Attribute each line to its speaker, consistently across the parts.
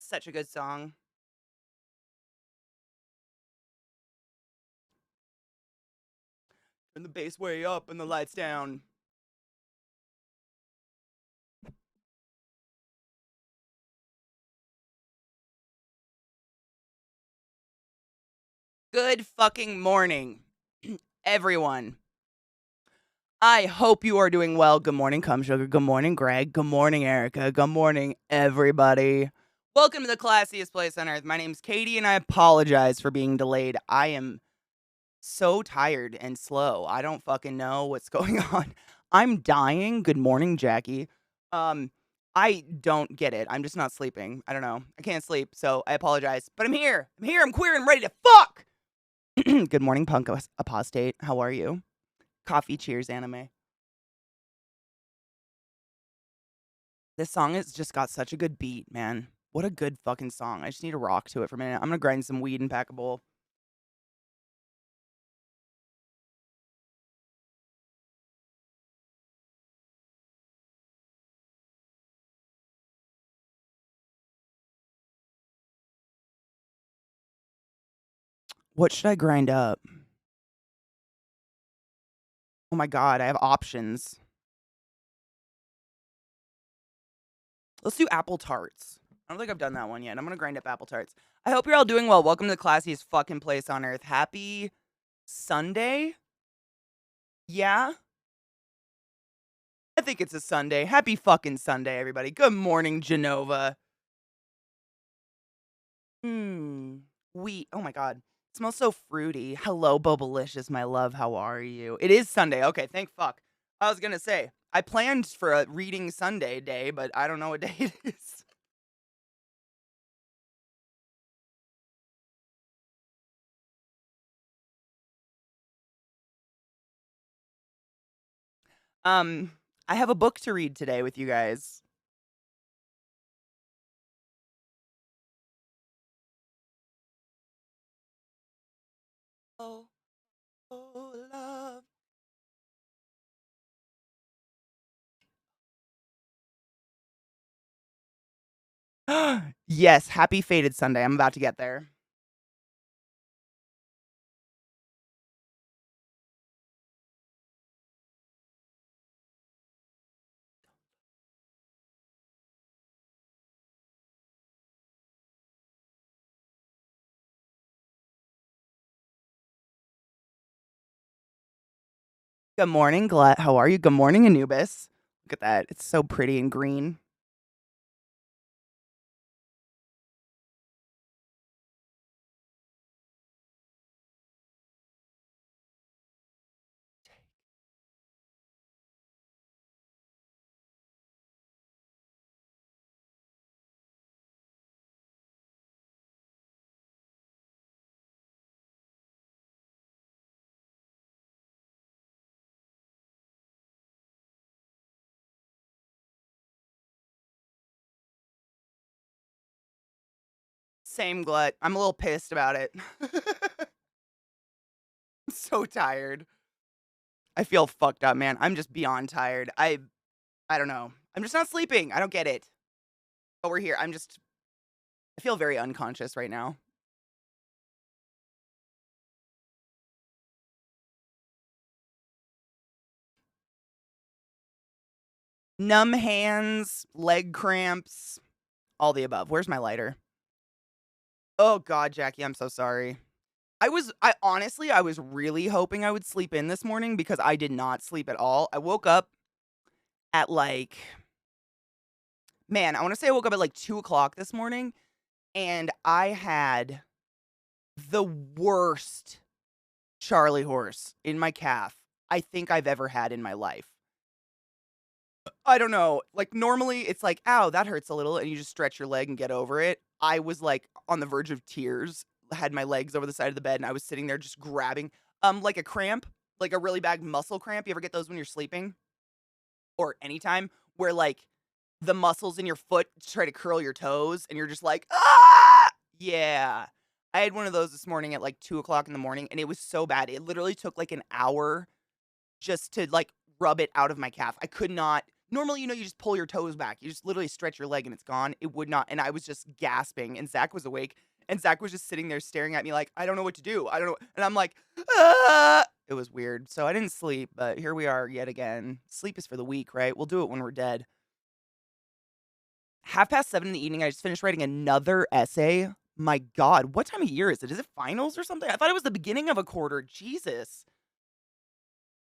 Speaker 1: Such a good song. Turn the bass way up and the lights down. Good fucking morning, everyone. I hope you are doing well. Good morning, Cum Sugar. Good morning, Greg. Good morning, Erica. Good morning, everybody. Welcome to the classiest place on earth. My name's Katie, and I apologize for being delayed. I am so tired and slow. I don't fucking know what's going on. I'm dying. Good morning, Jackie. I don't get it. I'm just not sleeping. I don't know. I can't sleep, so I apologize. But I'm here. I'm queer and ready to fuck. Good morning, punk apostate. How are you? Coffee cheers, anime. This song has just got such a good beat, man. What a good fucking song. I just need to rock to it for a minute. I'm gonna grind some weed and pack a bowl. What should I grind up? Oh my god, I have options. Let's do apple tarts. I don't think I've done that one yet. I'm gonna grind up apple tarts. I hope you're all doing well. Welcome to the classiest fucking place on earth. Happy Sunday? Yeah? I think it's a Sunday. Happy fucking Sunday, everybody. Good morning, Genova. Oh my god. It smells so fruity. Hello, Bobalicious, my love. How are you? It is Sunday. Okay, thank fuck. I was gonna say, I planned for a reading Sunday day, but I don't know what day it is. I have a book to read today with you guys. Oh, love. Yes, happy fated Sunday. I'm about to get there. Good morning, Glut. How are you? Good morning, Anubis. Look at that. It's so pretty and green. Same, Glut. I'm a little pissed about it. I'm so tired. I feel fucked up, man. I'm just beyond tired. I don't know. I'm just not sleeping. I don't get it. But we're here. I feel very unconscious right now. Numb hands, leg cramps, all the above. Where's my lighter? Oh god, Jackie, I'm so sorry. I was really hoping I would sleep in this morning because I did not sleep at all. I woke up at like, man, I want to say I woke up at like 2 o'clock this morning and I had the worst Charlie horse in my calf I think I've ever had in my life. I don't know. Like normally it's like, ow, that hurts a little, and you just stretch your leg and get over it. I was like on the verge of tears, had my legs over the side of the bed, and I was sitting there just grabbing like a cramp, like a really bad muscle cramp. You ever get those when you're sleeping? Or anytime where like the muscles in your foot try to curl your toes and you're just like, ah, yeah. I had one of those this morning at like 2 o'clock in the morning and it was so bad. It literally took like an hour just to like rub it out of my calf. I could not. Normally, you just pull your toes back. You just literally stretch your leg and it's gone. It would not. And I was just gasping. And Zach was awake. And Zach was just sitting there staring at me like, I don't know what to do. I don't know. And I'm like, ah! It was weird. So I didn't sleep, but here we are yet again. Sleep is for the weak, right? We'll do it when we're dead. 7:30 in the evening, I just finished writing another essay. My God, what time of year is it? Is it finals or something? I thought it was the beginning of a quarter. Jesus.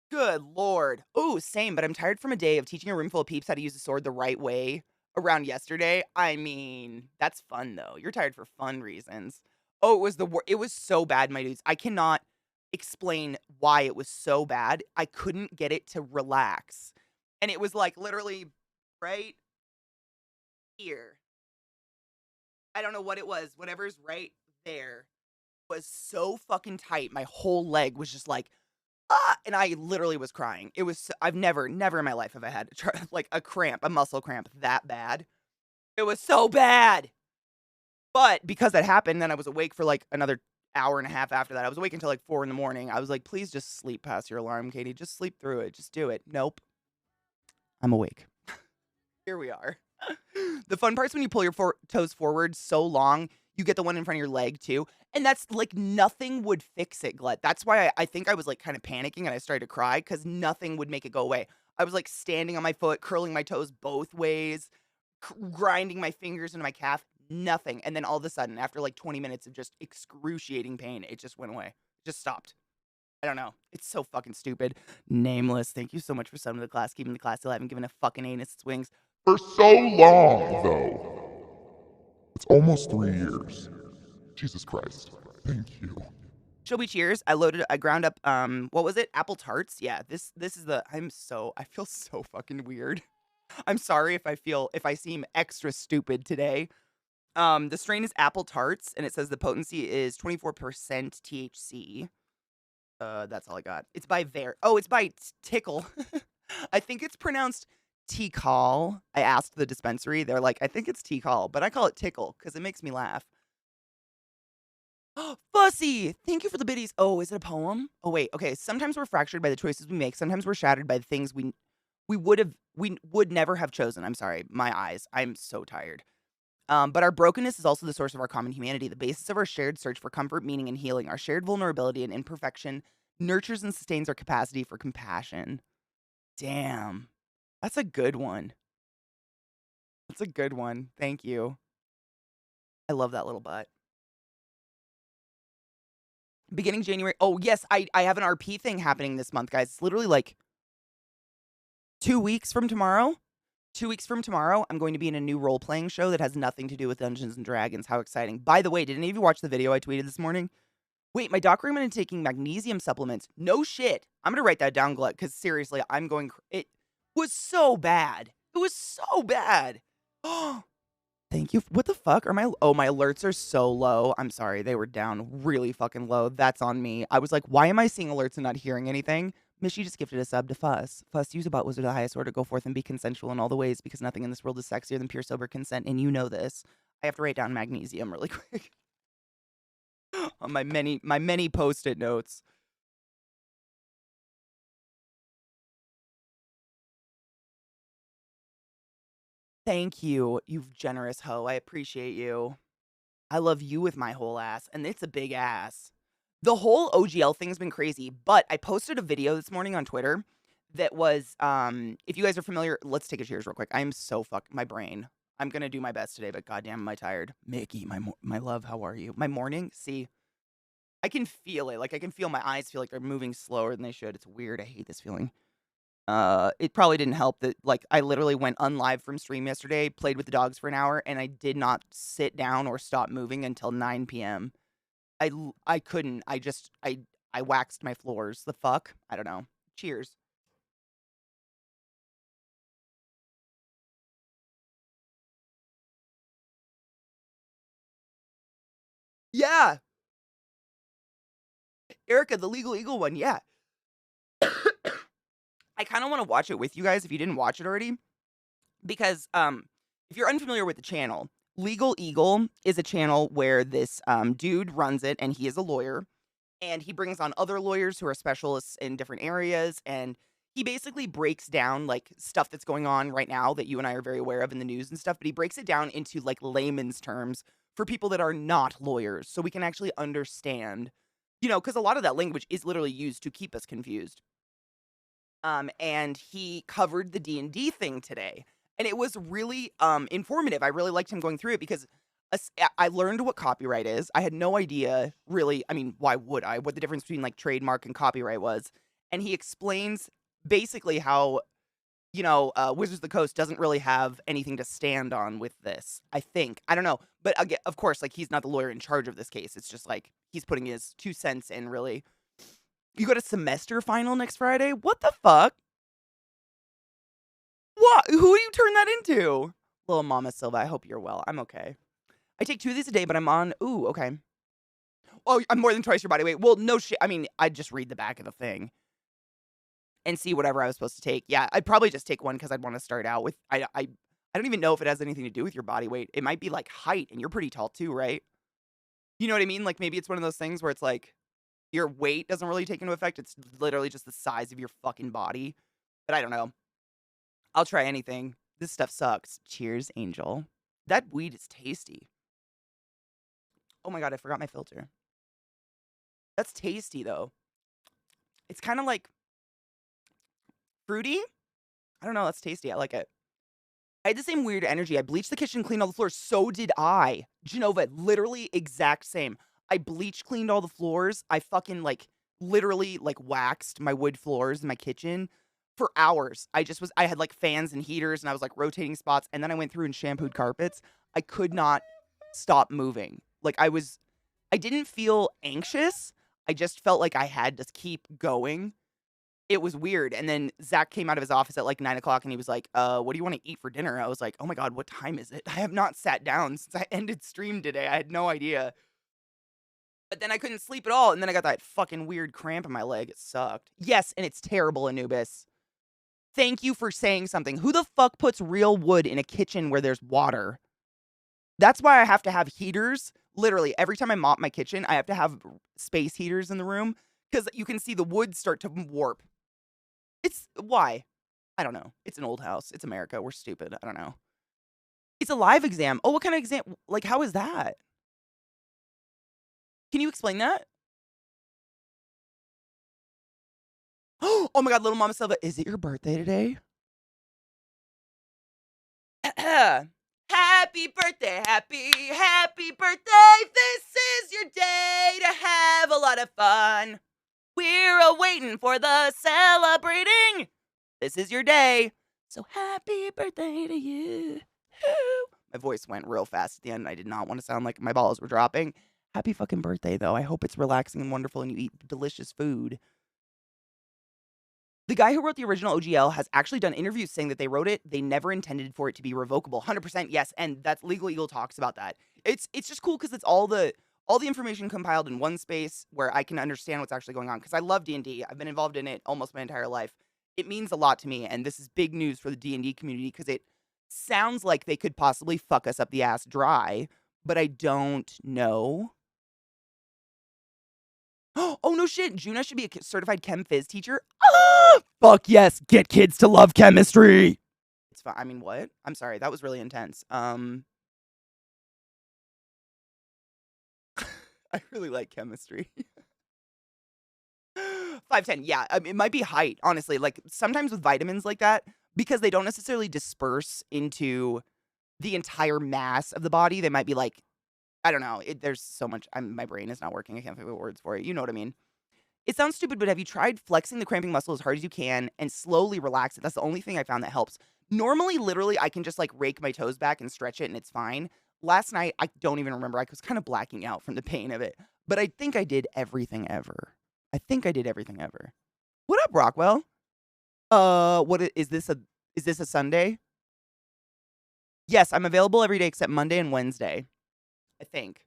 Speaker 1: Good Lord. Ooh, same, but I'm tired from a day of teaching a room full of peeps how to use a sword the right way around yesterday. I mean, that's fun though. You're tired for fun reasons. Oh, it was so bad, my dudes. I cannot explain why it was so bad. I couldn't get it to relax. And it was like literally right here. I don't know what it was. Whatever's right there was so fucking tight. My whole leg was just like, ah, and I literally was crying. It was, I've never in my life have I had like a cramp, a muscle cramp that bad. It was so bad. But because that happened, then I was awake for like another hour and a half after that. I was awake until like 4 a.m. I was like, please just sleep past your alarm, Katie. Just sleep through it. Just do it. Nope. I'm awake. Here we are. The fun part's when you pull your toes forward so long, you get the one in front of your leg too. And that's like nothing would fix it, Glut. That's why I think I was like kind of panicking and I started to cry because nothing would make it go away. I was like standing on my foot, curling my toes both ways, grinding my fingers into my calf, nothing. And then all of a sudden, after like 20 minutes of just excruciating pain, it just went away. It just stopped. I don't know. It's so fucking stupid. Nameless, thank you so much for subbing to the class, keeping the class alive and giving a fucking anus its wings.
Speaker 2: For so long, though. It's almost 3 years. Jesus Christ. Thank you.
Speaker 1: Shelby, cheers. I ground up, what was it? Apple tarts? Yeah, this is I feel so fucking weird. I'm sorry if I seem extra stupid today. The strain is apple tarts, and it says the potency is 24% THC. That's all I got. It's by it's by Tickle. I think it's pronounced Tikal. I asked the dispensary. They're like, I think it's Tikal, but I call it Tickle because it makes me laugh. Fussy! Thank you for the biddies. Oh, is it a poem? Oh, wait. Okay. Sometimes we're fractured by the choices we make. Sometimes we're shattered by the things we would never have chosen. I'm sorry. My eyes. I'm so tired. But our brokenness is also the source of our common humanity, the basis of our shared search for comfort, meaning, and healing. Our shared vulnerability and imperfection nurtures and sustains our capacity for compassion. Damn. That's a good one. That's a good one. Thank you. I love that little butt. Beginning January. Oh, yes, I have an RP thing happening this month, guys. It's literally like 2 weeks from tomorrow. 2 weeks from tomorrow, I'm going to be in a new role-playing show that has nothing to do with Dungeons & Dragons. How exciting. By the way, did any of you watch the video I tweeted this morning? Wait, my doc recommended taking magnesium supplements. No shit. I'm going to write that down, Glut, because seriously, it was so bad. It was so bad. Oh, thank you. What the fuck? My alerts are so low. I'm sorry. They were down really fucking low. That's on me. I was like, why am I seeing alerts and not hearing anything? Mishy just gifted a sub to Fuss. Fuss, use a bot wizard of the highest order. Go forth and be consensual in all the ways because nothing in this world is sexier than pure sober consent. And you know this. I have to write down magnesium really quick. On my many post-it notes. Thank you, you generous hoe. I appreciate you. I love you with my whole ass, and it's a big ass. The whole OGL thing's been crazy, but I posted a video this morning on Twitter that was, if you guys are familiar, let's take a cheers real quick. I am so my brain. I'm gonna do my best today, but goddamn, am I tired. Mickey, my love, how are you? My morning, see, I can feel it. Like, I can feel my eyes feel like they're moving slower than they should. It's weird. I hate this feeling. It probably didn't help that, like, I literally went unlive from stream yesterday, played with the dogs for an hour, and I did not sit down or stop moving until 9 p.m. I couldn't. I waxed my floors. The fuck? I don't know. Cheers. Yeah. Erica, the Legal Eagle one. Yeah. I kind of want to watch it with you guys if you didn't watch it already. Because if you're unfamiliar with the channel, Legal Eagle is a channel where this dude runs it, and he is a lawyer. And he brings on other lawyers who are specialists in different areas. And he basically breaks down, like, stuff that's going on right now that you and I are very aware of in the news and stuff, but he breaks it down into, like, layman's terms for people that are not lawyers, so we can actually understand, because a lot of that language is literally used to keep us confused. And he covered the D&D thing today, and it was really, informative. I really liked him going through it because I learned what copyright is. I had no idea, really. I mean, why would I? What the difference between, like, trademark and copyright was, and he explains basically how, Wizards of the Coast doesn't really have anything to stand on with this, I think. I don't know, but again, of course, like, he's not the lawyer in charge of this case. It's just, like, he's putting his 2 cents in, really. You got a semester final next Friday? What the fuck? What? Who do you turn that into? Little Mama Silva, I hope you're well. I'm okay. I take 2 of these a day, but I'm on ooh, okay. Oh, I'm more than twice your body weight. Well, no shit. I mean, I'd just read the back of the thing and see whatever I was supposed to take. Yeah, I'd probably just take one because I'd want to start out with I don't even know if it has anything to do with your body weight. It might be like height, and you're pretty tall too, right? You know what I mean? Like maybe it's one of those things where it's like your weight doesn't really take into effect. It's literally just the size of your fucking body. But I don't know. I'll try anything. This stuff sucks. Cheers, Angel. That weed is tasty. Oh my god, I forgot my filter. That's tasty though. It's kind of like fruity. I don't know. That's tasty. I like it. I had the same weird energy. I bleached the kitchen, cleaned all the floors. So did I. Genova, literally exact same. I bleached, cleaned all the floors. I fucking literally waxed my wood floors in my kitchen for hours. I had like fans and heaters and I was like rotating spots. And then I went through and shampooed carpets. I could not stop moving. I didn't feel anxious. I just felt like I had to keep going. It was weird. And then Zach came out of his office at like 9 o'clock and he was like, what do you want to eat for dinner? I was like, oh my God, what time is it? I have not sat down since I ended stream today. I had no idea. But then I couldn't sleep at all. And then I got that fucking weird cramp in my leg. It sucked. Yes, and it's terrible, Anubis. Thank you for saying something. Who the fuck puts real wood in a kitchen where there's water? That's why I have to have heaters. Literally, every time I mop my kitchen, I have to have space heaters in the room because you can see the wood start to warp. It's why? I don't know. It's an old house. It's America. We're stupid. I don't know. It's a live exam. Oh, what kind of exam? Like, how is that? Can you explain that? Oh my God, little Mama Silva, is it your birthday today? Happy birthday, happy birthday. This is your day to have a lot of fun. We're waiting for the celebrating. This is your day. So happy birthday to you. My voice went real fast at the end. I did not want to sound like my balls were dropping. Happy fucking birthday, though. I hope it's relaxing and wonderful and you eat delicious food. The guy who wrote the original OGL has actually done interviews saying that they wrote it. They never intended for it to be revocable. 100% yes, and that's Legal Eagle talks about that. It's just cool because it's all the information compiled in one space where I can understand what's actually going on. Because I love D&D. I've been involved in it almost my entire life. It means a lot to me, and this is big news for the D&D community because it sounds like they could possibly fuck us up the ass dry, but I don't know. Oh, no shit. Juna should be a certified chem phys teacher. Fuck yes. Get kids to love chemistry. It's fine. I mean, what? I'm sorry. That was really intense. I really like chemistry. 5'10". Yeah. It might be height, honestly. Like, sometimes with vitamins like that, because they don't necessarily disperse into the entire mass of the body, they might be like, I don't know. There's so much. My brain is not working. I can't think of words for it. You know what I mean? It sounds stupid, but have you tried flexing the cramping muscle as hard as you can and slowly relax it? That's the only thing I found that helps. Normally, literally, I can just like rake my toes back and stretch it and it's fine. Last night, I don't even remember. I was kind of blacking out from the pain of it. But I think I did everything ever. What up, Rockwell? Is this a Sunday? Yes, I'm available every day except Monday and Wednesday. I think.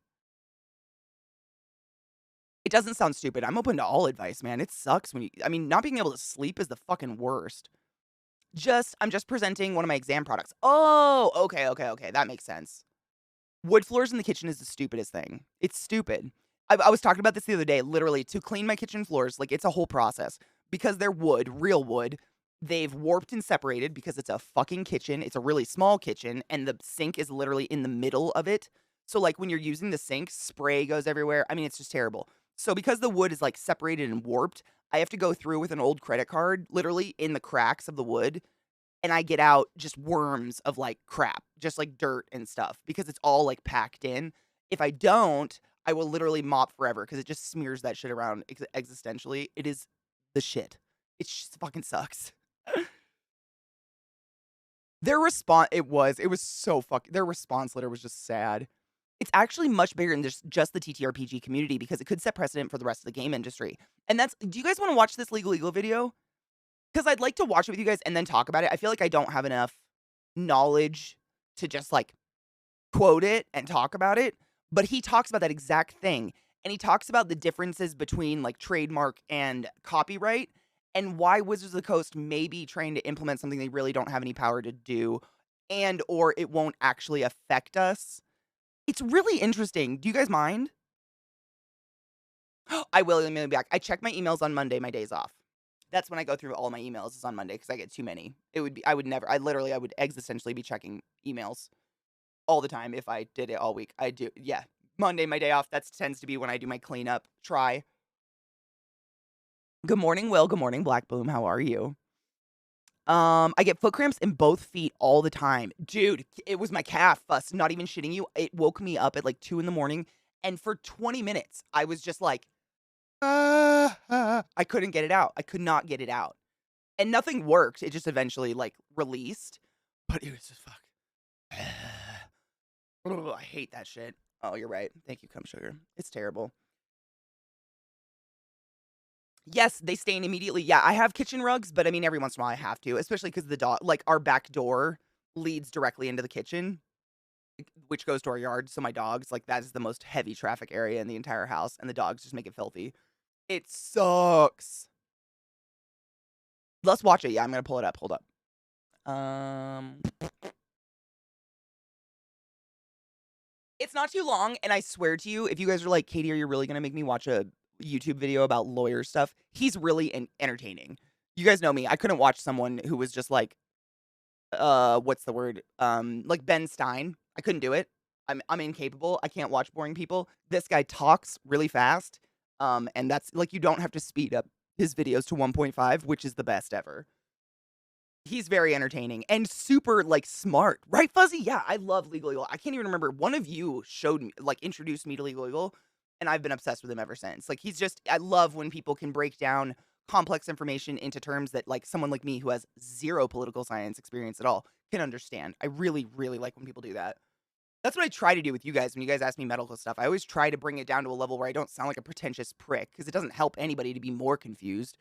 Speaker 1: It doesn't sound stupid. I'm open to all advice, man. It sucks not being able to sleep is the fucking worst. I'm just presenting one of my exam products. Oh, okay. That makes sense. Wood floors in the kitchen is the stupidest thing. It's stupid. I was talking about this the other day. Literally, to clean my kitchen floors, like, it's a whole process. Because they're wood, real wood, they've warped and separated because it's a fucking kitchen. It's a really small kitchen, and the sink is literally in the middle of it. So, like, when you're using the sink, spray goes everywhere. I mean, it's just terrible. So, because the wood is, like, separated and warped, I have to go through with an old credit card, literally in the cracks of the wood, and I get out just worms of, like, crap, just, like, dirt and stuff because it's all, like, packed in. If I don't, I will literally mop forever because it just smears that shit around existentially. It is the shit. It just fucking sucks. It was so their response letter was just sad. It's actually much bigger than just the TTRPG community because it could set precedent for the rest of the game industry. And do you guys wanna watch this Legal Eagle video? Because 'Cause I'd like to watch it with you guys and then talk about it. I feel like I don't have enough knowledge to just, like, quote it and talk about it, but he talks about that exact thing, and he talks about the differences between, like, trademark and copyright, and why Wizards of the Coast may be trying to implement something they really don't have any power to do, and or it won't actually affect us. It's really interesting. Do you guys mind? I will email you back. I check my emails on Monday, my days off. That's when I go through all my emails is on Monday because I get too many. I would never I would existentially be checking emails all the time if I did it all week. I do, yeah. Monday, my day off, that tends to be when I do my cleanup. Try. Good morning, Will. Good morning, Black Bloom. How are you? I get foot cramps in both feet all the time. Dude, it was my calf. Not even shitting you. It woke me up at like 2 in the morning. And for 20 minutes, I was just like, I couldn't get it out. I could not get it out. And nothing worked. It just eventually like released. But it was just fuck. Ugh, I hate that shit. Oh, you're right. Thank you, cum sugar. It's terrible. Yes, they stain immediately. Yeah, I have kitchen rugs, but I mean, every once in a while I have to, especially because the dog, like our back door leads directly into the kitchen, which goes to our yard. So my dogs, like, that is the most heavy traffic area in the entire house, and the dogs just make it filthy. It sucks. Let's watch it. Yeah, I'm gonna pull it up. Hold up. Um, it's not too long, and I swear to you, if you guys are like, Katie, are you really gonna make me watch a YouTube video about lawyer stuff? He's really entertaining. You guys know me. I couldn't watch someone who was just like, what's the word? Like Ben Stein. I couldn't do it. I'm incapable. I can't watch boring people. This guy talks really fast. And that's like you don't have to speed up his videos to 1.5, which is the best ever. He's very entertaining and super, like, smart. Right, Fuzzy? Yeah, I love Legal Eagle. I can't even remember. One of you showed me, like, introduced me to Legal Eagle, and I've been obsessed with him ever since. Like, I love when people can break down complex information into terms that, like, someone like me who has zero political science experience at all can understand. I really, really like when people do that. That's what I try to do with you guys when you guys ask me medical stuff. I always try to bring it down to a level where I don't sound like a pretentious prick because it doesn't help anybody to be more confused.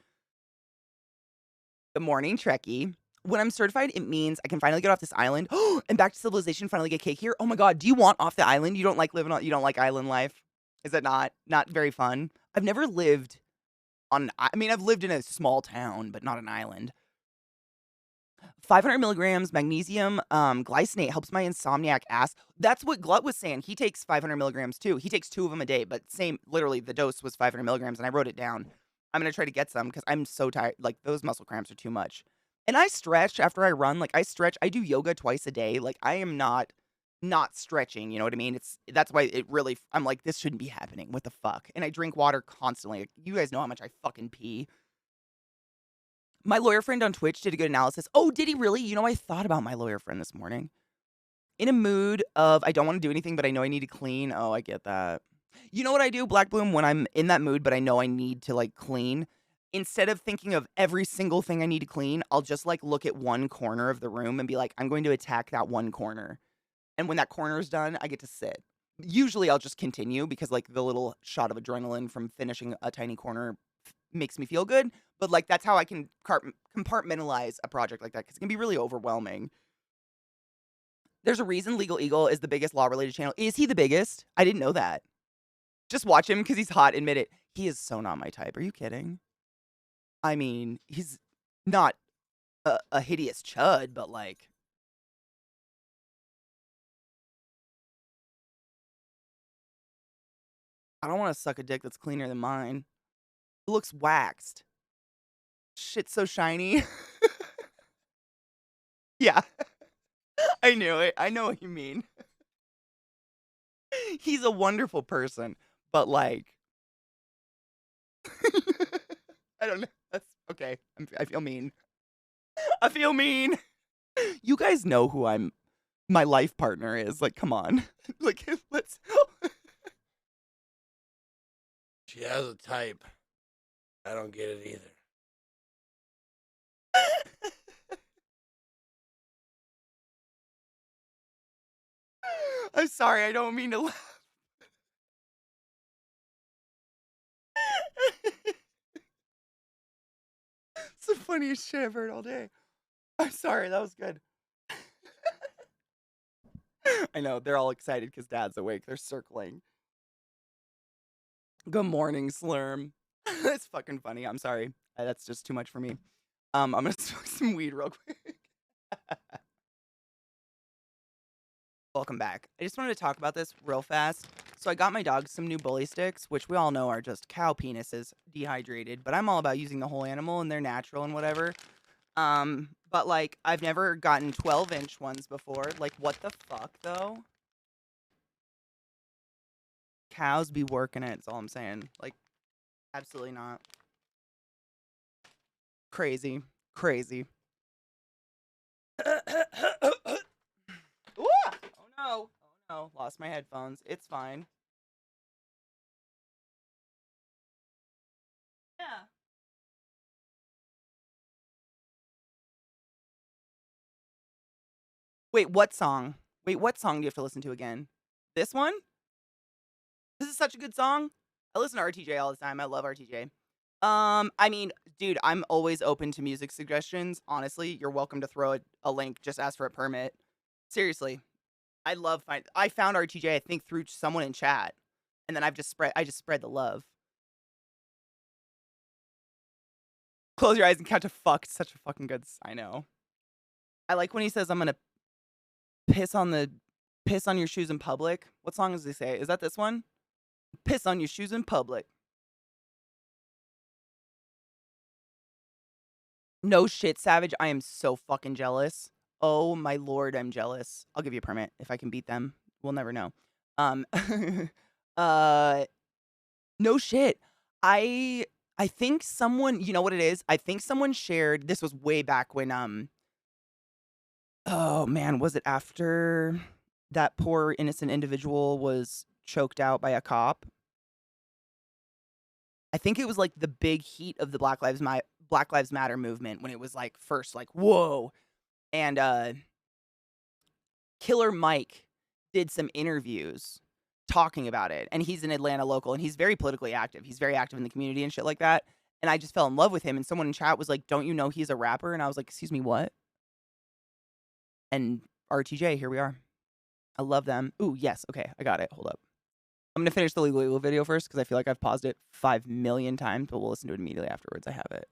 Speaker 1: Good morning, Trekkie. When I'm certified, it means I can finally get off this island and back to civilization, finally get cake here. Oh my god, do you want off the island? You don't like you don't like island life? Is that not very fun? I've never lived I mean, I've lived in a small town, but not an island. 500 milligrams magnesium glycinate helps my insomniac ass. That's what Glut was saying. He takes 500 milligrams too. He takes 2 of them a day, but literally the dose was 500 milligrams, and I wrote it down. I'm gonna try to get some because I'm so tired. Like, those muscle cramps are too much. And I stretch after I run. Like, I stretch. I do yoga twice a day. Like, I am not stretching. You know what I mean? That's why it really. I'm like, this shouldn't be happening. What the fuck? And I drink water constantly. Like, you guys know how much I fucking pee. My lawyer friend on Twitch did a good analysis. Oh, did he really? You know, I thought about my lawyer friend this morning. In a mood of I don't want to do anything, but I know I need to clean. Oh, I get that. You know what I do, Black Bloom, when I'm in that mood, but I know I need to, like, clean? Instead of thinking of every single thing I need to clean, I'll just, like, look at one corner of the room and be like, I'm going to attack that one corner. And when that corner is done, I get to sit. Usually I'll just continue because, like, the little shot of adrenaline from finishing a tiny corner makes me feel good. But, like, that's how I can compartmentalize a project like that because it can be really overwhelming. There's a reason Legal Eagle is the biggest law-related channel. Is he the biggest? I didn't know that. Just watch him because he's hot, admit it. He is so not my type. Are you kidding? I mean, he's not a hideous chud, but, like, I don't wanna suck a dick that's cleaner than mine. It looks waxed. Shit's so shiny. Yeah. I knew it. I know what you mean. He's a wonderful person, but like I don't know. That's okay. I feel mean. I feel mean. You guys know who my life partner is. Like, come on. Like, let's.
Speaker 3: She has a type. I don't get it either.
Speaker 1: I'm sorry. I don't mean to laugh. It's the funniest shit I've heard all day. I'm sorry. That was good. I know. They're all excited because Dad's awake. They're circling. Good morning, Slurm. It's fucking funny. I'm sorry. That's just too much for me. I'm gonna smoke some weed real quick. Welcome back. I just wanted to talk about this real fast. So I got my dog some new bully sticks, which we all know are just cow penises dehydrated, but I'm all about using the whole animal and they're natural and whatever. But like I've never gotten 12-inch ones before. Like what the fuck though? Cows be working it, is all I'm saying. Like absolutely not. Crazy. Crazy. Ooh! Oh no. Oh no. Lost my headphones. It's fine. Yeah. Wait, what song? Wait, what song do you have to listen to again? This one? This is such a good song. I listen to RTJ all the time. I love RTJ. I mean, dude, I'm always open to music suggestions. Honestly, you're welcome to throw a link. Just ask for a permit. Seriously, I found RTJ. I think through someone in chat, and then I just spread the love. Close your eyes and count to fuck. It's such a fucking good. I know. I like when he says, "I'm gonna piss on the piss on your shoes in public." What song does he say? Is that this one? Piss on your shoes in public. No shit, Savage. I am so fucking jealous. Oh my lord, I'm jealous. I'll give you a permit if I can beat them. We'll never know. Um uh no shit. I I think someone, you know what it is? I think someone shared this was way back when oh man, was it after that poor innocent individual was choked out by a cop? I think it was like the big heat of the Black Lives Matter movement when it was like first like whoa. And Killer Mike did some interviews talking about it, and he's an Atlanta local, and he's very politically active. He's very active in the community and shit like that. And I just fell in love with him. And someone in chat was like, "Don't you know he's a rapper?" And I was like, "Excuse me, what?" And RTJ, here we are. I love them. Ooh, yes. Okay, I got it. Hold up. I'm gonna finish the Legal Eagle video first because I feel like I've paused it 5 million times, but we'll listen to it immediately afterwards. I have it.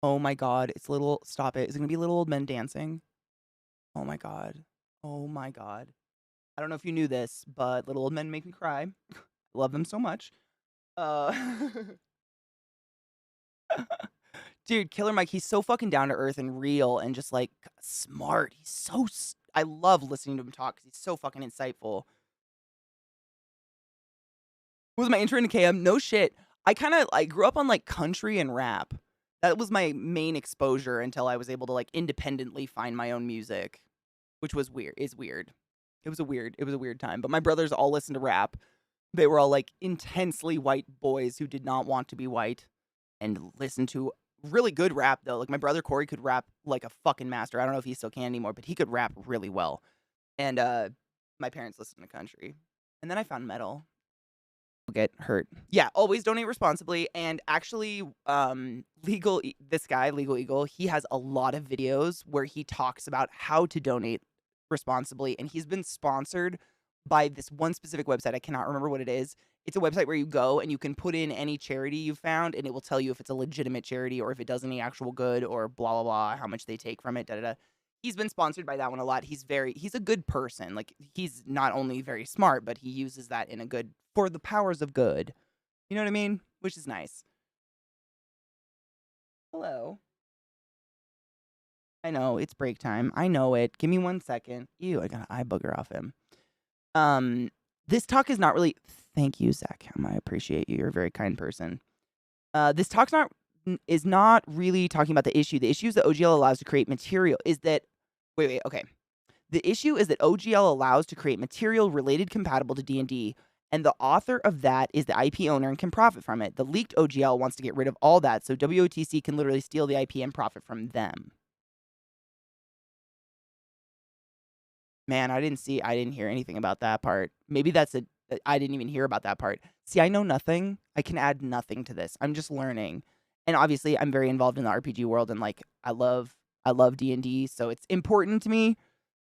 Speaker 1: Oh my god, it's little. Stop it. Is it gonna be little old men dancing? Oh my god. Oh my god. I don't know if you knew this, but little old men make me cry. Love them so much. Uh, dude, Killer Mike, he's so fucking down to earth and real and just like smart. I love listening to him talk because he's so fucking insightful. What was my intro into KM? No shit. I grew up on like country and rap. That was my main exposure until I was able to like independently find my own music, which was weird. Is weird. It was a weird time. But my brothers all listened to rap. They were all like intensely white boys who did not want to be white and listened to really good rap though. Like my brother Corey could rap like a fucking master. I don't know if he still can anymore, but he could rap really well. And my parents listened to country. And then I found metal. Get hurt. Yeah, always donate responsibly. And actually, this guy, Legal Eagle, he has a lot of videos where he talks about how to donate responsibly. And he's been sponsored by this one specific website. I cannot remember what it is. It's a website where you go and you can put in any charity you found, and it will tell you if it's a legitimate charity or if it does any actual good or blah blah blah, how much they take from it, da da da. He's been sponsored by that one a lot. He's a good person. Like he's not only very smart, but he uses that in a good for the powers of good. You know what I mean? Which is nice. Hello. I know, it's break time. I know it. Give me 1 second. Ew, I got an eye booger off him. This talk is not really. Thank you, Zach. I appreciate you. You're a very kind person. This talk's not is not really talking about the issue. The issue is that OGL allows to create material. Is that wait, okay. The issue is that OGL allows to create material related compatible to D&D, and the author of that is the IP owner and can profit from it. The leaked OGL wants to get rid of all that, so WOTC can literally steal the IP and profit from them. Man, I didn't hear anything about that part. Maybe I didn't even hear about that part. See, I know nothing. I can add nothing to this. I'm just learning. And obviously, I'm very involved in the RPG world and like I love D&D, so it's important to me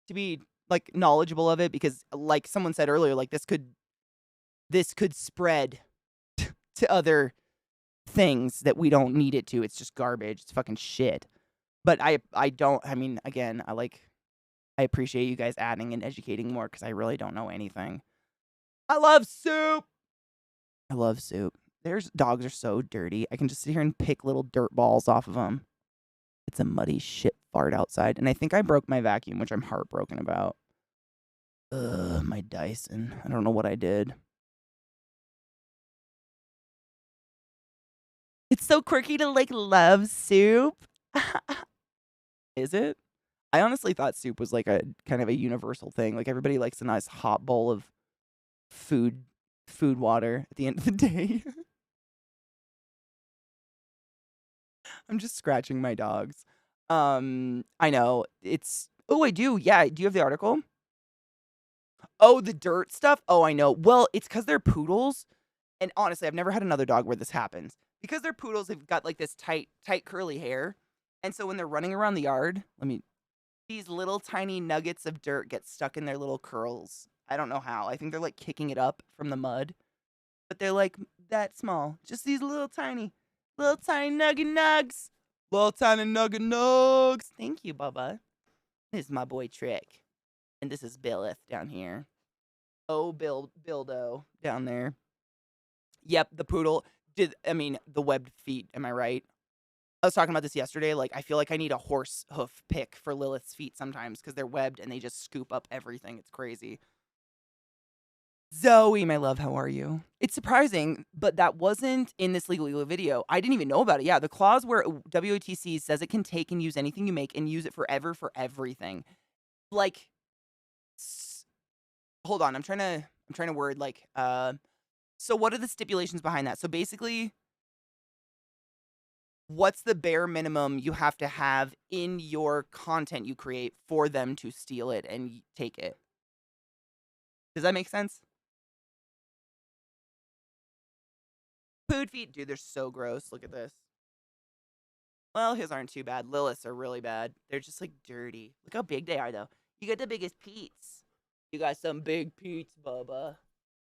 Speaker 1: to be like knowledgeable of it because like someone said earlier, like this could spread to other things that we don't need it to. It's just garbage. It's fucking shit. But I mean, again, I appreciate you guys adding and educating more because I really don't know anything. I love soup. I love soup. There's dogs are so dirty. I can just sit here and pick little dirt balls off of them. It's a muddy shit fart outside. And I think I broke my vacuum, which I'm heartbroken about. Ugh, my Dyson. I don't know what I did. It's so quirky to like love soup. Is it? I honestly thought soup was like a kind of a universal thing. Like everybody likes a nice hot bowl of food water at the end of the day. I'm just scratching my dogs. I know. Oh, I do. Yeah, do you have the article? Oh, the dirt stuff? Oh, I know. Well, it's because they're poodles. And honestly, I've never had another dog where this happens. Because they're poodles, they've got like this tight curly hair. And so when they're running around the yard, these little tiny nuggets of dirt get stuck in their little curls. I don't know how. I think they're like kicking it up from the mud. But they're like that small. Just these little tiny nugget nugs. Little tiny nugget nugs. Thank you, Bubba. This is my boy Trick. And this is Billith down here. Oh, Bildo down there. Yep, the poodle. The webbed feet, am I right? I was talking about this yesterday. Like, I feel like I need a horse hoof pick for Lilith's feet sometimes because they're webbed and they just scoop up everything. It's crazy. Zoe, my love, how are you? It's surprising, but that wasn't in this Legal video. I didn't even know about it. Yeah, the clause where WOTC says it can take and use anything you make and use it forever for everything. Like, hold on, I'm trying to word like, so what are the stipulations behind that? So basically, what's the bare minimum you have to have in your content you create for them to steal it and take it? Does that make sense? Food feet. Dude, they're so gross. Look at this. Well, his aren't too bad. Lilith's are really bad. They're just like dirty. Look how big they are, though. You got the biggest Pete's. You got some big Pete's, Bubba.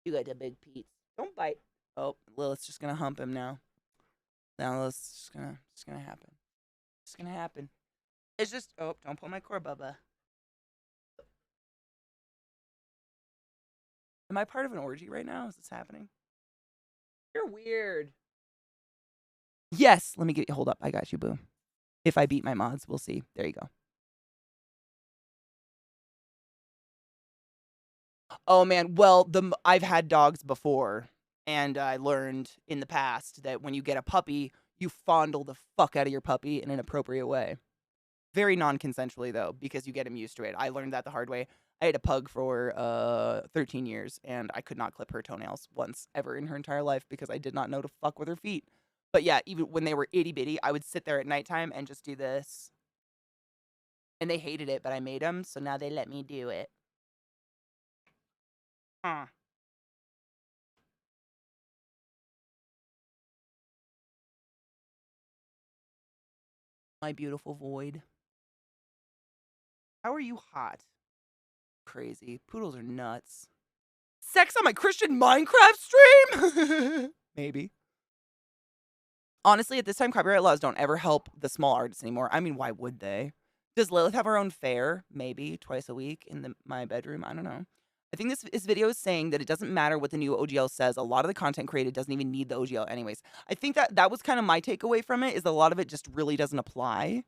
Speaker 1: You got the big Pete's. Don't bite. Oh, Lilith's just gonna hump him now. Now Lilith's just gonna happen. It's gonna happen. It's just, oh, don't pull my cord, Bubba. Am I part of an orgy right now? Is this happening? You're weird. Yes, let me get hold up. I got you, boo. If I beat my mods, we'll see. There you go. Oh man, well, I've had dogs before, and I learned in the past that when you get a puppy, you fondle the fuck out of your puppy in an appropriate way. Very non-consensually though, because you get him used to it. I learned that the hard way. I had a pug for 13 years, and I could not clip her toenails once ever in her entire life because I did not know to fuck with her feet. But yeah, even when they were itty bitty, I would sit there at nighttime and just do this. And they hated it, but I made them, so now they let me do it. Huh. My beautiful void. How are you hot? Crazy. Poodles are nuts. Sex on my Christian Minecraft stream? Maybe. Honestly, at this time, copyright laws don't ever help the small artists anymore. I mean, why would they? Does Lilith have her own fair? Maybe twice a week in my bedroom. I don't know. I think this video is saying that it doesn't matter what the new OGL says. A lot of the content created doesn't even need the OGL anyways. I think that was kind of my takeaway from it, is a lot of it just really doesn't apply.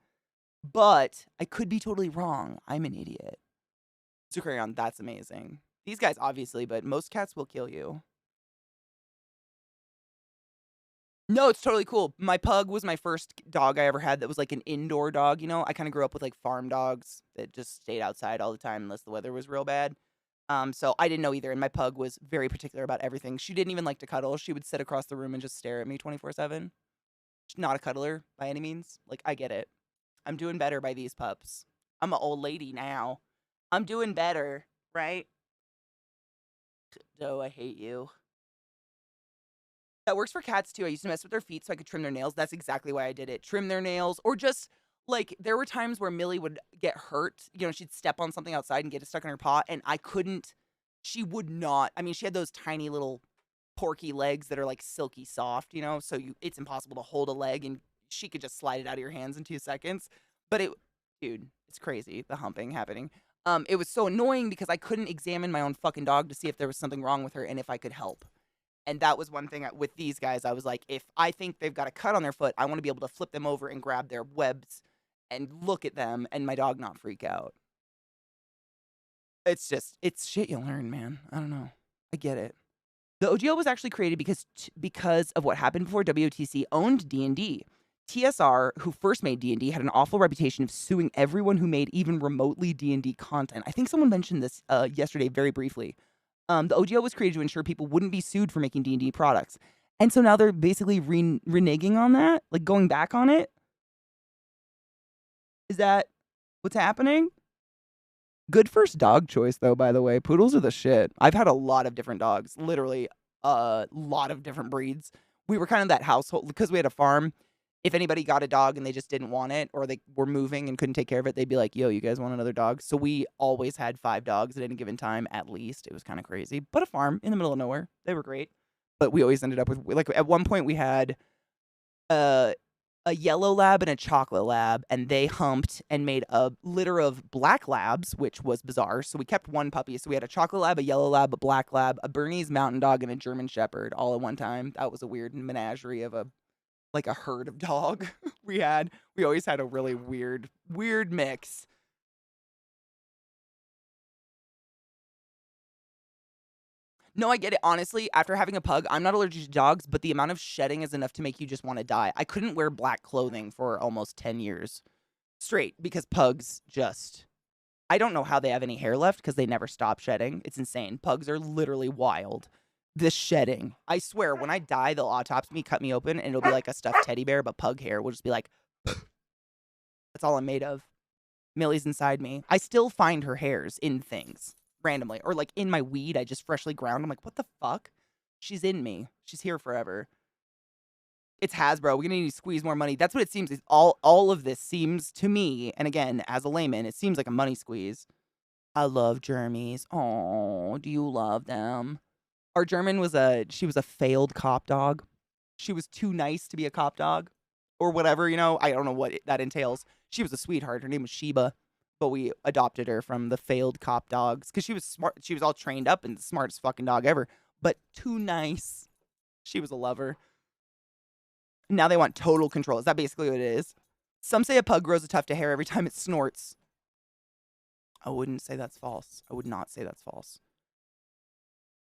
Speaker 1: But I could be totally wrong. I'm an idiot. So carry on. That's amazing. These guys, obviously, but most cats will kill you. No, it's totally cool. My pug was my first dog I ever had that was like an indoor dog, you know? I kind of grew up with like farm dogs that just stayed outside all the time unless the weather was real bad. So I didn't know either, and my pug was very particular about everything. She didn't even like to cuddle. She would sit across the room and just stare at me 24/7. She's not a cuddler by any means. Like, I get it. I'm doing better by these pups. I'm an old lady now. I'm doing better, right? Oh, I hate you. That works for cats too. I used to mess with their feet so I could trim their nails. That's exactly why I did it. Trim their nails, or just like there were times where Millie would get hurt. You know, she'd step on something outside and get it stuck in her paw, and I couldn't. She would not. I mean, she had those tiny little porky legs that are like silky soft, you know, so it's impossible to hold a leg, and she could just slide it out of your hands in 2 seconds. But dude, it's crazy, the humping happening. It was so annoying because I couldn't examine my own fucking dog to see if there was something wrong with her and if I could help. And that was one thing with these guys. I was like, if I think they've got a cut on their foot, I want to be able to flip them over and grab their webs and look at them and my dog not freak out. It's shit you learn, man. I don't know. I get it. The OGL was actually created because of what happened before WOTC owned D&D. TSR, who first made D&D, had an awful reputation of suing everyone who made even remotely D&D content. I think someone mentioned this yesterday very briefly. The OGL was created to ensure people wouldn't be sued for making D&D products. And so now they're basically reneging on that, like going back on it. Is that what's happening? Good first dog choice, though, by the way. Poodles are the shit. I've had a lot of different dogs, literally a lot of different breeds. We were kind of that household, because we had a farm. If anybody got a dog and they just didn't want it, or they were moving and couldn't take care of it, they'd be like, yo, you guys want another dog? So we always had 5 dogs at any given time, at least. It was kind of crazy. But a farm in the middle of nowhere. They were great. But we always ended up with, like, at one point we had a yellow lab and a chocolate lab, and they humped and made a litter of black labs, which was bizarre. So we kept one puppy. So we had a chocolate lab, a yellow lab, a black lab, a Bernese mountain dog, and a German shepherd all at one time. That was a weird menagerie of a herd of dog we always had a really weird mix. No, I get it. Honestly, after having a pug, I'm not allergic to dogs, but the amount of shedding is enough to make you just want to die. I couldn't wear black clothing for almost 10 years straight because pugs just, I don't know how they have any hair left because they never stop shedding. It's insane. Pugs are literally wild. The shedding. I swear, when I die, they'll autopsy me, cut me open, and it'll be like a stuffed teddy bear, but pug hair will just be like, that's all I'm made of. Millie's inside me. I still find her hairs in things randomly, or like in my weed I just freshly ground. I'm like, what the fuck? She's in me. She's here forever. It's Hasbro. We're gonna need to squeeze more money. That's what it seems. All of this seems to me, and again, as a layman, it seems like a money squeeze. I love Germies. Oh, do you love them? Our German was a failed cop dog. She was too nice to be a cop dog or whatever, you know. I don't know what that entails. She was a sweetheart. Her name was Sheba, but we adopted her from the failed cop dogs because she was smart. She was all trained up and the smartest fucking dog ever, but too nice. She was a lover. Now they want total control. Is that basically what it is? Some say a pug grows a tuft of hair every time it snorts. I wouldn't say that's false. I would not say that's false.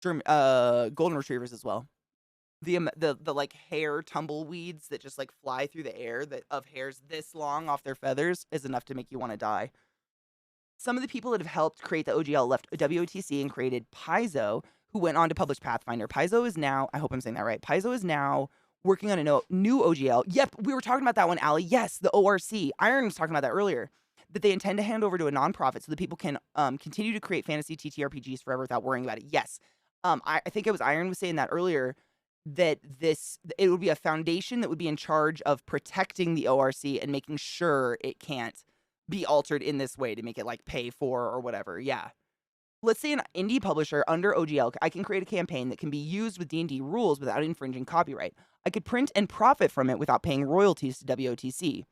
Speaker 1: Golden retrievers as well. The like hair tumbleweeds that just like fly through the air that of hairs this long off their feathers is enough to make you want to die. Some of the people that have helped create the OGL left WOTC and created Paizo, who went on to publish Pathfinder. Paizo is now, I hope I'm saying that right, Paizo is now working on a new OGL. Yep, we were talking about that one, Allie. Yes, the ORC. Iron was talking about that earlier. That they intend to hand over to a nonprofit so that people can continue to create fantasy TTRPGs forever without worrying about it. Yes. I think it was Iron was saying that earlier, that it would be a foundation that would be in charge of protecting the ORC and making sure it can't be altered in this way to make it like pay for or whatever. Yeah. Let's say an indie publisher under OGL, I can create a campaign that can be used with D&D rules without infringing copyright. I could print and profit from it without paying royalties to WOTC.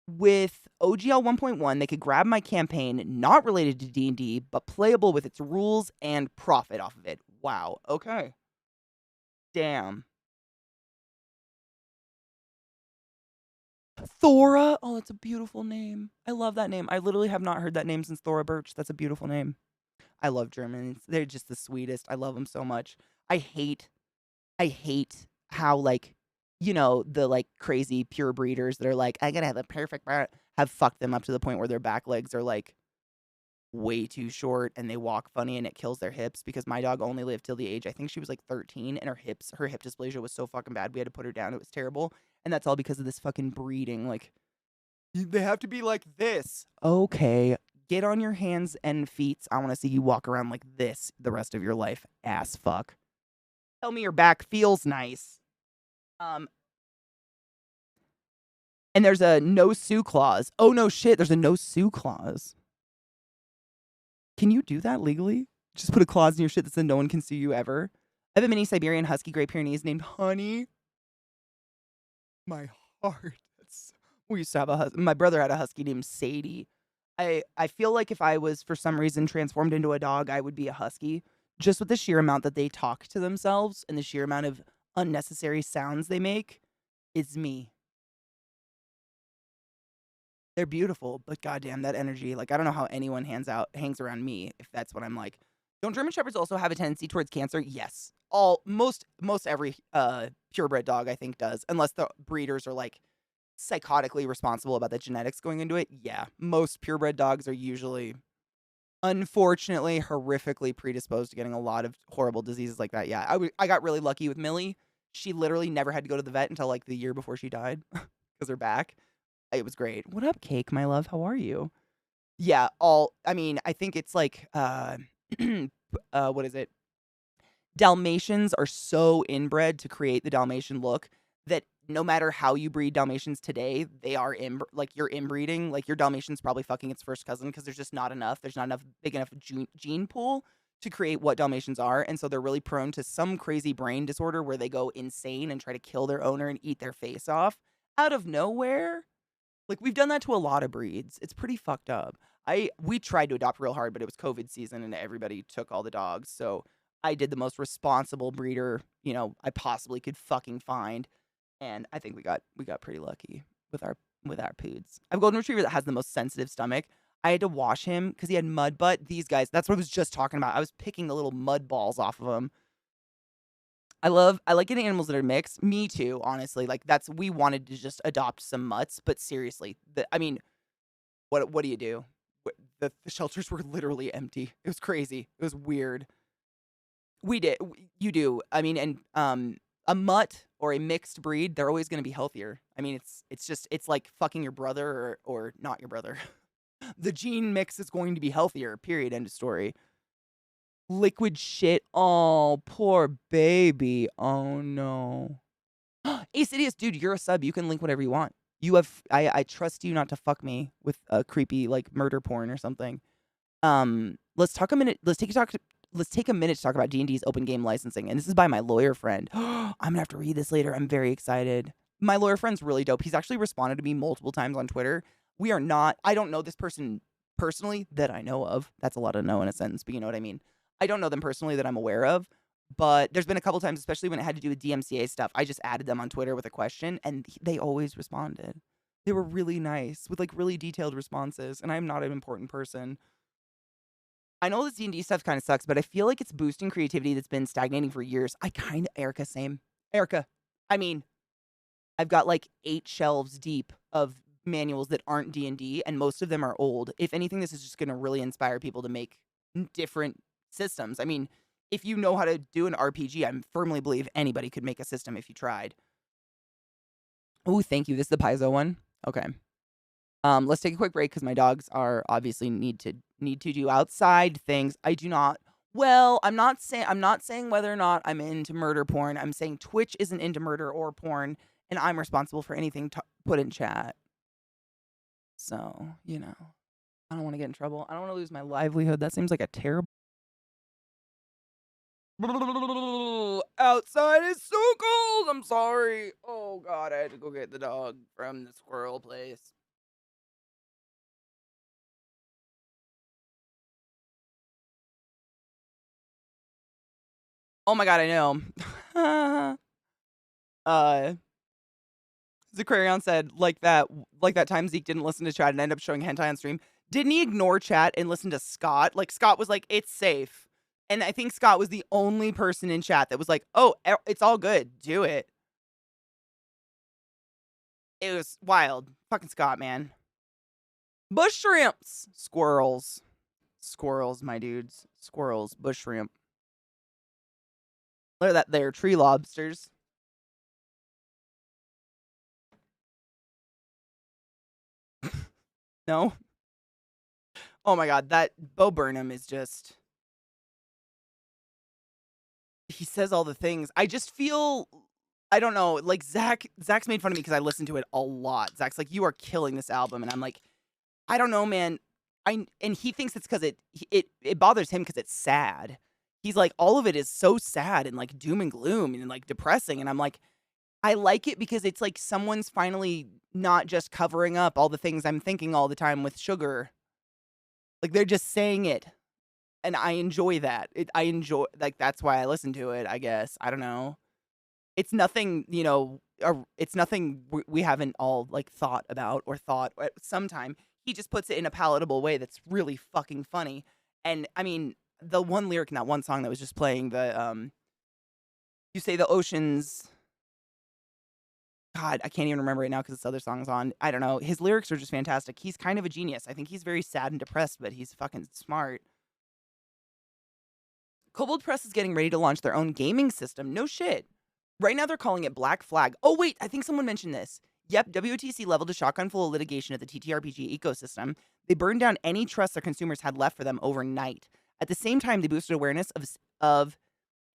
Speaker 1: With OGL 1.1, they could grab my campaign, not related to D&D, but playable with its rules and profit off of it. Wow. Okay. Damn. Thora. Oh, that's a beautiful name. I love that name. I literally have not heard that name since Thora Birch. That's a beautiful name. I love Germans. They're just the sweetest. I love them so much. I hate how like, the like crazy pure breeders that are like, I gotta have a perfect have fucked them up to the point where their back legs are like way too short and they walk funny and it kills their hips because my dog only lived till the age I think she was like 13 and her hip dysplasia was so fucking bad we had to put her down. It was terrible. And that's all because of this fucking breeding. Like they have to be like this. Okay. Get on your hands and feet. I want to see you walk around like this the rest of your life. Ass fuck. Tell me your back feels nice. Um, and there's a no sue clause. Oh no shit, there's a no sue clause. Can you do that legally? Just put a clause in your shit that says no one can sue you ever. I have a mini Siberian Husky Great Pyrenees named Honey. My heart. We used to have my brother had a husky named Sadie. I feel like if I was for some reason transformed into a dog, I would be a husky. Just with the sheer amount that they talk to themselves and the sheer amount of unnecessary sounds they make is me. They're beautiful, but goddamn that energy. Like I don't know how anyone hangs around me if that's what I'm like. Don't German shepherds also have a tendency towards cancer? Yes. Most every purebred dog I think does, unless the breeders are like psychotically responsible about the genetics going into it. Yeah, most purebred dogs are usually unfortunately horrifically predisposed to getting a lot of horrible diseases like that. Yeah, I got really lucky with Millie. She literally never had to go to the vet until like the year before she died because her back. It was great. What up, Cake, my love? How are you? Yeah, I mean, I think it's like what is it? Dalmatians are so inbred to create the Dalmatian look that no matter how you breed Dalmatians today, they are like you're inbreeding. Like your Dalmatian's probably fucking its first cousin because there's just not enough. There's not enough big enough gene pool to create what Dalmatians are, and so they're really prone to some crazy brain disorder where they go insane and try to kill their owner and eat their face off out of nowhere. Like we've done that to a lot of breeds. It's pretty fucked up. We tried to adopt real hard, but it was COVID season and everybody took all the dogs. So I did the most responsible breeder, I possibly could fucking find. And I think we got pretty lucky with our poods. I have a golden retriever that has the most sensitive stomach. I had to wash him because he had mud butt. These guys, that's what I was just talking about. I was picking the little mud balls off of him. I like getting animals that are mixed. Me too, honestly. Like we wanted to just adopt some mutts, but seriously, I mean, what do you do? The shelters were literally empty. It was crazy. It was weird. We did. You do. I mean, and a mutt or a mixed breed, they're always going to be healthier. I mean, it's like fucking your brother or not your brother. The gene mix is going to be healthier. Period. End of story. Liquid shit. Oh, poor baby. Oh no. Ace Idiot, dude, you're a sub. You can link whatever you want. I trust you not to fuck me with a creepy like murder porn or something. Let's talk a minute. Let's take a minute to talk about D&D's open game licensing. And this is by my lawyer friend. I'm gonna have to read this later. I'm very excited. My lawyer friend's really dope. He's actually responded to me multiple times on Twitter. I don't know this person personally that I know of. That's a lot of no in a sentence, but you know what I mean. I don't know them personally that I'm aware of. But there's been a couple times, especially when it had to do with DMCA stuff, I just added them on Twitter with a question, and they always responded. They were really nice with like really detailed responses, and I'm not an important person. I know this D&D stuff kind of sucks, but I feel like it's boosting creativity that's been stagnating for years. Erica, same. Erica, I mean, I've got like 8 shelves deep of manuals that aren't D&D, and most of them are old. If anything, this is just going to really inspire people to make different systems. I mean, if you know how to do an RPG, I firmly believe anybody could make a system if you tried. Oh, thank you. This is the Paizo one. Okay. Let's take a quick break because my dogs are obviously need to do outside things. I do not. Well, I'm not saying whether or not I'm into murder porn. I'm saying Twitch isn't into murder or porn, and I'm responsible for anything put in chat. So, I don't want to get in trouble. I don't want to lose my livelihood. That seems like a terrible. Outside is so cold. I'm sorry. Oh God, I had to go get the dog from the squirrel place. Oh my God, I know. uh, Zaquarion said, like that time Zeke didn't listen to chat and ended up showing hentai on stream. Didn't he ignore chat and listen to Scott? Like, Scott was like, it's safe. And I think Scott was the only person in chat that was like, oh, it's all good. Do it. It was wild. Fucking Scott, man. Bush shrimps. Squirrels. Squirrels, my dudes. Squirrels. Bush shrimp. Look at that there. Tree lobsters. No? Oh my god, that Bo Burnham is just... He says all the things. I just feel... I don't know. Like, Zach's made fun of me because I listen to it a lot. Zach's like, you are killing this album. And I'm like, I don't know, man. And he thinks it's because it bothers him because it's sad. He's like, all of it is so sad and like doom and gloom and like depressing. And I'm like, I like it because it's like someone's finally not just covering up all the things I'm thinking all the time with sugar. Like, they're just saying it. And I enjoy that. I enjoy, like, that's why I listen to it, I guess. I don't know. It's nothing, you know, it's nothing we haven't all, like, thought about or thought at some time. He just puts it in a palatable way that's really fucking funny. And, I mean, the one lyric in that one song that was just playing, you say the oceans... God, I can't even remember right now because this other song's on. I don't know. His lyrics are just fantastic. He's kind of a genius. I think he's very sad and depressed, but he's fucking smart. Kobold Press is getting ready to launch their own gaming system. No shit. Right now they're calling it Black Flag. Oh, wait, I think someone mentioned this. Yep, WOTC leveled a shotgun full of litigation at the TTRPG ecosystem. They burned down any trust their consumers had left for them overnight. At the same time, they boosted awareness of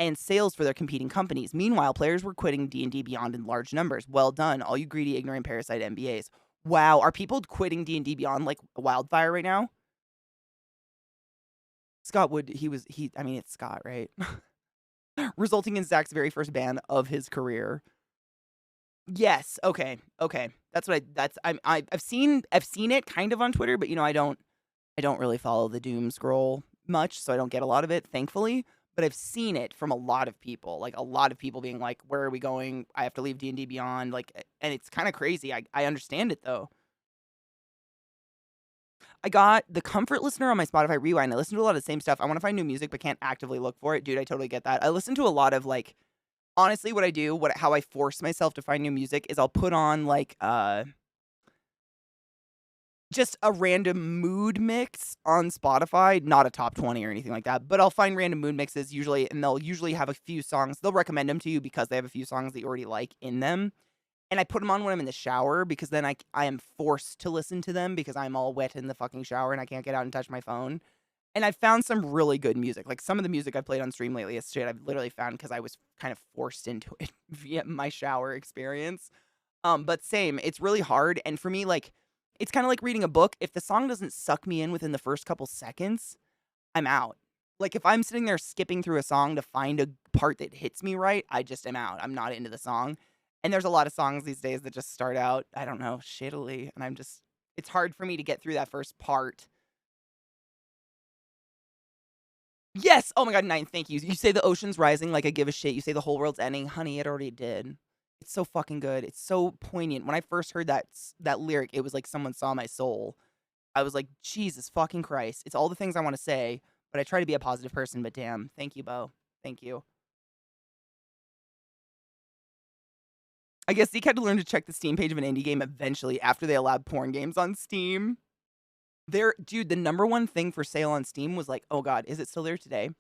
Speaker 1: and sales for their competing companies. Meanwhile, players were quitting D&D Beyond in large numbers. Well done, all you greedy, ignorant, parasite MBAs. Wow, are people quitting D&D Beyond like wildfire right now? Scott Wood, I mean, it's Scott, right? Resulting in Zach's very first ban of his career. Yes, okay. I've seen it kind of on Twitter, but you know, I don't really follow the doom scroll much, so I don't get a lot of it, thankfully. But I've seen it from a lot of people, like a lot of people being like, "Where are we going? I have to leave D&D Beyond." Like, and it's kind of crazy. I understand it though. I got the Comfort Listener on my Spotify Rewind. I listen to a lot of the same stuff. I want to find new music, but can't actively look for it, dude. I totally get that. I listen to a lot of like, honestly, what I do, how I force myself to find new music is I'll put on like just a random mood mix on Spotify, not a top 20 or anything like that, but I'll find random mood mixes usually, and they'll usually have a few songs. They'll recommend them to you because they have a few songs that you already like in them. And I put them on when I'm in the shower because then I am forced to listen to them because I'm all wet in the fucking shower and I can't get out and touch my phone. And I found some really good music. Like some of the music I played on stream lately is shit I've literally found because I was kind of forced into it via my shower experience. But same, it's really hard. And for me, like, it's kind of like reading a book. If the song doesn't suck me in within the first couple seconds, I'm out. Like, if I'm sitting there skipping through a song to find a part that hits me right, I just am out. I'm not into the song. And there's a lot of songs these days that just start out, I don't know, shittily. And it's hard for me to get through that first part. Yes! Oh my god, 9, thank you. You say the ocean's rising like I give a shit. You say the whole world's ending. Honey, it already did. It's so fucking good. It's so poignant. When I first heard that lyric, it was like someone saw my soul. I was like, Jesus fucking Christ. It's all the things I want to say, but I try to be a positive person, but damn. Thank you, Bo. Thank you. I guess Zeke had to learn to check the Steam page of an indie game eventually after they allowed porn games on Steam. Dude, the number one thing for sale on Steam was like, oh god, is it still there today?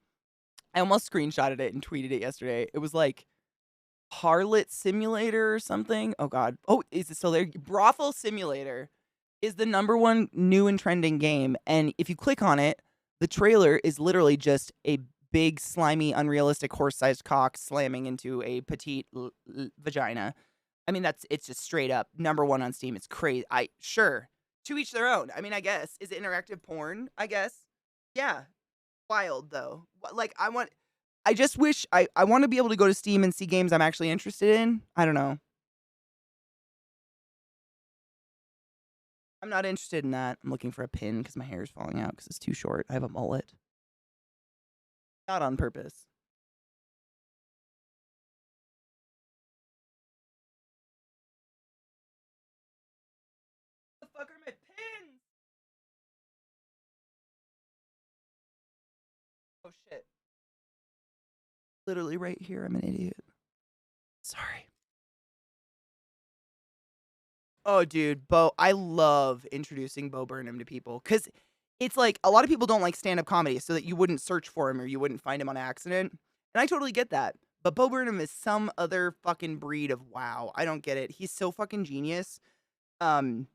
Speaker 1: I almost screenshotted it and tweeted it yesterday. It was like Harlot Simulator or something. Oh god. Oh, is it still there? Brothel Simulator is the number one new and trending game. And if you click on it, the trailer is literally just a big, slimy, unrealistic horse-sized cock slamming into a petite vagina. I mean, it's just straight up number one on Steam. It's crazy. Sure. To each their own. I mean, I guess. Is it interactive porn? I guess. Yeah. Wild, though. Like, I just wish, I want to be able to go to Steam and see games I'm actually interested in. I don't know. I'm not interested in that. I'm looking for a pin because my hair is falling out because it's too short. I have a mullet. Not on purpose. Oh shit. Literally right here. I'm an idiot. Sorry. Oh, dude, I love introducing Bo Burnham to people because it's like a lot of people don't like stand up comedy, so that you wouldn't search for him or you wouldn't find him on accident. And I totally get that. But Bo Burnham is some other fucking breed of wow. I don't get it. He's so fucking genius. Um,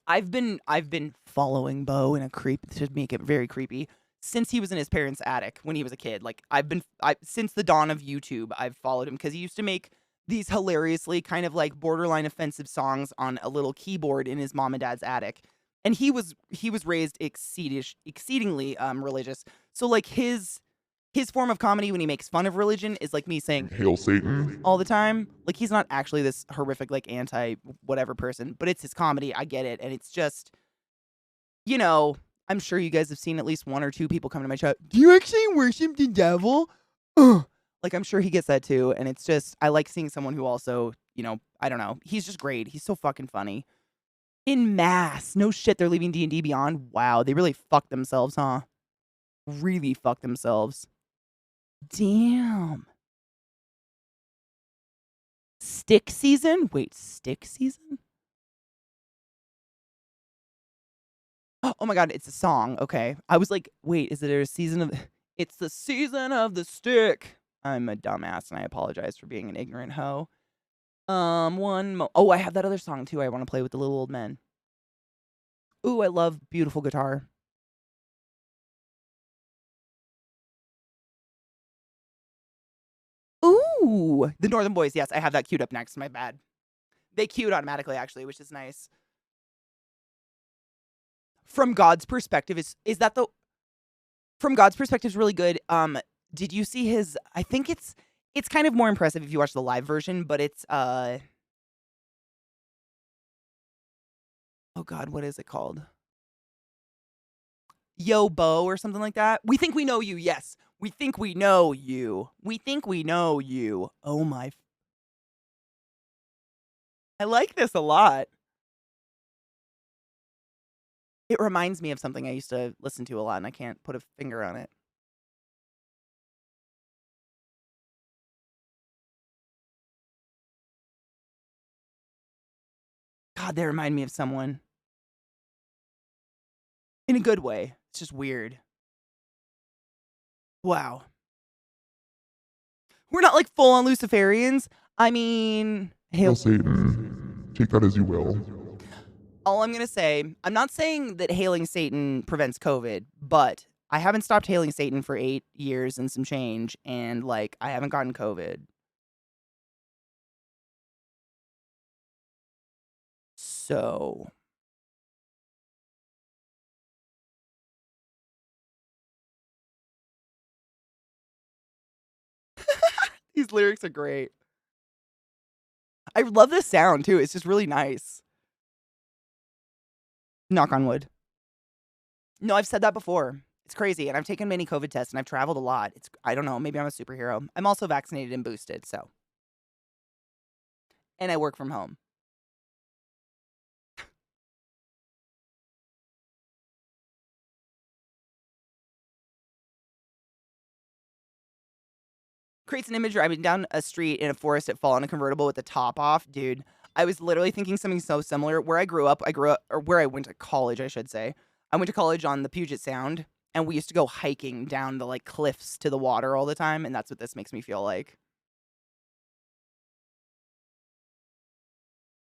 Speaker 1: I've been following Bo in a creep to make it very creepy since he was in his parents' attic when he was a kid. Like I since the dawn of YouTube, I've followed him because he used to make these hilariously kind of like borderline offensive songs on a little keyboard in his mom and dad's attic. And he was raised exceedingly religious. So like his form of comedy when he makes fun of religion is like me saying
Speaker 2: Hail Satan.
Speaker 1: all the time. Like he's not actually this horrific like anti whatever person, but it's his comedy. I get it, and it's just, I'm sure you guys have seen at least one or two people come to my chat. Do you actually worship the devil? Ugh. Like I'm sure he gets that too, and it's just I like seeing someone who also, I don't know. He's just great. He's so fucking funny. In mass, no shit. They're leaving D&D Beyond. Wow, they really fucked themselves, huh? Really fucked themselves. Damn. Stick season? Wait, stick season? Oh my god, it's a song. Okay. I was like, wait, is it a season of It's the season of the stick. I'm a dumbass and I apologize for being an ignorant hoe. Oh, I have that other song too I want to play with the little old men. Ooh, I love beautiful guitar. Ooh, the Northern Boys. Yes, I have that queued up next. My bad. They queued automatically, actually, which is nice. From God's perspective, is that the from God's perspective is really good. Did you see his? I think it's kind of more impressive if you watch the live version, but it's oh god, what is it called? Yo Bo or something like that. We think we know you. Yes, we think we know you. We think we know you. Oh my! I like this a lot. It reminds me of something I used to listen to a lot, and I can't put a finger on it. God, they remind me of someone. In a good way. It's just weird. Wow. We're not like full on Luciferians. I mean,
Speaker 2: Hail Satan. Take that as you will.
Speaker 1: all I'm going to say, I'm not saying that hailing Satan prevents COVID, but I haven't stopped hailing Satan for 8 years and some change, and like, I haven't gotten COVID. So. These lyrics are great. I love this sound too. It's just really nice. Knock on wood. No, I've said that before. It's crazy. And I've taken many COVID tests and I've traveled a lot. I don't know. Maybe I'm a superhero. I'm also vaccinated and boosted, so. And I work from home. Creates an image driving down a street in a forest at fall in a convertible with the top off. Dude, I was literally thinking something so similar. Where I grew up, or where I went to college, I should say. I went to college on the Puget Sound, and we used to go hiking down the like cliffs to the water all the time, and that's what this makes me feel like.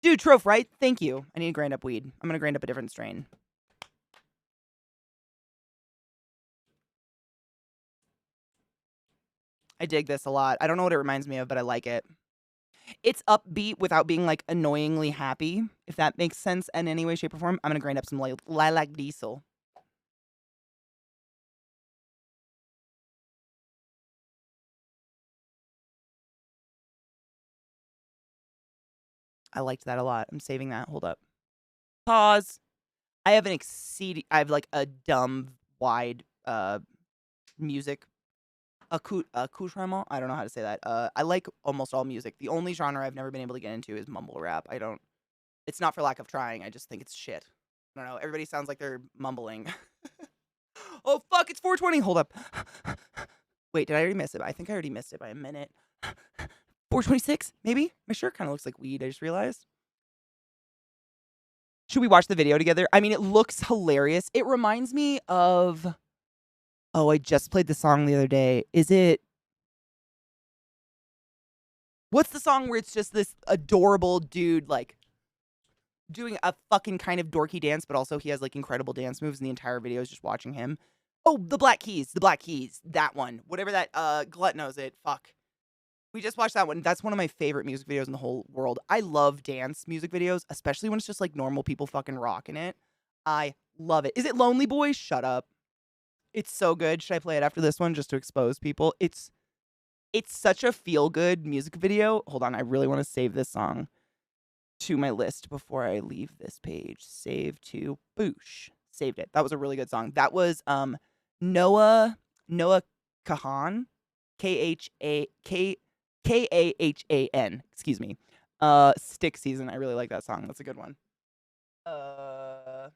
Speaker 1: Dude, Troph, right? Thank you. I need to grind up weed. I'm gonna grind up a different strain. I dig this a lot. I don't know what it reminds me of, but I like it. It's upbeat without being like annoyingly happy, if that makes sense in any way, shape, or form. I'm gonna grind up some lilac diesel. I liked that a lot. I'm saving that. Hold up. Pause. I have like a dumb wide music accoutrement. I don't know how to say that. I like almost all music. The only genre I've never been able to get into is mumble rap. It's not for lack of trying. I just think it's shit. I don't know. Everybody sounds like they're mumbling. Oh fuck, it's 420. Hold up. Wait, did I already miss it? I think I already missed it by a minute. 4:26, maybe? My shirt kind of looks like weed, I just realized. Should we watch the video together? I mean, it looks hilarious. It reminds me of oh, I just played the song the other day. Is it what's the song where it's just this adorable dude, like, doing a fucking kind of dorky dance, but also he has, like, incredible dance moves, and the entire video is just watching him? Oh, The Black Keys, that one. Whatever that, Glut knows it, fuck. We just watched that one. That's one of my favorite music videos in the whole world. I love dance music videos, especially when it's just, like, normal people fucking rocking it. I love it. Is it Lonely Boy? Shut up. It's so good. Should I play it after this one just to expose people? It's such a feel-good music video. Hold on, I really wanna save this song to my list before I leave this page. Save to boosh. Saved it. That was a really good song. That was, Noah Kahan, Kahan, excuse me. Stick Season. I really like that song. That's a good one. I'm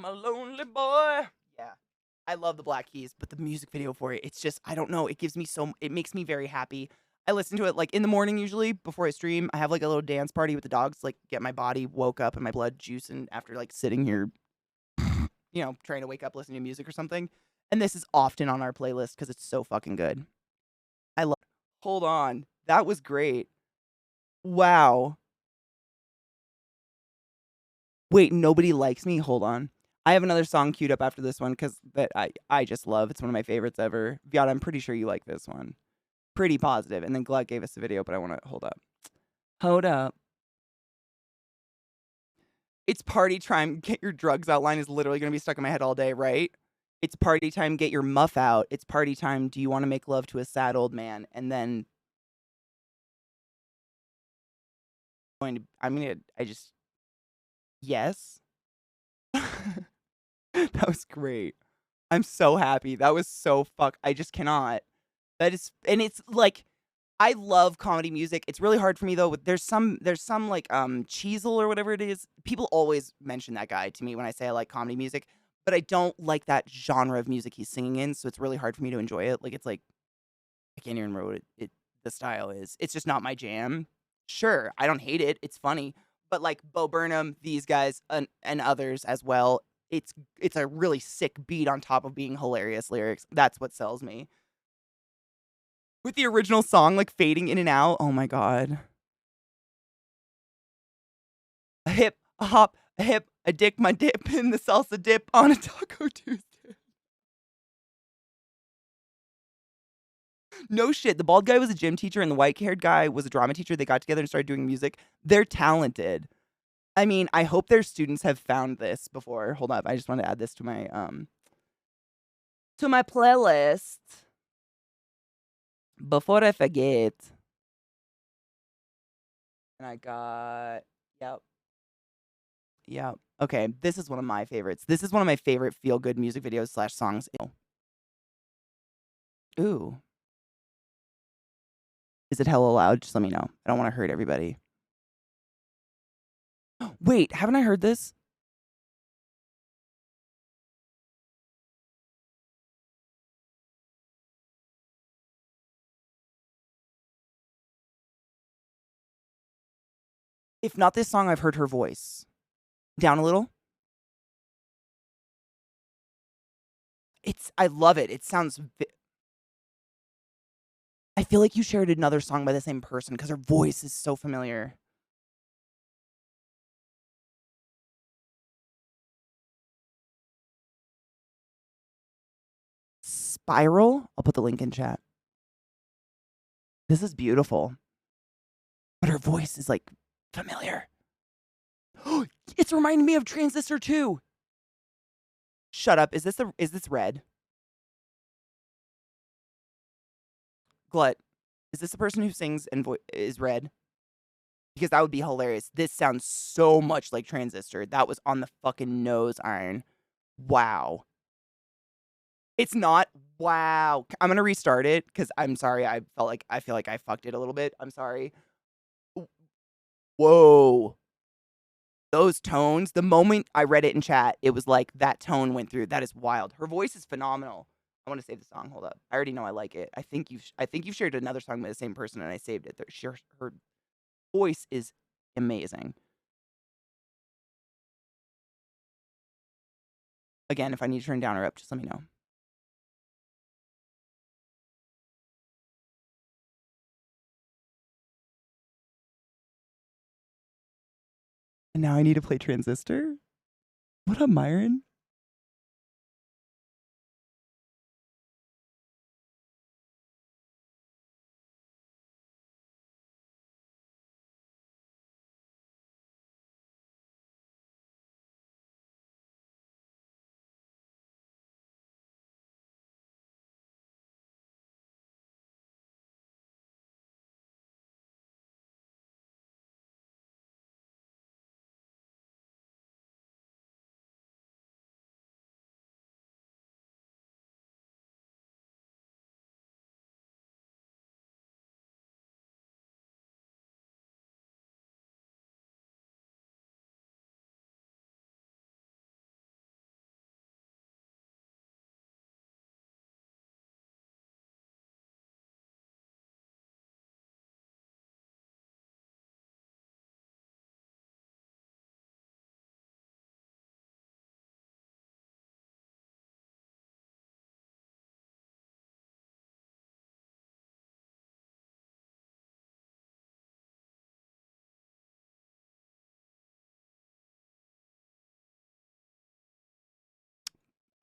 Speaker 1: a lonely boy. Yeah. I love the Black Keys, but the music video for it, it's just, I don't know, it makes me very happy. I listen to it like in the morning usually before I stream. I have like a little dance party with the dogs, like get my body woke up and my blood juicing after like sitting here, trying to wake up listening to music or something. And this is often on our playlist because it's so fucking good. I love. Hold on, that was great. Wow. Wait, nobody likes me. Hold on. I have another song queued up after this one because that I just love. It's one of my favorites ever. Vyad, I'm pretty sure you like this one. Pretty positive. And then Glut gave us the video, but I want to hold up. Hold up. It's party time. Get your drugs out line is literally going to be stuck in my head all day, right? It's party time. Get your muff out. It's party time. Do you want to make love to a sad old man? And then yes. That was great. I'm so happy. That was so I just cannot. That is, and it's like, I love comedy music. It's really hard for me though. There's some like Cheezel or whatever it is. People always mention that guy to me when I say I like comedy music, but I don't like that genre of music he's singing in. So it's really hard for me to enjoy it. Like it's like I can't even remember what the style is. It's just not my jam. Sure, I don't hate it. It's funny, but like Bo Burnham, these guys, and others as well. It's a really sick beat on top of being hilarious lyrics. That's what sells me. With the original song like fading in and out. Oh my god. A hip, a hop, a hip, a dick, my dip in the salsa dip on a Taco Tuesday. No shit. The bald guy was a gym teacher and the white-haired guy was a drama teacher. They got together and started doing music. They're talented. I mean, I hope their students have found this before. Hold up. I just want to add this to my playlist. Before I forget. And I got Yep. Okay, this is one of my favorites. This is one of my favorite feel-good music videos / songs. Ooh. Is it hella loud? Just let me know. I don't want to hurt everybody. Wait, haven't I heard this? If not this song, I've heard her voice. Down a little. I love it. It sounds I feel like you shared another song by the same person because her voice is so familiar. Spiral? I'll put the link in chat. This is beautiful. But her voice is like familiar. It's reminding me of Transistor 2. Shut up. Is this Red? Glut. Is this the person who sings and is Red? Because that would be hilarious. This sounds so much like Transistor. That was on the fucking nose iron. Wow. It's not. Wow. I'm gonna restart it because I'm sorry. I feel like I fucked it a little bit. I'm sorry. Whoa. Those tones, the moment I read it in chat, it was like that tone went through. That is wild. Her voice is phenomenal. I want to save the song. Hold up. I already know I like it. I think you've shared another song by the same person, and I saved it. Her voice is amazing. Again, if I need to turn down or up, just let me know. And now I need to play Transistor? What up, Myron?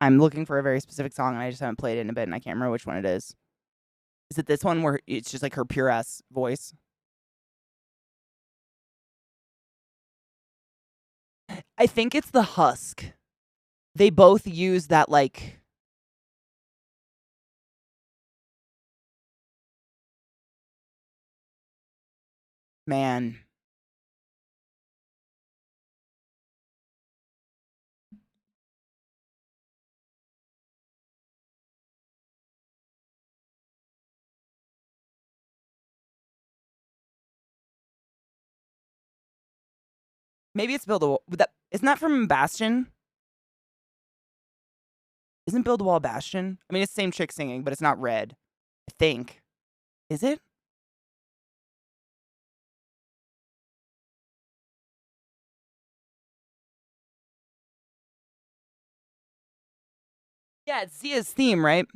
Speaker 1: I'm looking for a very specific song, and I just haven't played it in a bit, and I can't remember which one it is. Is it this one where it's just like her pure ass voice? I think it's the husk. They both use that, like, man. Maybe it's Build a Wall. Isn't that from Bastion? Isn't Build a Wall Bastion? I mean, it's the same chick singing, but it's not Red. I think. Is it? Yeah, it's Zia's theme, right?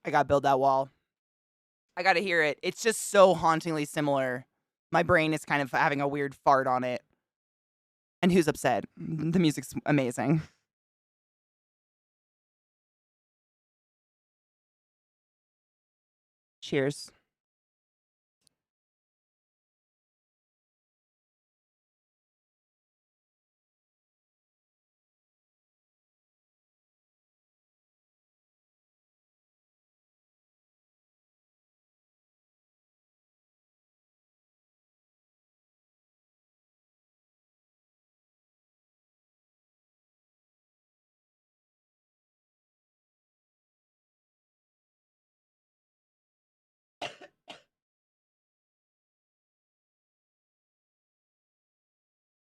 Speaker 1: I gotta build that wall. I gotta hear it. It's just so hauntingly similar. My brain is kind of having a weird fart on it. And who's upset? The music's amazing. Cheers.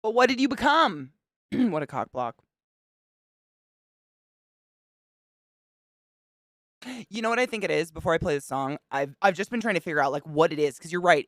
Speaker 1: But what did you become? What a cock block. You know what I think it is before I play the song? I've just been trying to figure out like what it is, because you're right.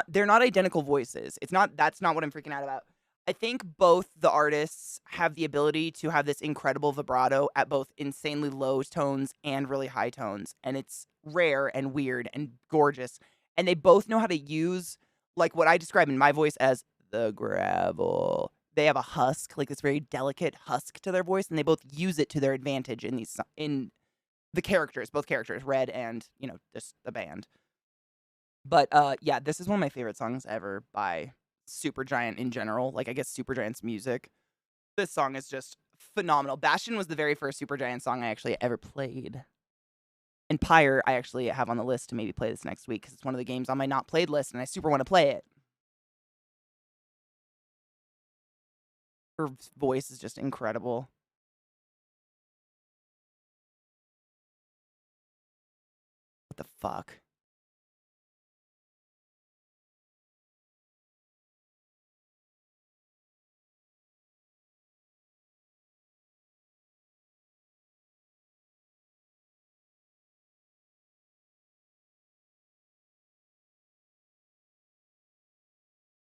Speaker 1: They're not identical voices. That's not what I'm freaking out about. I think both the artists have the ability to have this incredible vibrato at both insanely low tones and really high tones. And it's rare and weird and gorgeous. And they both know how to use like what I describe in my voice as the gravel. They have a husk, like this very delicate husk to their voice, and they both use it to their advantage in the characters, both characters, Red and, just the band. But yeah, this is one of my favorite songs ever by Supergiant in general. Like, I guess Supergiant's music. This song is just phenomenal. Bastion was the very first Supergiant song I actually ever played. And Pyre, I actually have on the list to maybe play this next week because it's one of the games on my not played list and I super want to play it. Her voice is just incredible. What the fuck?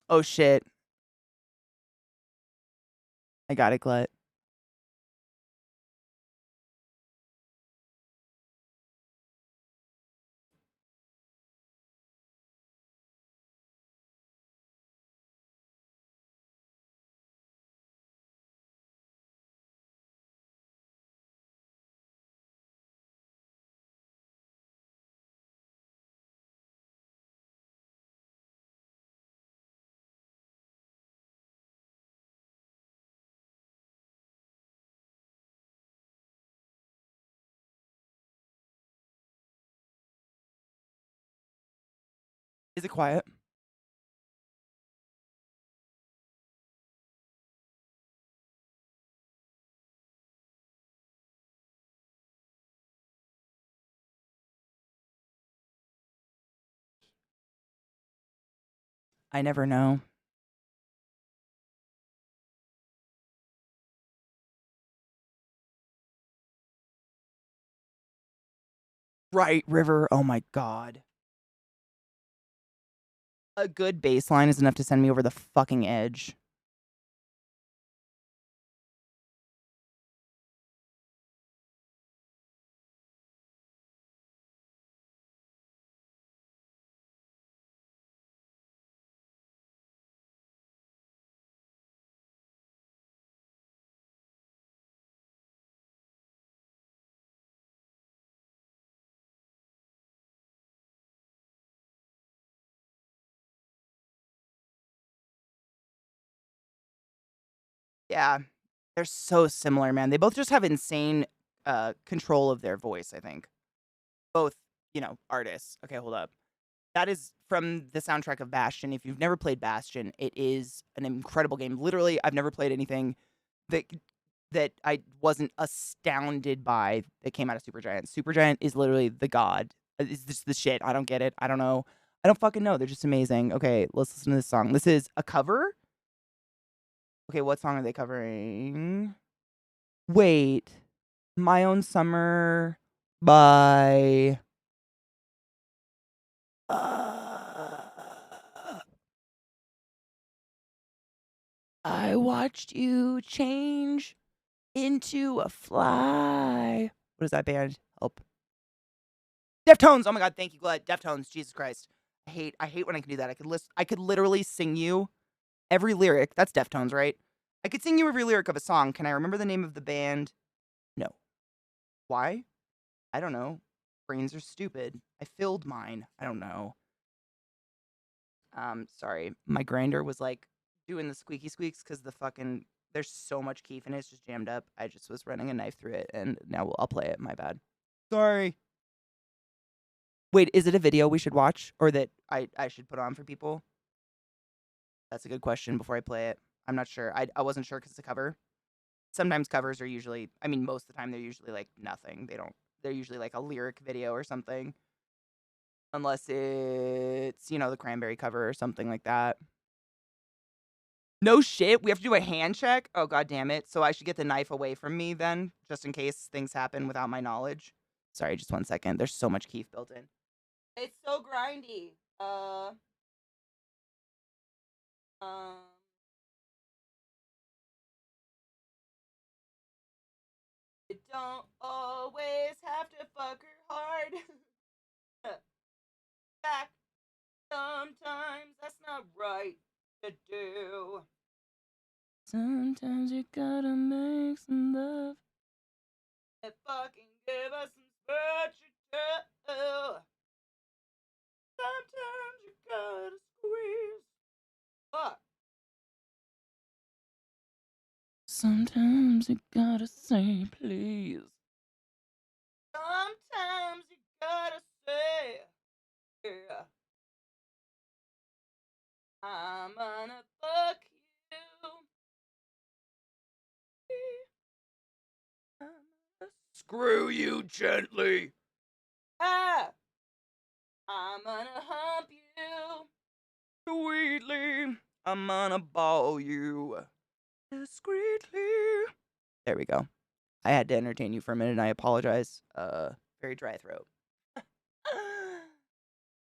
Speaker 1: Oh shit. I got it, Glut. Is it quiet? I never know. Right, River. Oh my god. A good bass line is enough to send me over the fucking edge. Yeah. They're so similar, man. They both just have insane control of their voice, I think. Both, artists. Okay, hold up. That is from the soundtrack of Bastion. If you've never played Bastion, it is an incredible game. Literally, I've never played anything that I wasn't astounded by that came out of Supergiant. Supergiant is literally the god. It's just the shit. I don't get it. I don't know. I don't fucking know. They're just amazing. Okay, let's listen to this song. This is a cover. Okay, what song are they covering? Wait. My Own Summer by I watched you change into a fly. What is that band? Help. Deftones. Oh my god, thank you, Glad. Deftones. Jesus Christ. I hate when I can do that. I could literally sing you every lyric. That's Deftones, right? I could sing you every lyric of a song. Can I remember the name of the band? No. Why? I don't know. Brains are stupid. I filled mine. I don't know. Sorry. My grinder was like doing the squeaky squeaks because there's so much keef in it. It's just jammed up. I just was running a knife through it and now I'll play it. My bad. Sorry. Wait, is it a video we should watch or that I should put on for people? That's a good question before I play it. I'm not sure. I wasn't sure because it's a cover. Sometimes covers are usually, most of the time they're usually like nothing. They're usually like a lyric video or something. Unless it's, the Cranberry cover or something like that. No shit. We have to do a hand check? Oh, god damn it. So I should get the knife away from me then, just in case things happen without my knowledge. Sorry, just 1 second. There's so much keef built in. It's so grindy. Um, you don't always have to fuck her hard. Back. Sometimes that's not right to do. Sometimes you gotta make some love and fucking give us some special. Sometimes you gotta squeeze. Fuck. Sometimes you gotta say please. Sometimes you gotta say, yeah, I'm gonna fuck you. Screw you gently. Ah, I'm gonna hump you sweetly. I'm gonna ball you discreetly. There we go. I had to entertain you for a minute and I apologize. Very dry throat.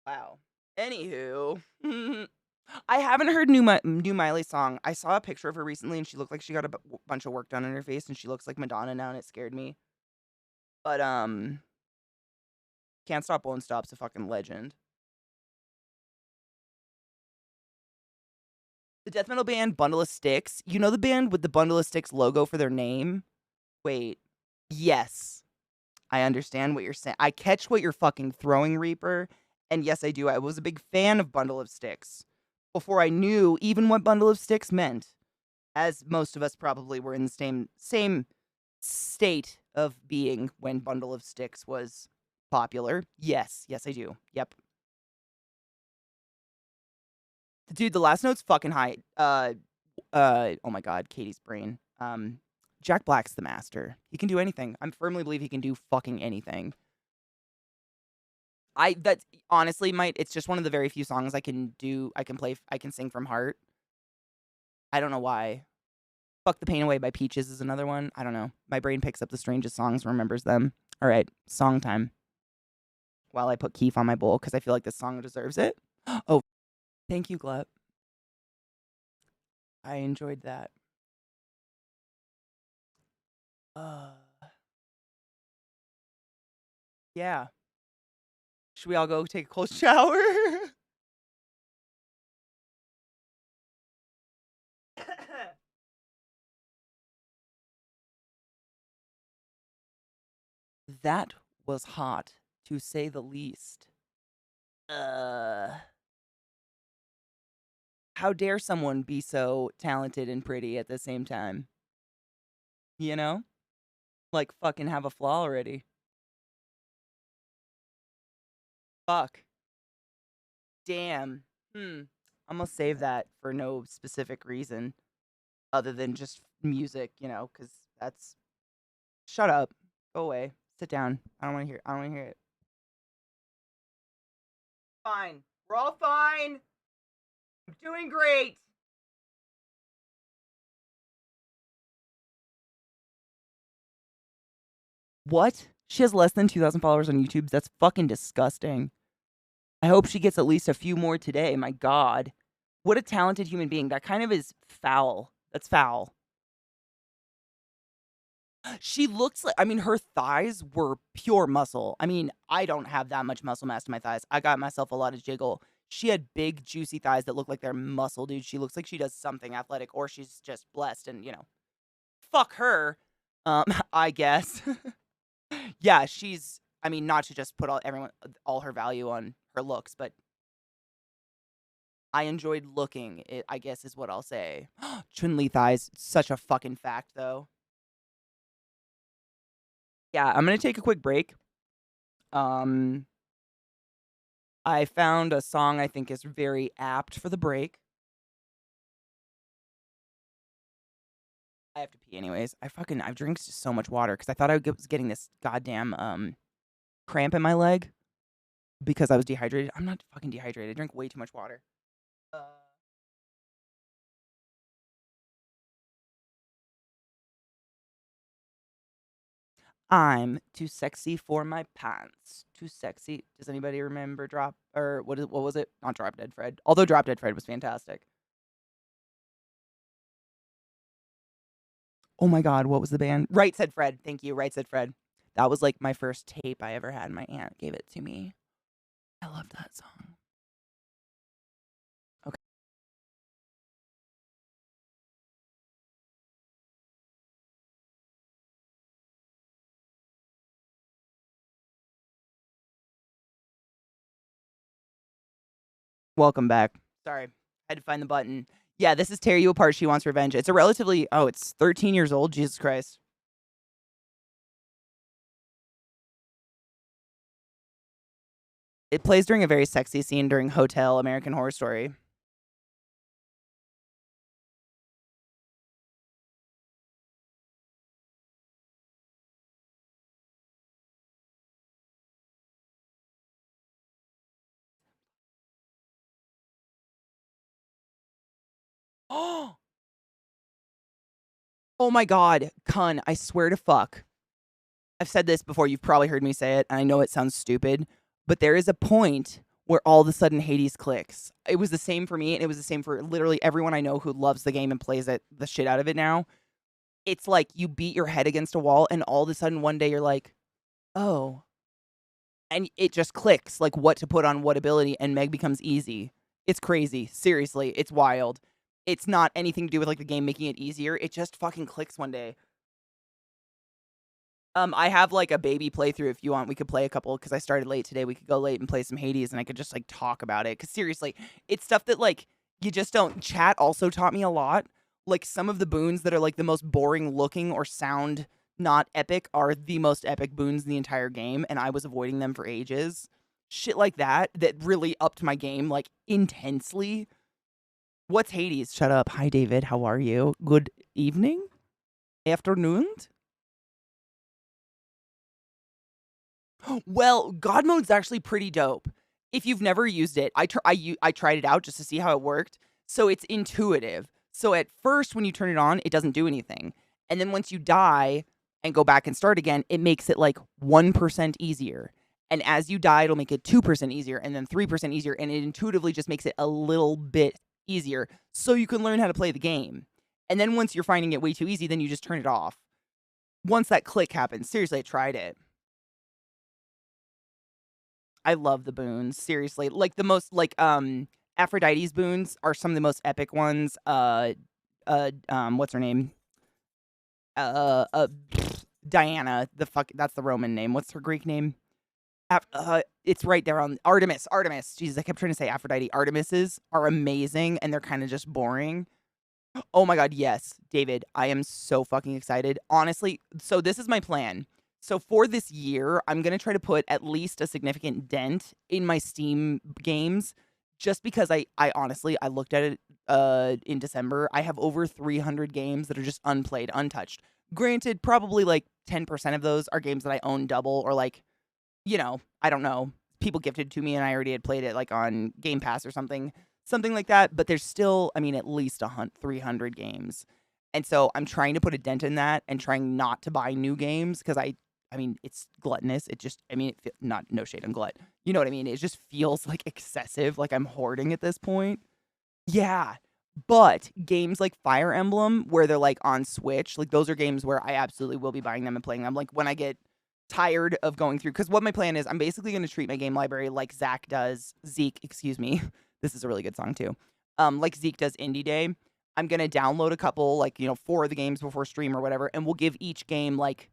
Speaker 1: Wow. Anywho, I haven't heard new Miley's song. I saw a picture of her recently and she looked like she got a bunch of work done on her face and she looks like Madonna now and it scared me. But Can't Stop Won't Stop's a fucking legend. The death metal band Bundle of Sticks. You know the band with the Bundle of Sticks logo for their name? Wait. Yes. I understand what you're saying. I catch what you're fucking throwing, Reaper. And yes, I do. I was a big fan of Bundle of Sticks before I knew even what Bundle of Sticks meant. As most of us probably were in the same state of being when Bundle of Sticks was popular. Yes, I do. Yep. Dude, the last note's fucking high. Oh my god, Katie's brain. Jack Black's the master. He can do anything. I firmly believe he can do fucking anything. That's honestly it's just one of the very few songs I can play, I can sing from heart. I don't know why. Fuck the Pain Away by Peaches is another one. I don't know. My brain picks up the strangest songs and remembers them. All right, song time. While I put Keef on my bowl because I feel like this song deserves it. Oh, thank you, Glup. I enjoyed that. Yeah. Should we all go take a cold shower? That was hot, to say the least. How dare someone be so talented and pretty at the same time? You know? Like, fucking have a flaw already. Fuck. Damn. I'm gonna save that for no specific reason other than just music, because that's. Shut up. Go away. Sit down. I don't wanna hear it. Fine. We're all fine. I'm doing great. What? She has less than 2,000 followers on YouTube? That's fucking disgusting. I hope she gets at least a few more today. My God. What a talented human being. That kind of is foul. That's foul. She looks like, her thighs were pure muscle. I don't have that much muscle mass to my thighs. I got myself a lot of jiggle. She had big, juicy thighs that look like they're muscle, dude. She looks like she does something athletic or she's just blessed and, fuck her. I guess. Yeah, she's, not to just put all her value on her looks, but I enjoyed looking, I guess is what I'll say. Chun-Li thighs, such a fucking fact, though. Yeah, I'm gonna take a quick break. Um, I found a song I think is very apt for the break. I have to pee anyways. I've drank so much water because I thought I was getting this goddamn cramp in my leg because I was dehydrated. I'm not fucking dehydrated. I drank way too much water. I'm too sexy for my pants. Too sexy. Does anybody remember what was it? Not Drop Dead Fred. Although Drop Dead Fred was fantastic. Oh my god, what was the band? Right Said Fred. Thank you. Right Said Fred. That was like my first tape I ever had. My aunt gave it to me. I loved that song. Okay. Welcome back. Sorry. I had to find the button. Yeah, this is Tear You Apart, She Wants Revenge. It's a relatively, it's 13 years old. Jesus Christ. It plays during a very sexy scene during Hotel American Horror Story. Oh my god, Kun, I swear to fuck. I've said this before, you've probably heard me say it, and I know it sounds stupid, but there is a point where all of a sudden Hades clicks. It was the same for me, and it was the same for literally everyone I know who loves the game and plays it the shit out of it now. It's like you beat your head against a wall, and all of a sudden one day you're like, oh. And it just clicks, like what to put on what ability, and Meg becomes easy. It's crazy. Seriously, it's wild. It's not anything to do with like the game making it easier. It just fucking clicks one day. I have like a baby playthrough if you want. We could play a couple because I started late today. We could go late and play some Hades and I could just like talk about it. Cause seriously, it's stuff that like you just don't. Chat also taught me a lot. Like some of the boons that are like the most boring looking or sound not epic are the most epic boons in the entire game. And I was avoiding them for ages. Shit like that really upped my game like intensely. What's Hades? Shut up. Hi, David. How are you? Good evening? Afternoon? Well, God mode's actually pretty dope. If you've never used it, I tried it out just to see how it worked. So it's intuitive. So at first, when you turn it on, it doesn't do anything. And then once you die and go back and start again, it makes it like 1% easier. And as you die, it'll make it 2% easier and then 3% easier. And it intuitively just makes it a little bit easier so you can learn how to play the game. And then once you're finding it way too easy, then you just turn it off. Once that click happens, seriously, I tried it. I love the boons, seriously. Like the most like Aphrodite's boons are some of the most epic ones. What's her name? Uh, uh Diana, that's the Roman name. What's her Greek name? It's right there on Artemis. Artemis. Jesus, I kept trying to say Aphrodite. Artemis's are amazing and they're kind of just boring. Oh my god, yes, David, I am so fucking excited. Honestly, so this is my plan. So for this year, I'm going to try to put at least a significant dent in my Steam games just because I honestly, I looked at it in December. I have over 300 games that are just unplayed, untouched. Granted, probably like 10% of those are games that I own double or like, I don't know. People gifted to me and I already had played it like on Game Pass or something like that. But there's still, I mean, at least 300 games. And so I'm trying to put a dent in that and trying not to buy new games because I mean, it's gluttonous. It just, I mean, not no shade on glut. You know what I mean? It just feels like excessive, like I'm hoarding at this point. Yeah. But games like Fire Emblem, where they're like on Switch, like those are games where I absolutely will be buying them and playing them. Like when I get tired of going through, because what my plan is, I'm basically going to treat my game library like Zeke, excuse me. This is a really good song too. Like Zeke does Indie Day. I'm going to download a couple, like, 4 of the games before stream or whatever, and we'll give each game like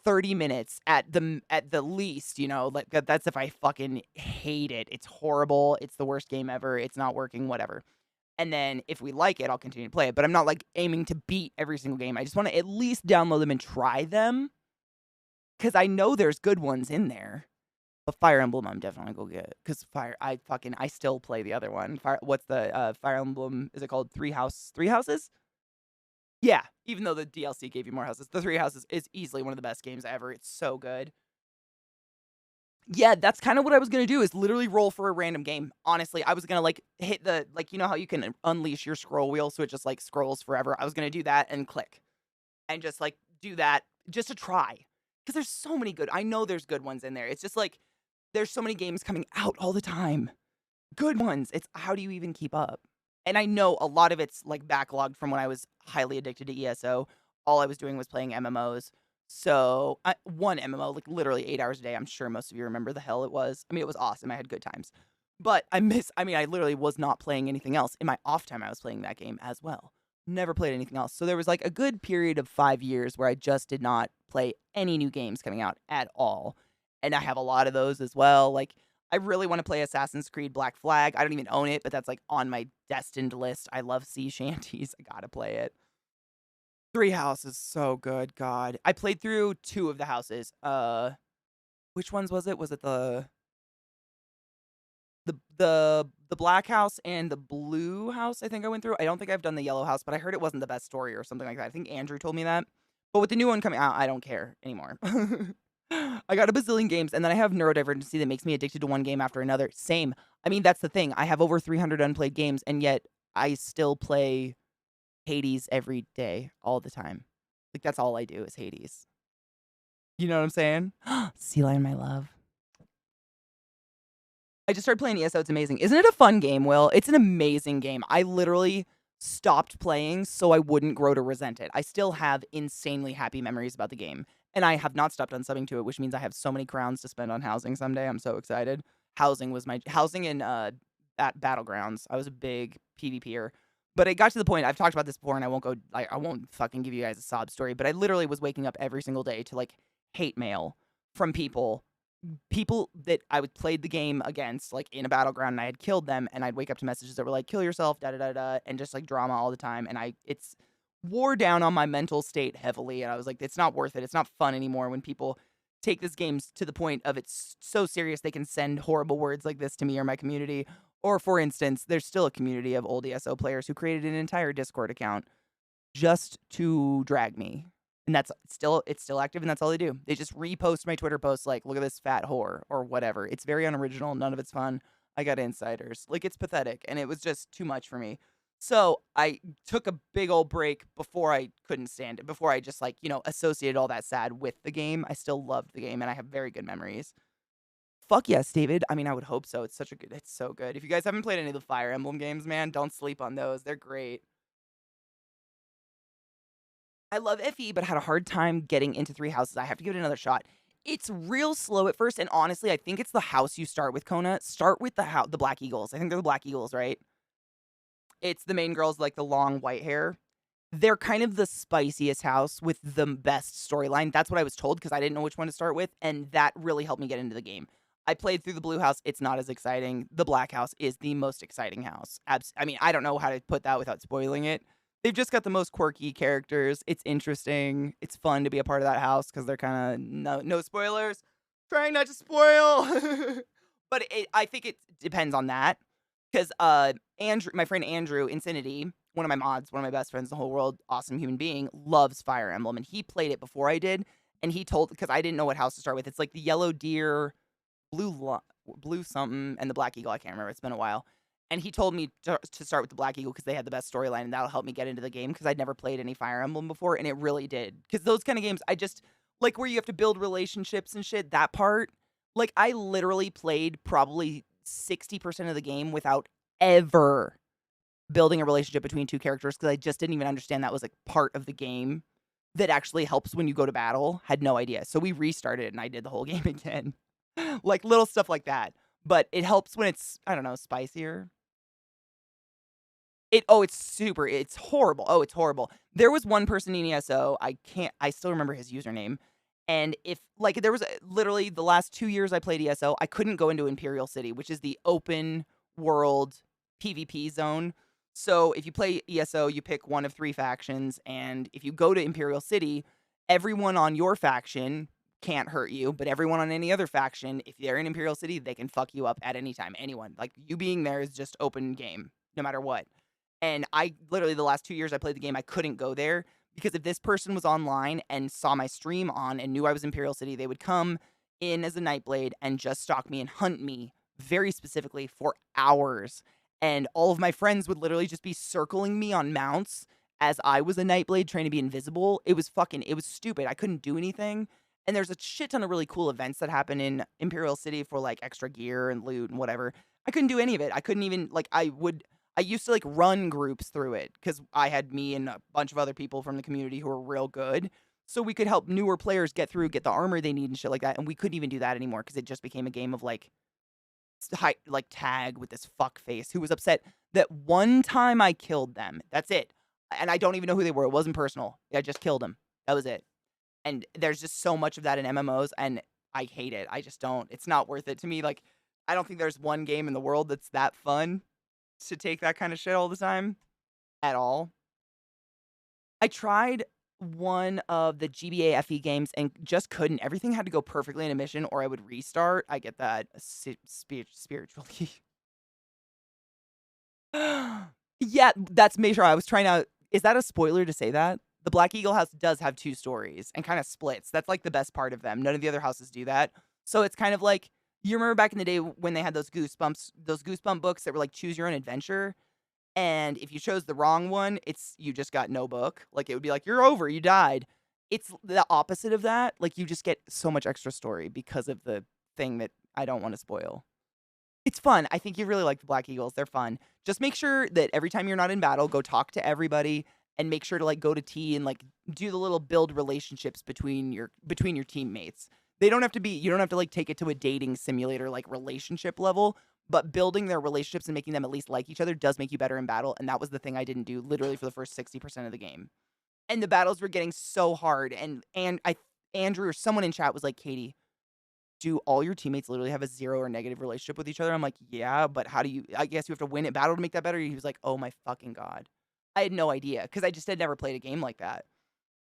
Speaker 1: 30 minutes at the least, like that's if I fucking hate it. It's horrible. It's the worst game ever. It's not working, whatever. And then if we like it, I'll continue to play it. But I'm not like aiming to beat every single game. I just want to at least download them and try them. Cause I know there's good ones in there. But Fire Emblem, I'm definitely gonna go get. Cause I still play the other one. What's the Fire Emblem? Is it called Three Houses? Yeah, even though the DLC gave you more houses, the Three Houses is easily one of the best games ever. It's so good. Yeah, that's kind of what I was going to do is literally roll for a random game. Honestly, I was going to like hit the, like, how you can unleash your scroll wheel so it just like scrolls forever. I was going to do that and click and just like do that just to try. Because there's so many I know there's good ones in there. It's just like there's so many games coming out all the time. Good ones. It's how do you even keep up? And I know a lot of it's like backlogged from when I was highly addicted to ESO. All I was doing was playing MMOs. So one MMO, like literally 8 hours a day. I'm sure most of you remember the hell it was. I mean, it was awesome. I had good times. But I literally was not playing anything else. In my off time, I was playing that game as well. Never played anything else. So there was like a good period of 5 years where I just did not play any new games coming out at all. And I have a lot of those as well. Like I really want to play Assassin's Creed Black Flag. I don't even own it, but that's like on my destined list. I love sea shanties. I gotta play it. Three Houses, so good. God, I played through 2 of the houses. Which ones was it? Was it the black house and the blue house? I think I went through. I don't think I've done the yellow house, but I heard it wasn't the best story or something like that. I think Andrew told me that. But with the new one coming out, I don't care anymore. I got a bazillion games, and then I have neurodivergency that makes me addicted to one game after another. Same. I mean, that's the thing. I have over 300 unplayed games, and yet I still play Hades every day, all the time. Like, that's all I do is Hades. You know what I'm saying? Sea Lion, my love. I just started playing ESO. It's amazing. Isn't it a fun game, Will? It's an amazing game. I literally stopped playing so I wouldn't grow to resent it. I still have insanely happy memories about the game. And I have not stopped unsubbing to it, which means I have so many crowns to spend on housing someday. I'm so excited. Housing was my housing in at Battlegrounds. I was a big PvPer. But it got to the point, I've talked about this before, and I won't fucking give you guys a sob story, but I literally was waking up every single day to like hate mail from people that I would played the game against, like in a battleground, and I had killed them, and I'd wake up to messages that were like, kill yourself, da da da da, and just like drama all the time. And it's wore down on my mental state heavily. And I was like, it's not worth it. It's not fun anymore when people take this game to the point of it's so serious they can send horrible words like this to me or my community. Or for instance, there's still a community of old ESO players who created an entire Discord account just to drag me. And it's still active, and that's all they do. They just repost my Twitter posts like, look at this fat whore or whatever. It's very unoriginal. None of it's fun. I got insiders. Like, it's pathetic, and it was just too much for me. So I took a big old break before I couldn't stand it, before I just like, associated all that sad with the game. I still loved the game, and I have very good memories. Fuck yes, David. I mean, I would hope so. It's so good. If you guys haven't played any of the Fire Emblem games, man, don't sleep on those. They're great. I love FE, but had a hard time getting into Three Houses. I have to give it another shot. It's real slow at first, and honestly, I think it's the house you start with, Kona. Start with the Black Eagles. I think they're the Black Eagles, right? It's the main girls, like the long white hair. They're kind of the spiciest house with the best storyline. That's what I was told because I didn't know which one to start with, and that really helped me get into the game. I played through the blue house. It's not as exciting. The black house is the most exciting house. I mean, I don't know how to put that without spoiling it. They've just got the most quirky characters. It's interesting. It's fun to be a part of that house because they're kind of no spoilers. Trying not to spoil. But I think it depends on that. Because Andrew, my friend Andrew Infinity, one of my mods, one of my best friends in the whole world, awesome human being, loves Fire Emblem. And he played it before I did. And he told, because I didn't know what house to start with. It's like the yellow deer, blue something, and the black eagle. I can't remember. It's been a while. And he told me to start with the Black Eagle because they had the best storyline, and that'll help me get into the game because I'd never played any Fire Emblem before, and it really did. Because those kind of games, I just, like where you have to build relationships and shit, that part, like I literally played probably 60% of the game without ever building a relationship between two characters because I just didn't even understand that was like part of the game that actually helps when you go to battle. Had no idea. So we restarted it, and I did the whole game again. Like little stuff like that. But it helps when it's, I don't know, spicier. It's horrible. Oh, it's horrible. There was one person in ESO, I still remember his username. And if, like, there was literally the last 2 years I played ESO, I couldn't go into Imperial City, which is the open world PvP zone. So if you play ESO, you pick one of 3 factions. And if you go to Imperial City, everyone on your faction can't hurt you, but everyone on any other faction, if they're in Imperial City, they can fuck you up at any time. Anyone. Like, you being there is just open game, no matter what. And I literally, the last 2 years I played the game, I couldn't go there because if this person was online and saw my stream on and knew I was Imperial City, they would come in as a Nightblade and just stalk me and hunt me very specifically for hours. And all of my friends would literally just be circling me on mounts as I was a Nightblade trying to be invisible. It was stupid. I couldn't do anything. And there's a shit ton of really cool events that happen in Imperial City for like extra gear and loot and whatever. I couldn't do any of it. I couldn't even, like, I used to like run groups through it because I had me and a bunch of other people from the community who were real good. So we could help newer players get the armor they need and shit like that. And we couldn't even do that anymore because it just became a game of like tag with this fuck face who was upset that one time I killed them. That's it. And I don't even know who they were. It wasn't personal. I just killed them. That was it. And there's just so much of that in MMOs, and I hate it. I just don't. It's not worth it to me. Like, I don't think there's one game in the world that's that fun to take that kind of shit all the time at all. I tried one of the GBA FE games and just couldn't. Everything had to go perfectly in a mission or I would restart. I get that spiritually. Yeah, that's Major. I was trying to. Is that a spoiler to say that? The Black Eagle House does have 2 stories and kind of splits. That's like the best part of them. None of the other houses do that. So it's kind of like you remember back in the day when they had those Goosebump books that were like choose your own adventure. And if you chose the wrong one, you just got no book. Like it would be like you're over, you died. It's the opposite of that. Like you just get so much extra story because of the thing that I don't want to spoil. It's fun. I think you really like the Black Eagles. They're fun. Just make sure that every time you're not in battle, go talk to everybody and make sure to like go to tea and like do the little build relationships between your teammates. You don't have to like take it to a dating simulator like relationship level, but building their relationships and making them at least like each other does make you better in battle, and that was the thing I didn't do literally for the first 60% of the game. And the battles were getting so hard and Andrew or someone in chat was like, "Katie, do all your teammates literally have a 0 or negative relationship with each other?" I'm like, "Yeah, but how do you I guess you have to win at battle to make that better?" He was like, "Oh my fucking god." I had no idea because I just had never played a game like that.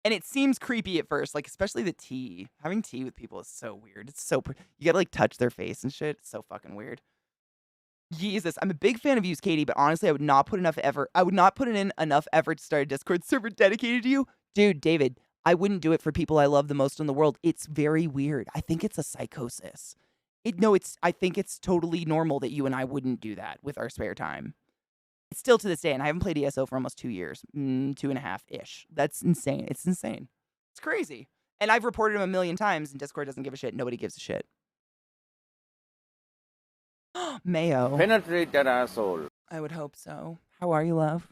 Speaker 1: And it seems creepy at first, like especially the tea. Having tea with people is so weird. It's so you got to like touch their face and shit. It's so fucking weird. Jesus, I'm a big fan of you, Katie, but honestly, I would not put in enough effort to start a Discord server dedicated to you. Dude, David, I wouldn't do it for people I love the most in the world. It's very weird. I think it's a psychosis. I think it's totally normal that you and I wouldn't do that with our spare time. It's still to this day, and I haven't played ESO for almost 2 years, 2.5-ish. That's insane. It's insane. It's crazy. And I've reported him a million times, and Discord doesn't give a shit. Nobody gives a shit. Mayo.
Speaker 4: Penetrate that asshole.
Speaker 1: I would hope so. How are you, love?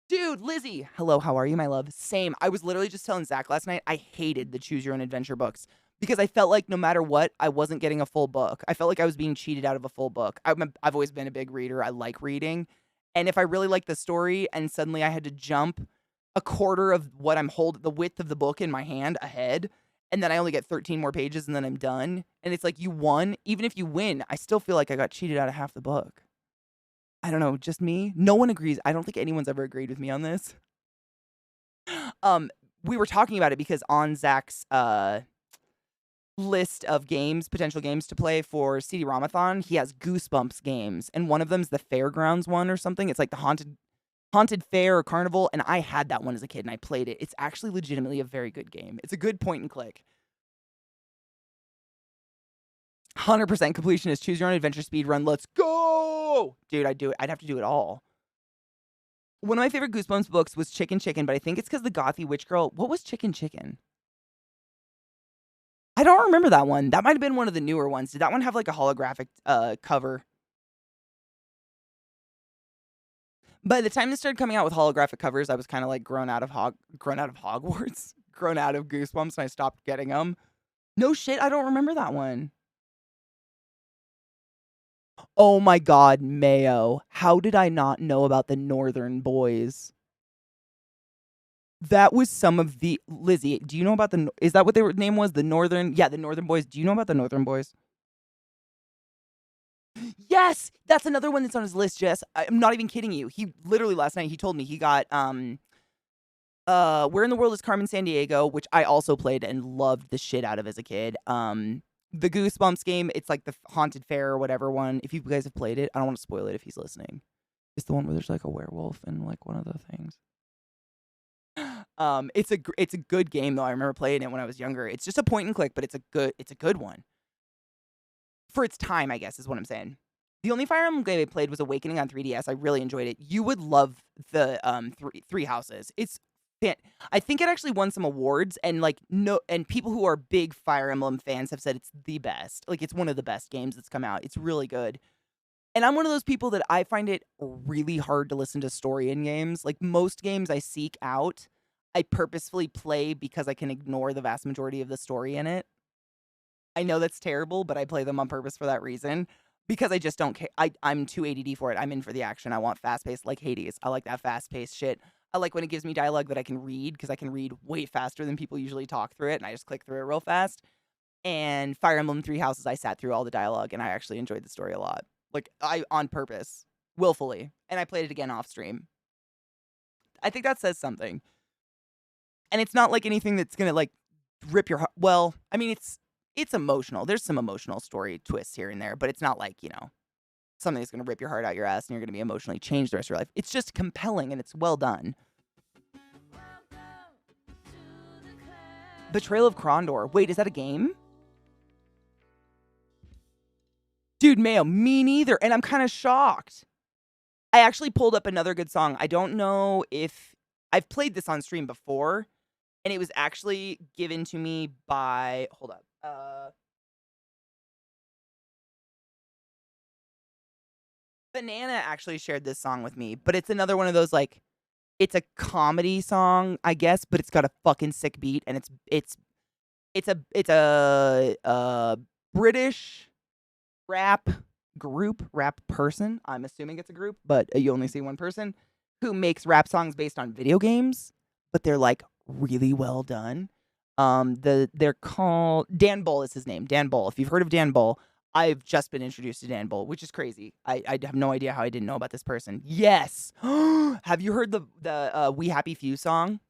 Speaker 1: Dude, Lizzie. Hello, how are you, my love? Same. I was literally just telling Zach last night, I hated the Choose Your Own Adventure books because I felt like no matter what, I wasn't getting a full book. I felt like I was being cheated out of a full book. I've always been a big reader. I like reading. And if I really like the story and suddenly I had to jump a quarter of what the width of the book in my hand ahead, and then I only get 13 more pages and then I'm done. And it's like you won. Even if you win, I still feel like I got cheated out of half the book. I don't know, just me? No one agrees. I don't think anyone's ever agreed with me on this. We were talking about it because on Zach's list of potential games to play for CD Ramathon, he has Goosebumps games, and one of them's the Fairgrounds one or something. It's like the Haunted Fair or Carnival, and I had that one as a kid, and I played it. It's actually legitimately a very good game. It's a good point and click. 100% completion is choose your own adventure speed run. Let's go! Dude, I'd do it. I'd have to do it all. One of my favorite Goosebumps books was Chicken Chicken, but I think it's because the gothy witch girl. What was Chicken Chicken? I don't remember that one. That might have been one of the newer ones. Did that one have like a holographic cover? By the time they started coming out with holographic covers, I was kind of like grown out of Hogwarts, grown out of Goosebumps, and I stopped getting them. No shit, I don't remember that one. Oh my god, Mayo. How did I not know about the Northern Boys? That was some of the... Lizzie, do you know about the... Is that what their name was? The Northern... Yeah, the Northern Boys. Do you know about the Northern Boys? Yes! That's another one that's on his list, Jess. I'm not even kidding you. He literally last night, he told me he got... Where in the World is Carmen Sandiego, which I also played and loved the shit out of as a kid. The Goosebumps game, it's like the Haunted Fair or whatever one. If you guys have played it, I don't want to spoil it if he's listening. It's the one where there's like a werewolf and like one of the things. It's a good game though. I remember playing it when I was younger. It's just a point and click, but it's a good one. For its time, I guess is what I'm saying. The only Fire Emblem game I played was Awakening on 3DS. I really enjoyed it. You would love the Three Houses. I think it actually won some awards, and people who are big Fire Emblem fans have said it's the best. Like, it's one of the best games that's come out. It's really good. And I'm one of those people that I find it really hard to listen to story in games. Like, most games I seek out, I purposefully play because I can ignore the vast majority of the story in it. I know that's terrible, but I play them on purpose for that reason. Because I just don't care. I'm too ADD for it. I'm in for the action. I want fast-paced, like Hades. I like that fast-paced shit. I like when it gives me dialogue that I can read, because I can read way faster than people usually talk through it, and I just click through it real fast. And Fire Emblem Three Houses, I sat through all the dialogue, and I actually enjoyed the story a lot. Like, on purpose, willfully. And I played it again off stream. I think that says something. And it's not like anything that's gonna, like, rip your heart. Well, I mean, it's emotional. There's some emotional story twists here and there, but it's not like, something that's gonna rip your heart out your ass and you're gonna be emotionally changed the rest of your life. It's just compelling and it's well done. Betrayal of Krondor. Wait, is that a game? Dude, Mayo, me neither. And I'm kind of shocked. I actually pulled up another good song. I don't know if I've played this on stream before, and it was actually given to me by, hold up. Banana actually shared this song with me, but it's another one of those, like, it's a comedy song, I guess, but it's got a fucking sick beat, and it's a British rap person. I'm assuming it's a group, but you only see one person who makes rap songs based on video games, but they're like really well done. They're called Dan Bull is his name. Dan Bull. If you've heard of Dan Bull, I've just been introduced to Dan Bull, which is crazy. I have no idea how I didn't know about this person. Yes. Have you heard the We Happy Few song?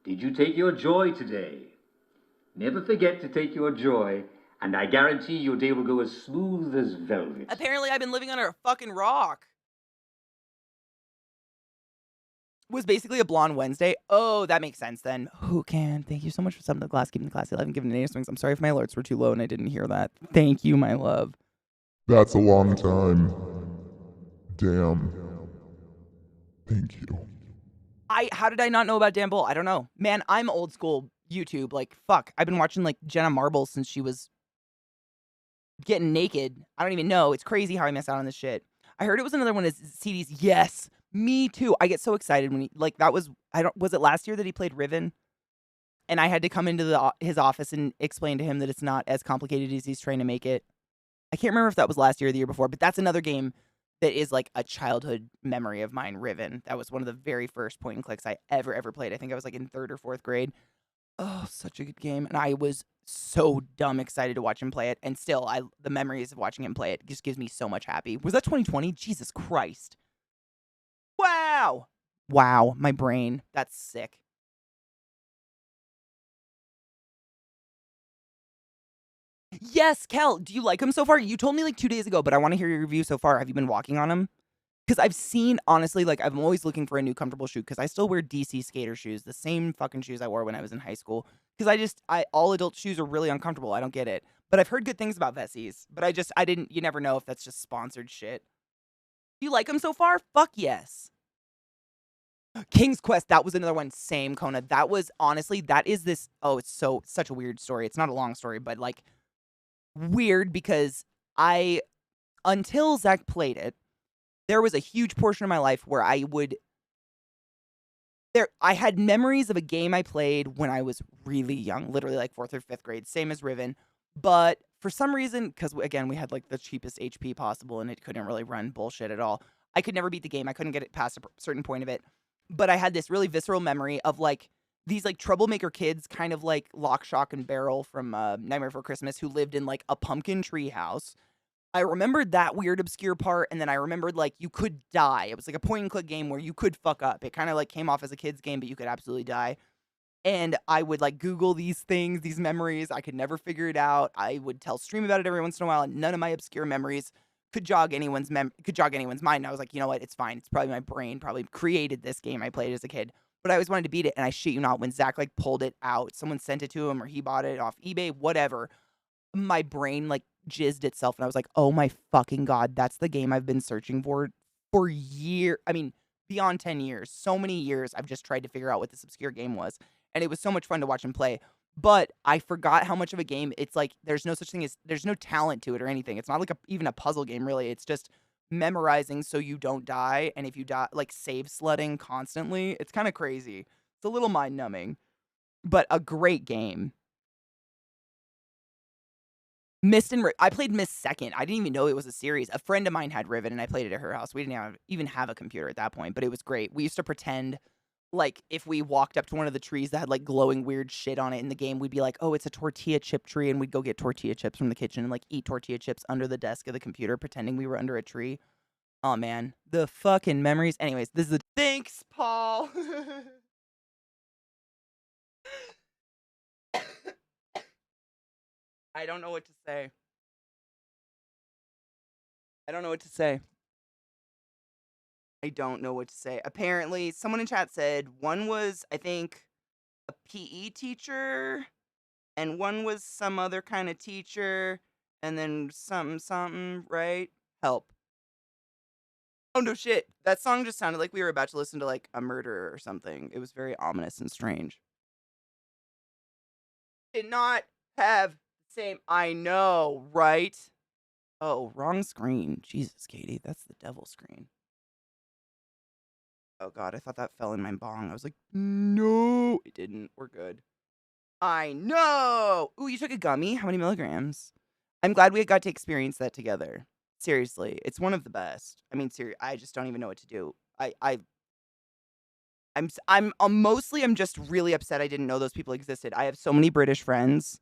Speaker 4: Did you take your joy today? Never forget to take your joy, and I guarantee your day will go as smooth as velvet.
Speaker 1: Apparently, I've been living under a fucking rock. Was basically a Blonde Wednesday. Oh, that makes sense then. Who can? Thank you so much for subbing the glass, keeping the classy alive, and giving the name swings. I'm sorry if my alerts were too low and I didn't hear that. Thank you, my love.
Speaker 2: That's a long time. Damn. Thank you.
Speaker 1: How did I not know about Dan Bull? I don't know. Man, I'm old school YouTube. Like, fuck. I've been watching, like, Jenna Marbles since she was getting naked. I don't even know. It's crazy how I miss out on this shit. I heard it was another one of his CDs. Yes. Me too. I get so excited when was it last year that he played Riven? And I had to come into his office and explain to him that it's not as complicated as he's trying to make it. I can't remember if that was last year or the year before, but that's another game that is like a childhood memory of mine, Riven. That was one of the very first point and clicks I ever played. I think I was like in 3rd or 4th grade. Oh, such a good game. And I was so dumb excited to watch him play it. And still, the memories of watching him play it just gives me so much happy. Was that 2020? Jesus Christ. Wow. Wow, my brain. That's sick. Yes, Kel, do you like him so far? You told me like 2 days ago, but I want to hear your review so far. Have you been walking on him? Because I've seen, honestly, like, I'm always looking for a new comfortable shoe because I still wear DC skater shoes, the same fucking shoes I wore when I was in high school. Because all adult shoes are really uncomfortable. I don't get it. But I've heard good things about Vessies. But you never know if that's just sponsored shit. Do you like him so far? Fuck yes. King's Quest, that was another one. Same, Kona. That was, honestly, it's such a weird story. It's not a long story, but, like, weird because until Zach played it, there was a huge portion of my life where I had memories of a game I played when I was really young, literally like 4th or 5th grade, same as Riven. But for some reason, because again, we had like the cheapest HP possible and it couldn't really run bullshit at all. I could never beat the game. I couldn't get it past a certain point of it. But I had this really visceral memory of like these like troublemaker kids, kind of like Lock, Shock, and Barrel from Nightmare Before Christmas, who lived in like a pumpkin tree house. I remembered that weird obscure part, and then I remembered like you could die. It was like a point and click game where you could fuck up. It kind of like came off as a kid's game, but you could absolutely die. And I would like Google these things, these memories. I could never figure it out. I would tell stream about it every once in a while, and none of my obscure memories could jog anyone's mind. And I was like, you know what? It's fine. It's probably my brain probably created this game I played as a kid. But I always wanted to beat it, and I shit you not, when Zach like pulled it out, someone sent it to him or he bought it off eBay, whatever. My brain like jizzed itself, and I was like, oh my fucking God, that's the game I've been searching for years. I mean, beyond 10 years. So many years I've just tried to figure out what this obscure game was. And it was so much fun to watch him play. But I forgot how much of a game it's like. There's no such thing as, there's no talent to it or anything. It's not like even a puzzle game, really. It's just memorizing so you don't die. And if you die, like save sledding constantly. It's kind of crazy. It's a little mind numbing, but a great game. I played Mist second. I didn't even know it was a series. A friend of mine had Riven, and I played it at her house. We didn't even have a computer at that point, but it was great. We used to pretend Like, if we walked up to one of the trees that had, like, glowing weird shit on it in the game, we'd be like, "Oh, it's a tortilla chip tree," and we'd go get tortilla chips from the kitchen and, like, eat tortilla chips under the desk of the computer pretending we were under a tree. Oh man, the fucking memories. Anyways, this is a thanks, Paul. I don't know what to say. I don't know what to say. I don't know what to say. Apparently, someone in chat said one was, I think, a PE teacher, and one was some other kind of teacher, and then something, something, right? Help. Oh, no shit. That song just sounded like we were about to listen to, like, a murder or something. It was very ominous and strange. Did not have the same. I know, right? Oh, wrong screen. Jesus, Katie. That's the devil screen. Oh, God. I thought that fell in my bong. I was like, no. It didn't. We're good. I know. Ooh, you took a gummy? How many milligrams? I'm glad we got to experience that together. Seriously, it's one of the best. I mean, I just don't even know what to do. I'm just really upset I didn't know those people existed. I have so many British friends.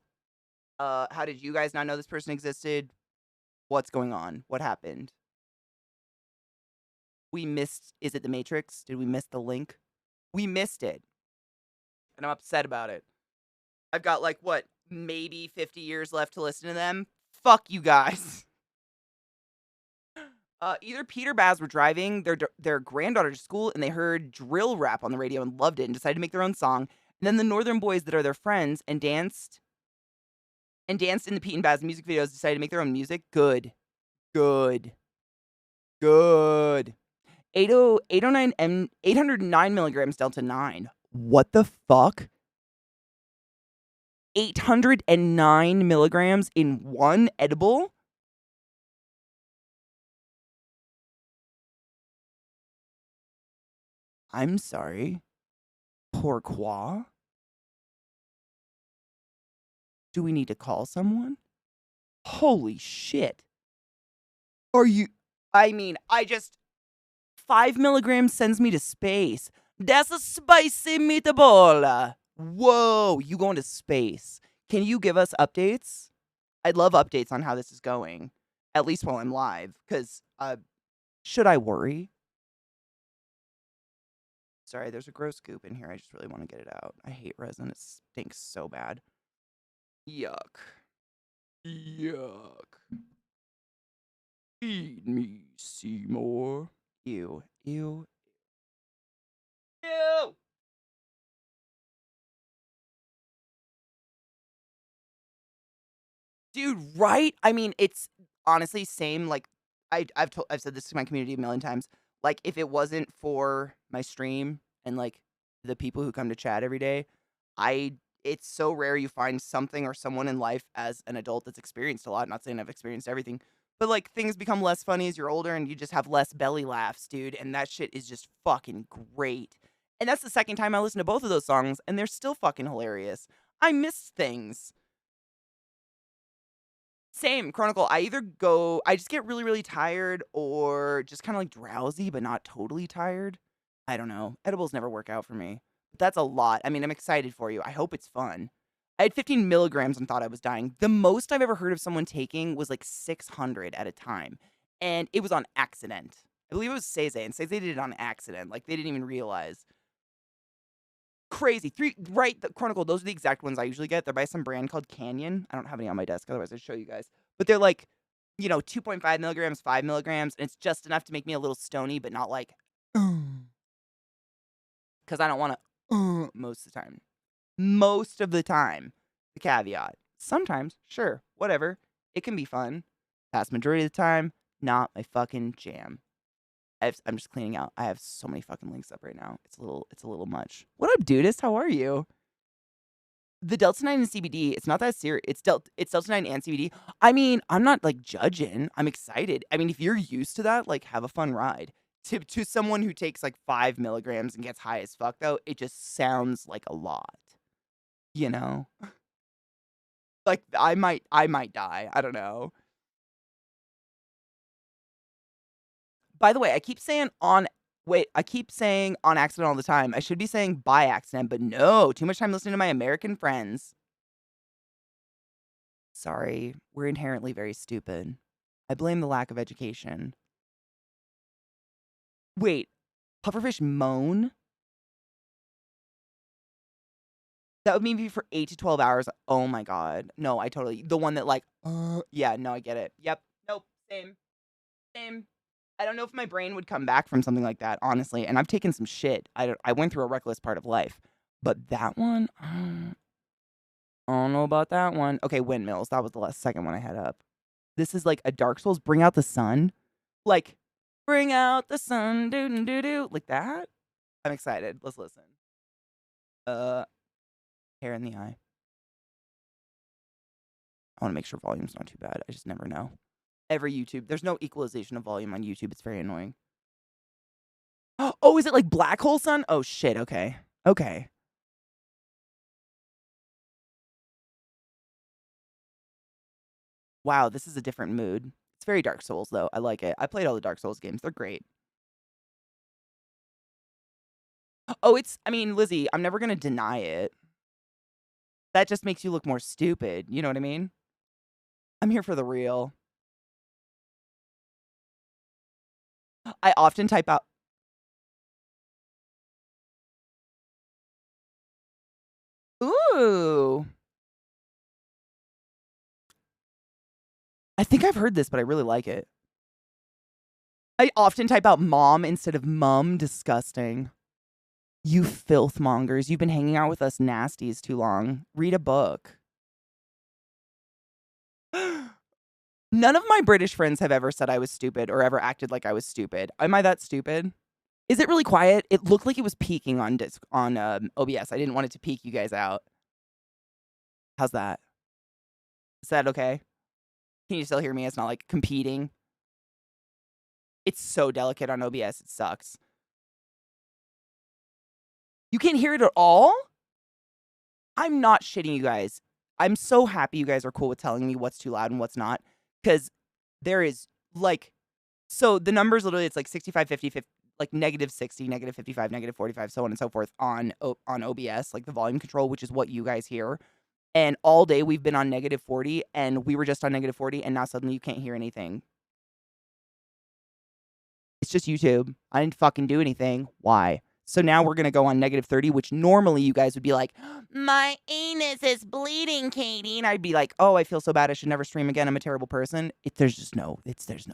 Speaker 1: How did you guys not know this person existed? What's going on? What happened? We missed. Is it the Matrix? Did we miss the link? We missed it, and I'm upset about it. I've got like what, maybe 50 years left to listen to them. Fuck you guys. Either Pete or Baz were driving their granddaughter to school, and they heard drill rap on the radio and loved it and decided to make their own song. And then the Northern boys that are their friends and danced in the Pete and Baz music videos decided to make their own music. Good. Good. Good. 809 milligrams delta 9. What the fuck? 809 milligrams in one edible? I'm sorry. Pourquoi? Do we need to call someone? Holy shit. Are you... I mean, 5 milligrams sends me to space. That's a spicy meatball. Whoa, you going to space. Can you give us updates? I'd love updates on how this is going. At least while I'm live. Because, should I worry? Sorry, there's a gross goop in here. I just really want to get it out. I hate resin. It stinks so bad. Yuck. Yuck. Feed me, Seymour. Ew. Ew. Ew! Dude, right? I mean, it's honestly same, like, I've said this to my community a million times. Like, if it wasn't for my stream and, like, the people who come to chat every day, it's so rare you find something or someone in life as an adult that's experienced a lot. Not saying I've experienced everything, but, like, things become less funny as you're older and you just have less belly laughs, dude, and that shit is just fucking great. And that's the second time I listened to both of those songs, and they're still fucking hilarious. I miss things. Same, Chronicle. I just get really, really tired or just kind of like drowsy, but not totally tired. I don't know. Edibles never work out for me. But that's a lot. I mean, I'm excited for you. I hope it's fun. I had 15 milligrams and thought I was dying. The most I've ever heard of someone taking was like 600 at a time. And it was on accident. I believe it was Seze, and Seze did it on accident. Like, they didn't even realize. Crazy. The Chronicle, those are the exact ones I usually get. They're by some brand called Canyon. I don't have any on my desk, otherwise I'd show you guys. But they're like, 2.5 milligrams, 5 milligrams, and it's just enough to make me a little stony, but not like, because I don't want to, most of the time. Most of the time. The caveat. Sometimes, sure, whatever. It can be fun. Vast majority of the time, not my fucking jam. I'm just cleaning out. I have so many fucking links up right now. It's a little much. What up, dudist? How are you? The Delta 9 and CBD, it's not that serious. It's Delta 9 and CBD. I mean, I'm not like judging. I'm excited. I mean, if you're used to that, like, have a fun ride. To someone who takes like 5 milligrams and gets high as fuck, though, it just sounds like a lot. You know? Like, I might die. I don't know. By the way, I keep saying on Wait, I keep saying on accident all the time. I should be saying by accident, but no, too much time listening to my American friends. Sorry, we're inherently very stupid. I blame the lack of education. Wait, pufferfish moan? That would maybe be for 8 to 12 hours. Oh my god. No, I totally the one that like, yeah, no, I get it. Yep. Nope. Same. Same. I don't know if my brain would come back from something like that, honestly. And I've taken some shit. I went through a reckless part of life. But that one, I don't know about that one. Okay, windmills. That was the second one I had up. This is like a Dark Souls. Bring out the sun. Like, bring out the sun. Doo doo doo. Like that. I'm excited. Let's listen. Hair in the eye. I want to make sure volume's not too bad. I just never know. Every YouTube, there's no equalization of volume on YouTube. It's very annoying. Oh, is it like Black Hole Sun? Oh shit. Okay. Okay. Wow, this is a different mood. It's very Dark Souls though. I like it. I played all the Dark Souls games. They're great. Oh, I mean, Lizzie, I'm never going to deny it. That just makes you look more stupid. You know what I mean? I'm here for the real. I often type out. Ooh. I think I've heard this, but I really like it. I often type out mom instead of mum. Disgusting. You filth mongers. You've been hanging out with us nasties too long. Read a book. None of my British friends have ever said I was stupid or ever acted like I was stupid. Am I that stupid? Is it really quiet? It looked like it was peaking on OBS. I didn't want it to peak you guys out. How's that? Is that okay? Can you still hear me? It's not like competing. It's so delicate on OBS. It sucks. You can't hear it at all? I'm not shitting you guys. I'm so happy you guys are cool with telling me what's too loud and what's not. Because there is like, so the numbers literally, it's like 65, 50, 50, like negative 60, negative 55, negative 45, so on and so forth on OBS, like the volume control, which is what you guys hear. And all day we've been on negative 40 and we were just on negative 40 and now suddenly you can't hear anything. It's just YouTube. I didn't fucking do anything. Why? So now we're going to go on negative 30, which normally you guys would be like, my anus is bleeding, Katie. And I'd be like, oh, I feel so bad. I should never stream again. I'm a terrible person. There's no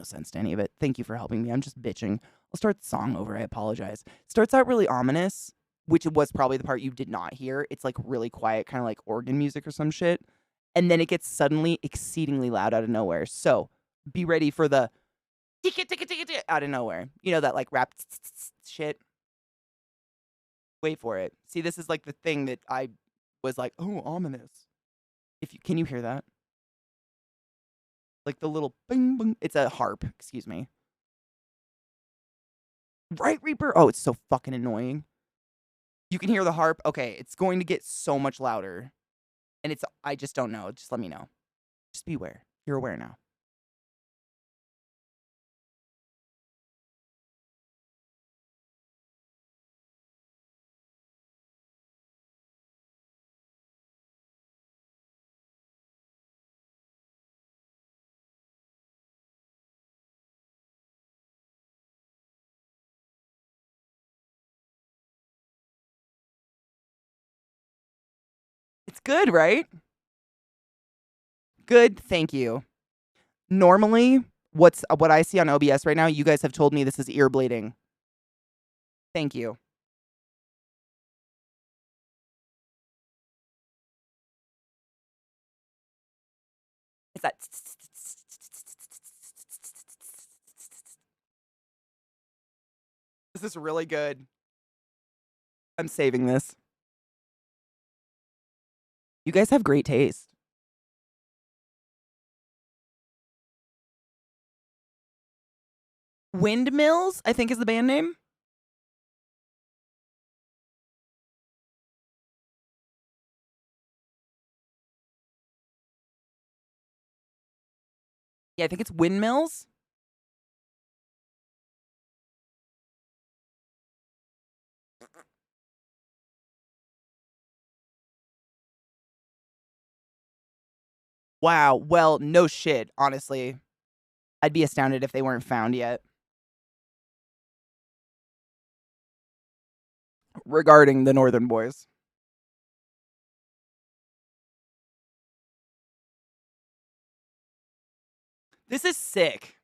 Speaker 1: sense to any of it. Thank you for helping me. I'm just bitching. I'll start the song over. I apologize. Starts out really ominous, which was probably the part you did not hear. It's like really quiet, kind of like organ music or some shit. And then it gets suddenly exceedingly loud out of nowhere. So be ready for the out of nowhere. You know, that like rap shit. Wait for it. See, this is like the thing that I was like, oh, ominous. Can you hear that? Like the little bing bing. It's a harp, excuse me. Right, Reaper? Oh, it's so fucking annoying. You can hear the harp. Okay, it's going to get so much louder. And I just don't know. Just let me know. Just be aware. You're aware now. It's good, right? Good, thank you. Normally, what I see on OBS right now, you guys have told me this is ear bleeding. Thank you. Is that? This is really good. I'm saving this. You guys have great taste. Windmills, I think is the band name. Yeah, I think it's Windmills. Wow. Well, no shit, honestly. I'd be astounded if they weren't found yet. Regarding the Northern Boys. This is sick.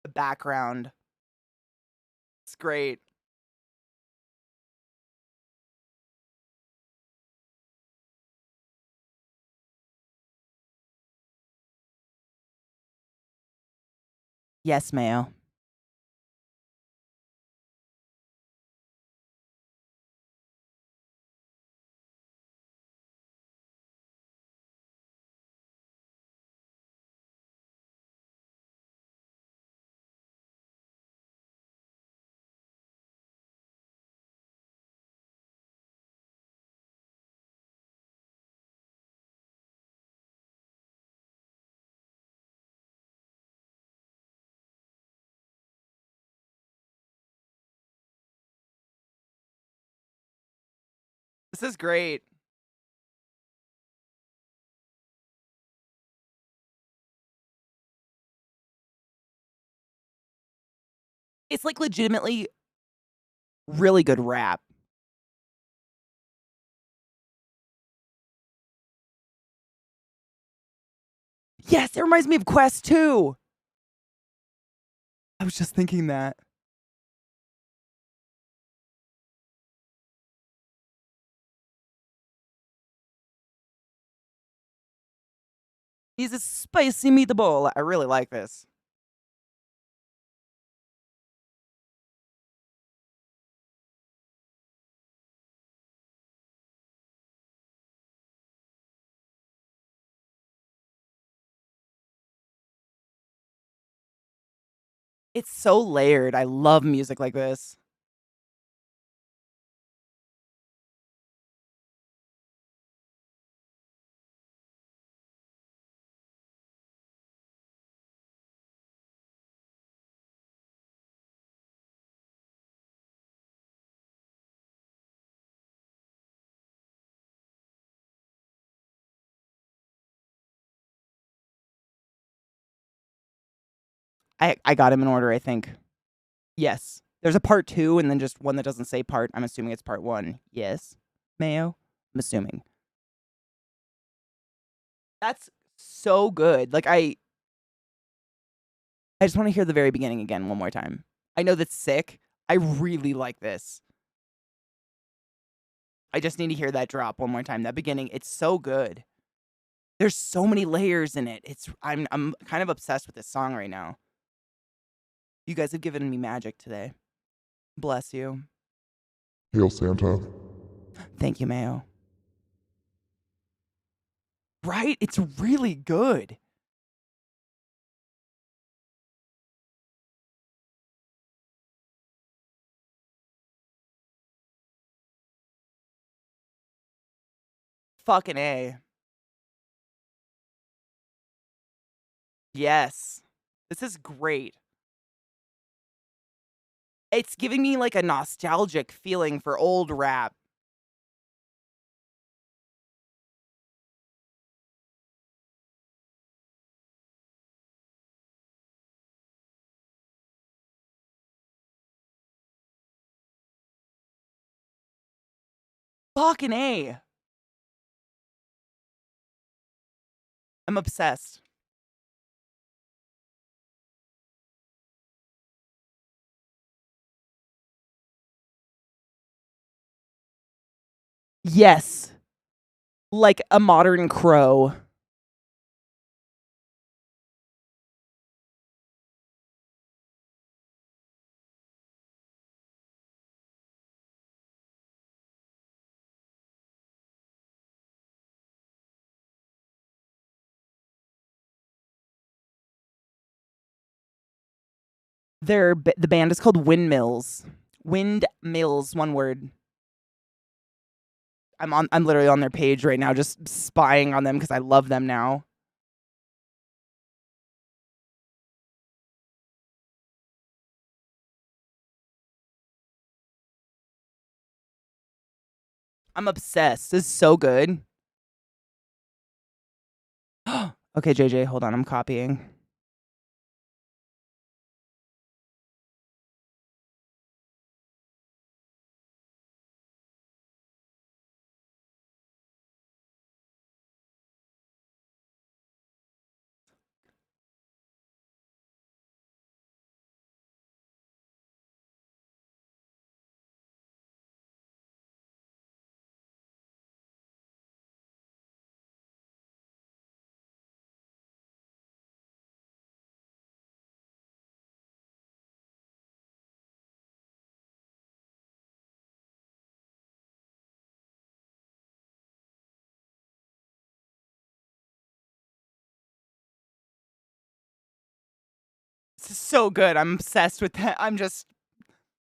Speaker 1: The background. It's great. Yes, Mayo. This is great. It's like legitimately really good rap. Yes, it reminds me of Quest too. I was just thinking that. He's a spicy meatball. I really like this. It's so layered. I love music like this. I got him in order, I think. Yes. There's a part 2 and then just one that doesn't say part. I'm assuming it's part 1. Yes. Mayo? I'm assuming. That's so good. Like I just want to hear the very beginning again one more time. I know that's sick. I really like this. I just need to hear that drop one more time. That beginning, it's so good. There's so many layers in it. I'm kind of obsessed with this song right now. You guys have given me magic today. Bless you.
Speaker 2: Hail Santa.
Speaker 1: Thank you, Mayo. Right? It's really good. Fucking A. Yes. This is great. It's giving me like a nostalgic feeling for old rap. Fucking A. I'm obsessed. Yes. Like a modern crow. The band is called Windmills. Windmills, one word. I'm literally on their page right now, just spying on them because I love them now. I'm obsessed. This is so good. Okay, JJ, hold on. I'm copying. This is so good. I'm obsessed with that. I'm just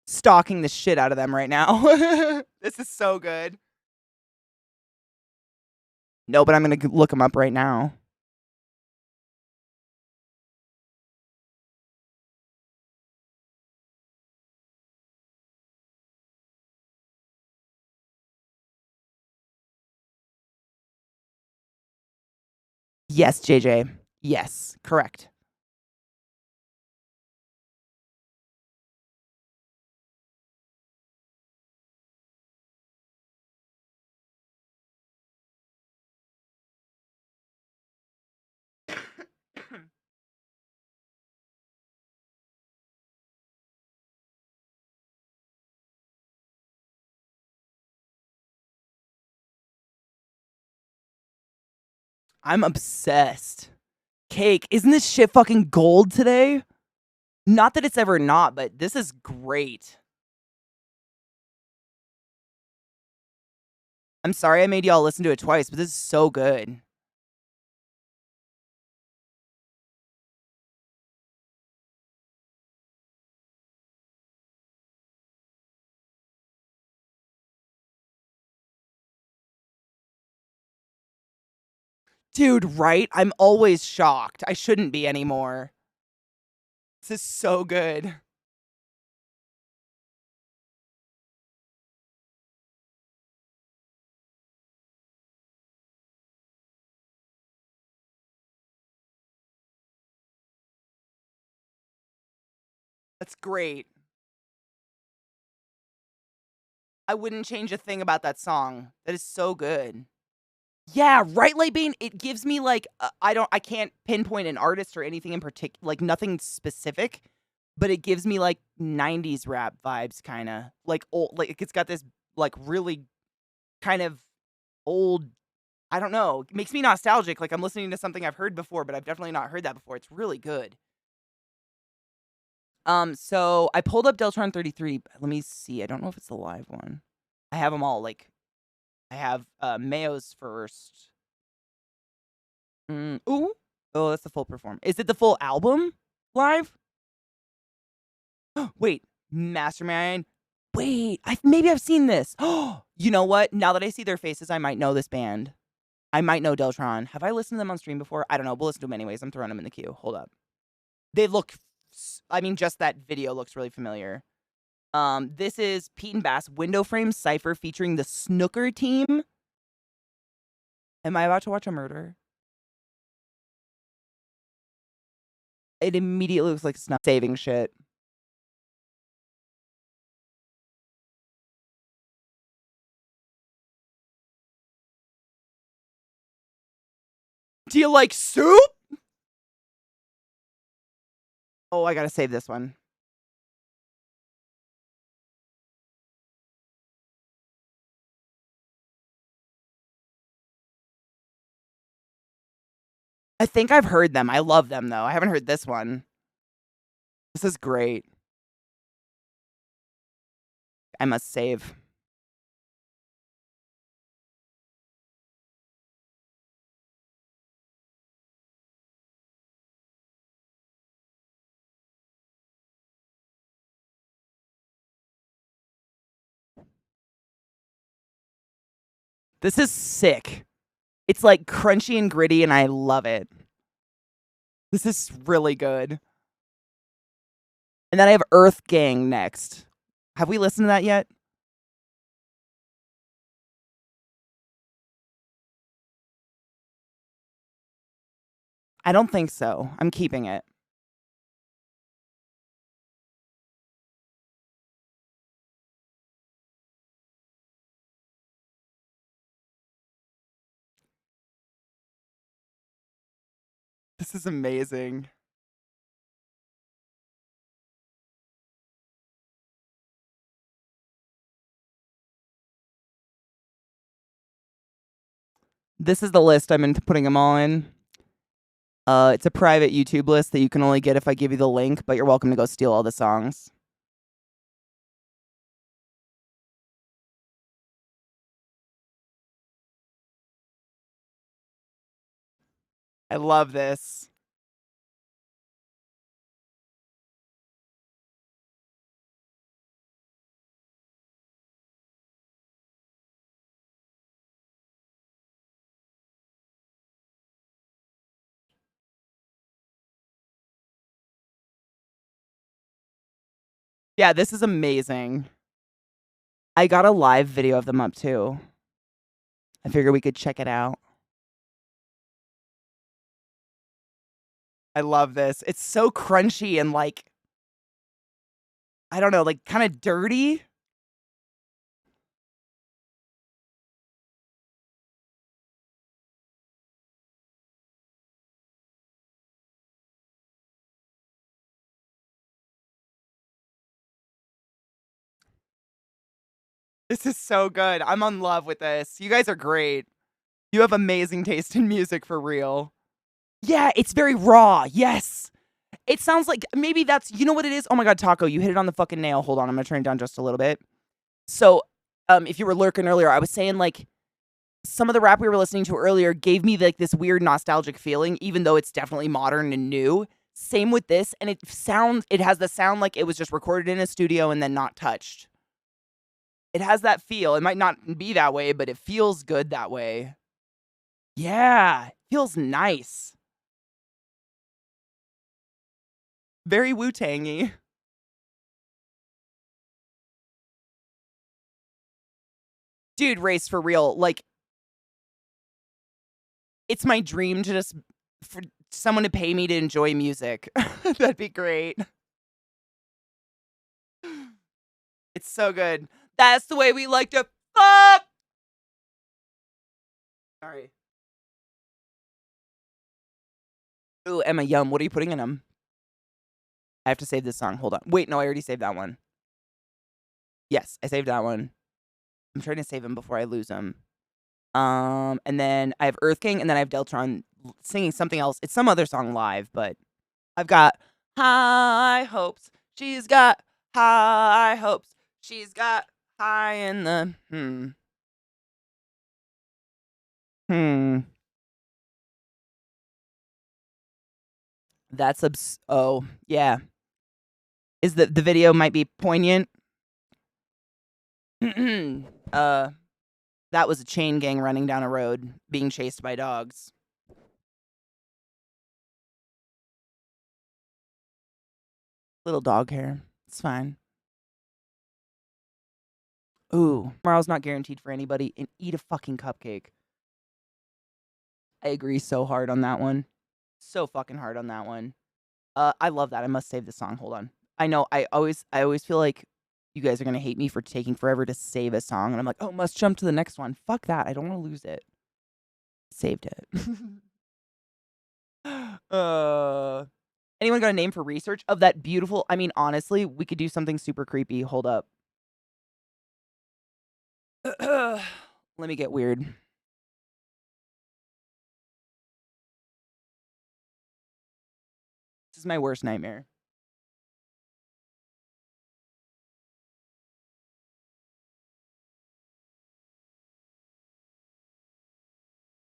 Speaker 1: stalking the shit out of them right now. This is so good. No, but I'm going to look them up right now. Yes, JJ. Yes, correct. I'm obsessed. Cake, isn't this shit fucking gold today? Not that it's ever not, but this is great. I'm sorry I made y'all listen to it twice, but this is so good. Dude, right? I'm always shocked. I shouldn't be anymore. This is so good. That's great. I wouldn't change a thing about that song. That is so good. Yeah, right, Bane. It gives me like I can't pinpoint an artist or anything in particular, like nothing specific, but it gives me like 90s rap vibes, kind of like old. Like it's got this like really kind of old. I don't know. It makes me nostalgic. Like I'm listening to something I've heard before, but I've definitely not heard that before. It's really good. So I pulled up Deltron 33. Let me see. I don't know if it's the live one. I have them all. Like I have Mayo's first. Ooh. Oh, that's the full perform. Is it the full album live? Wait, Mastermind. Wait, maybe I've seen this. You know what? Now that I see their faces, I might know this band. I might know Deltron. Have I listened to them on stream before? I don't know. We'll listen to them anyways. I'm throwing them in the queue. Hold up. They look. I mean, just that video looks really familiar. This is Pete and Bass Window Frame Cypher featuring the Snooker Team. Am I about to watch a murder? It immediately looks like snuff saving shit. Do you like soup? Oh, I gotta save this one. I think I've heard them. I love them, though. I haven't heard this one. This is great. I must save. This is sick. It's like crunchy and gritty, and I love it. This is really good. And then I have Earth Gang next. Have we listened to that yet? I don't think so. I'm keeping it. This is amazing. This is the list I've been putting them all in. It's a private YouTube list that you can only get if I give you the link, but you're welcome to go steal all the songs. I love this. Yeah, this is amazing. I got a live video of them up too. I figured we could check it out. I love this. It's so crunchy and like, I don't know, like kind of dirty. This is so good. I'm in love with this. You guys are great. You have amazing taste in music for real. Yeah, it's very raw. Yes. It sounds like maybe that's, you know what it is? Oh my God, Taco, you hit it on the fucking nail. Hold on, I'm gonna turn it down just a little bit. So, if you were lurking earlier, I was saying like some of the rap we were listening to earlier gave me like this weird nostalgic feeling, even though it's definitely modern and new. Same with this, and it has the sound like it was just recorded in a studio and then not touched. It has that feel. It might not be that way, but it feels good that way. Yeah, it feels nice. Very Wu-Tangy. Dude, Race, for real. Like, it's my dream to just for someone to pay me to enjoy music. That'd be great. It's so good. That's the way we like to fuck. Sorry. Ooh, Emma, yum. What are you putting in them? I have to save this song. Hold on. Wait, no, I already saved that one. Yes, I saved that one. I'm trying to save them before I lose them. And then I have Earth King, and then I have Deltron singing something else. It's some other song live, but I've got high hopes. She's got high hopes. She's got high in the That's oh, yeah. Is the video might be poignant? That was a chain gang running down a road being chased by dogs. Little dog hair. It's fine. Ooh, tomorrow's not guaranteed for anybody, and eat a fucking cupcake. I agree so hard on that one. So fucking hard on that one. I love that. I must save the song. Hold on. I know. I always feel like you guys are gonna hate me for taking forever to save a song, and I'm like, oh, must jump to the next one. Fuck that. I don't want to lose it. Saved it. Anyone got a name for research of that beautiful? I mean, honestly, we could do something super creepy. Hold up. Let me get weird. This is my worst nightmare.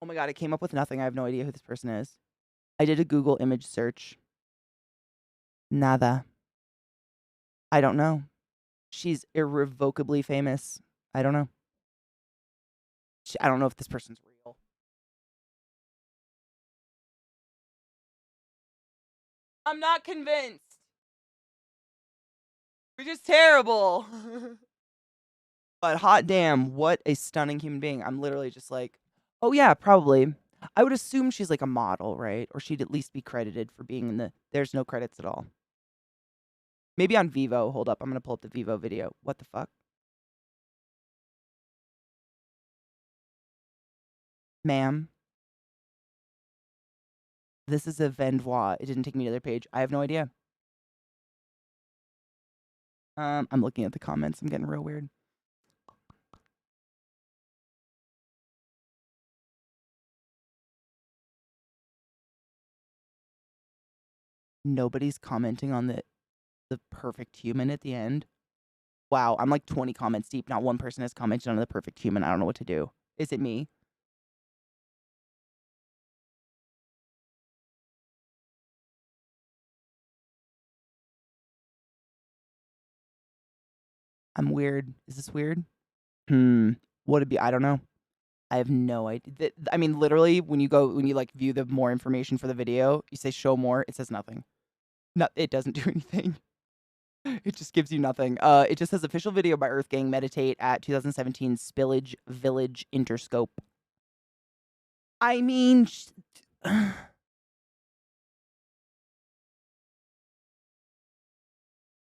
Speaker 1: Oh my God, I came up with nothing. I have no idea who this person is. I did a Google image search. Nada. I don't know. She's irrevocably famous. I don't know. I don't know if this person's real. I'm not convinced. Which is terrible. But hot damn, what a stunning human being. I'm literally just like, oh yeah, probably. I would assume she's like a model, right? Or she'd at least be credited for being in the. There's no credits at all. Maybe on Vivo. Hold up. I'm going to pull up the Vivo video. What the fuck? Ma'am. This is a Vendois. It didn't take me to their page. I have no idea. I'm looking at the comments. I'm getting real weird. Nobody's commenting on the perfect human at the end. Wow, I'm like 20 comments deep. Not one person has commented on the perfect human. I don't know what to do. Is it me? I'm weird. Is this weird? Would it be? I don't know. I have no idea. I mean, literally, when you like view the more information for the video, you say show more, it says nothing. No, it doesn't do anything. It just gives you nothing. It just says official video by Earth Gang Meditate at 2017 Spillage Village Interscope. I mean,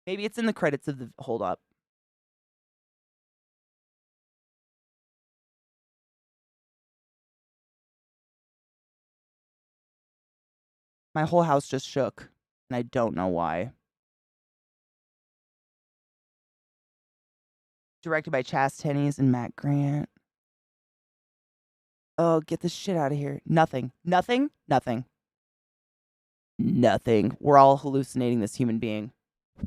Speaker 1: maybe it's in the credits of the. Hold up. My whole house just shook, and I don't know why. Directed by Chas Tennies and Matt Grant. Oh, get this shit out of here. Nothing. Nothing. Nothing. Nothing. We're all hallucinating this human being.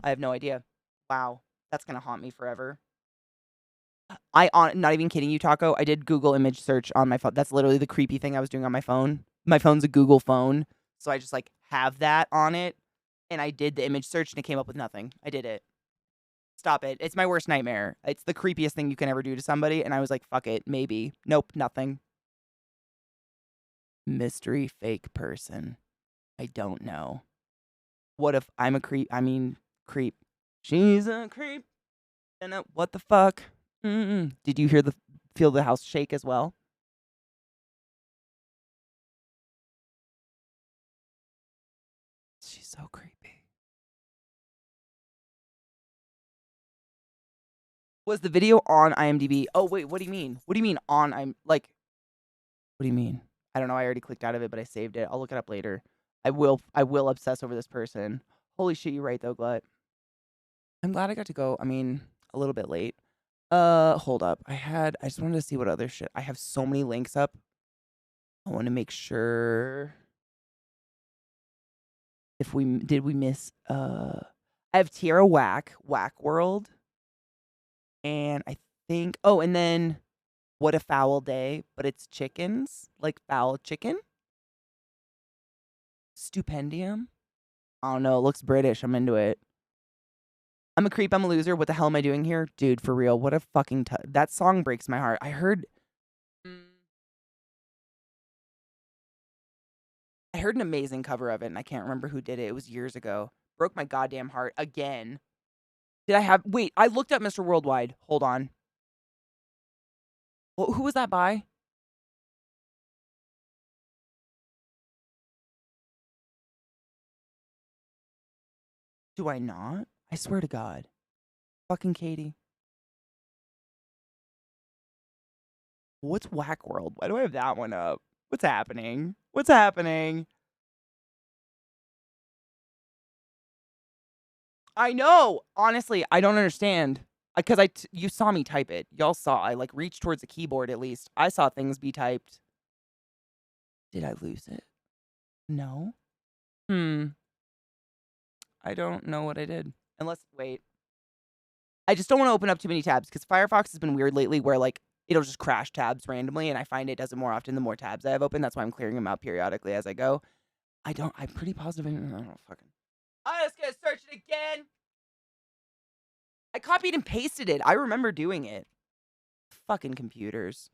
Speaker 1: I have no idea. Wow. That's going to haunt me forever. Not even kidding you, Taco. I did Google image search on my phone. That's literally the creepy thing I was doing on my phone. My phone's a Google phone. So I just like have that on it. And I did the image search and it came up with nothing. I did it. Stop it. It's my worst nightmare. It's the creepiest thing you can ever do to somebody. And I was like, fuck it. Maybe. Nope. Nothing. Mystery fake person. I don't know. What if I'm a creep? I mean, creep. She's a creep. And what the fuck? Did you feel the house shake as well? She's so creepy. Was the video on IMDb? Oh wait, what do you mean? What do you mean on? What do you mean? I don't know. I already clicked out of it, but I saved it. I'll look it up later. I will obsess over this person. Holy shit, you're right though, Glut. I'm glad I got to go. I mean, a little bit late. Hold up. I just wanted to see what other shit. I have so many links up. I want to make sure if we miss I have Tierra Whack World. And I think and then What a Foul Day, but it's chickens, like foul chicken. Stupendium. I don't know, it looks British. I'm into it. I'm a creep, I'm a loser. What the hell am I doing here? Dude, for real. What a fucking that song breaks my heart. I heard an amazing cover of it, and I can't remember who did it. It was years ago. Broke my goddamn heart again. Wait, I looked up Mr. Worldwide. Hold on. Well, who was that by? Do I not? I swear to God. Fucking Katie. What's Whack World? Why do I have that one up? What's happening? What's happening? I know. Honestly, I don't understand. Because you saw me type it. Y'all saw. I like reached towards the keyboard at least. I saw things be typed. Did I lose it? No. I don't know what I did. Wait. I just don't want to open up too many tabs because Firefox has been weird lately where like it'll just crash tabs randomly and I find it does it more often the more tabs I have open. That's why I'm clearing them out periodically as I go. I'm pretty positive. I don't know, fucking. I'm just gonna search it again. I copied and pasted it. I remember doing it. Fucking computers.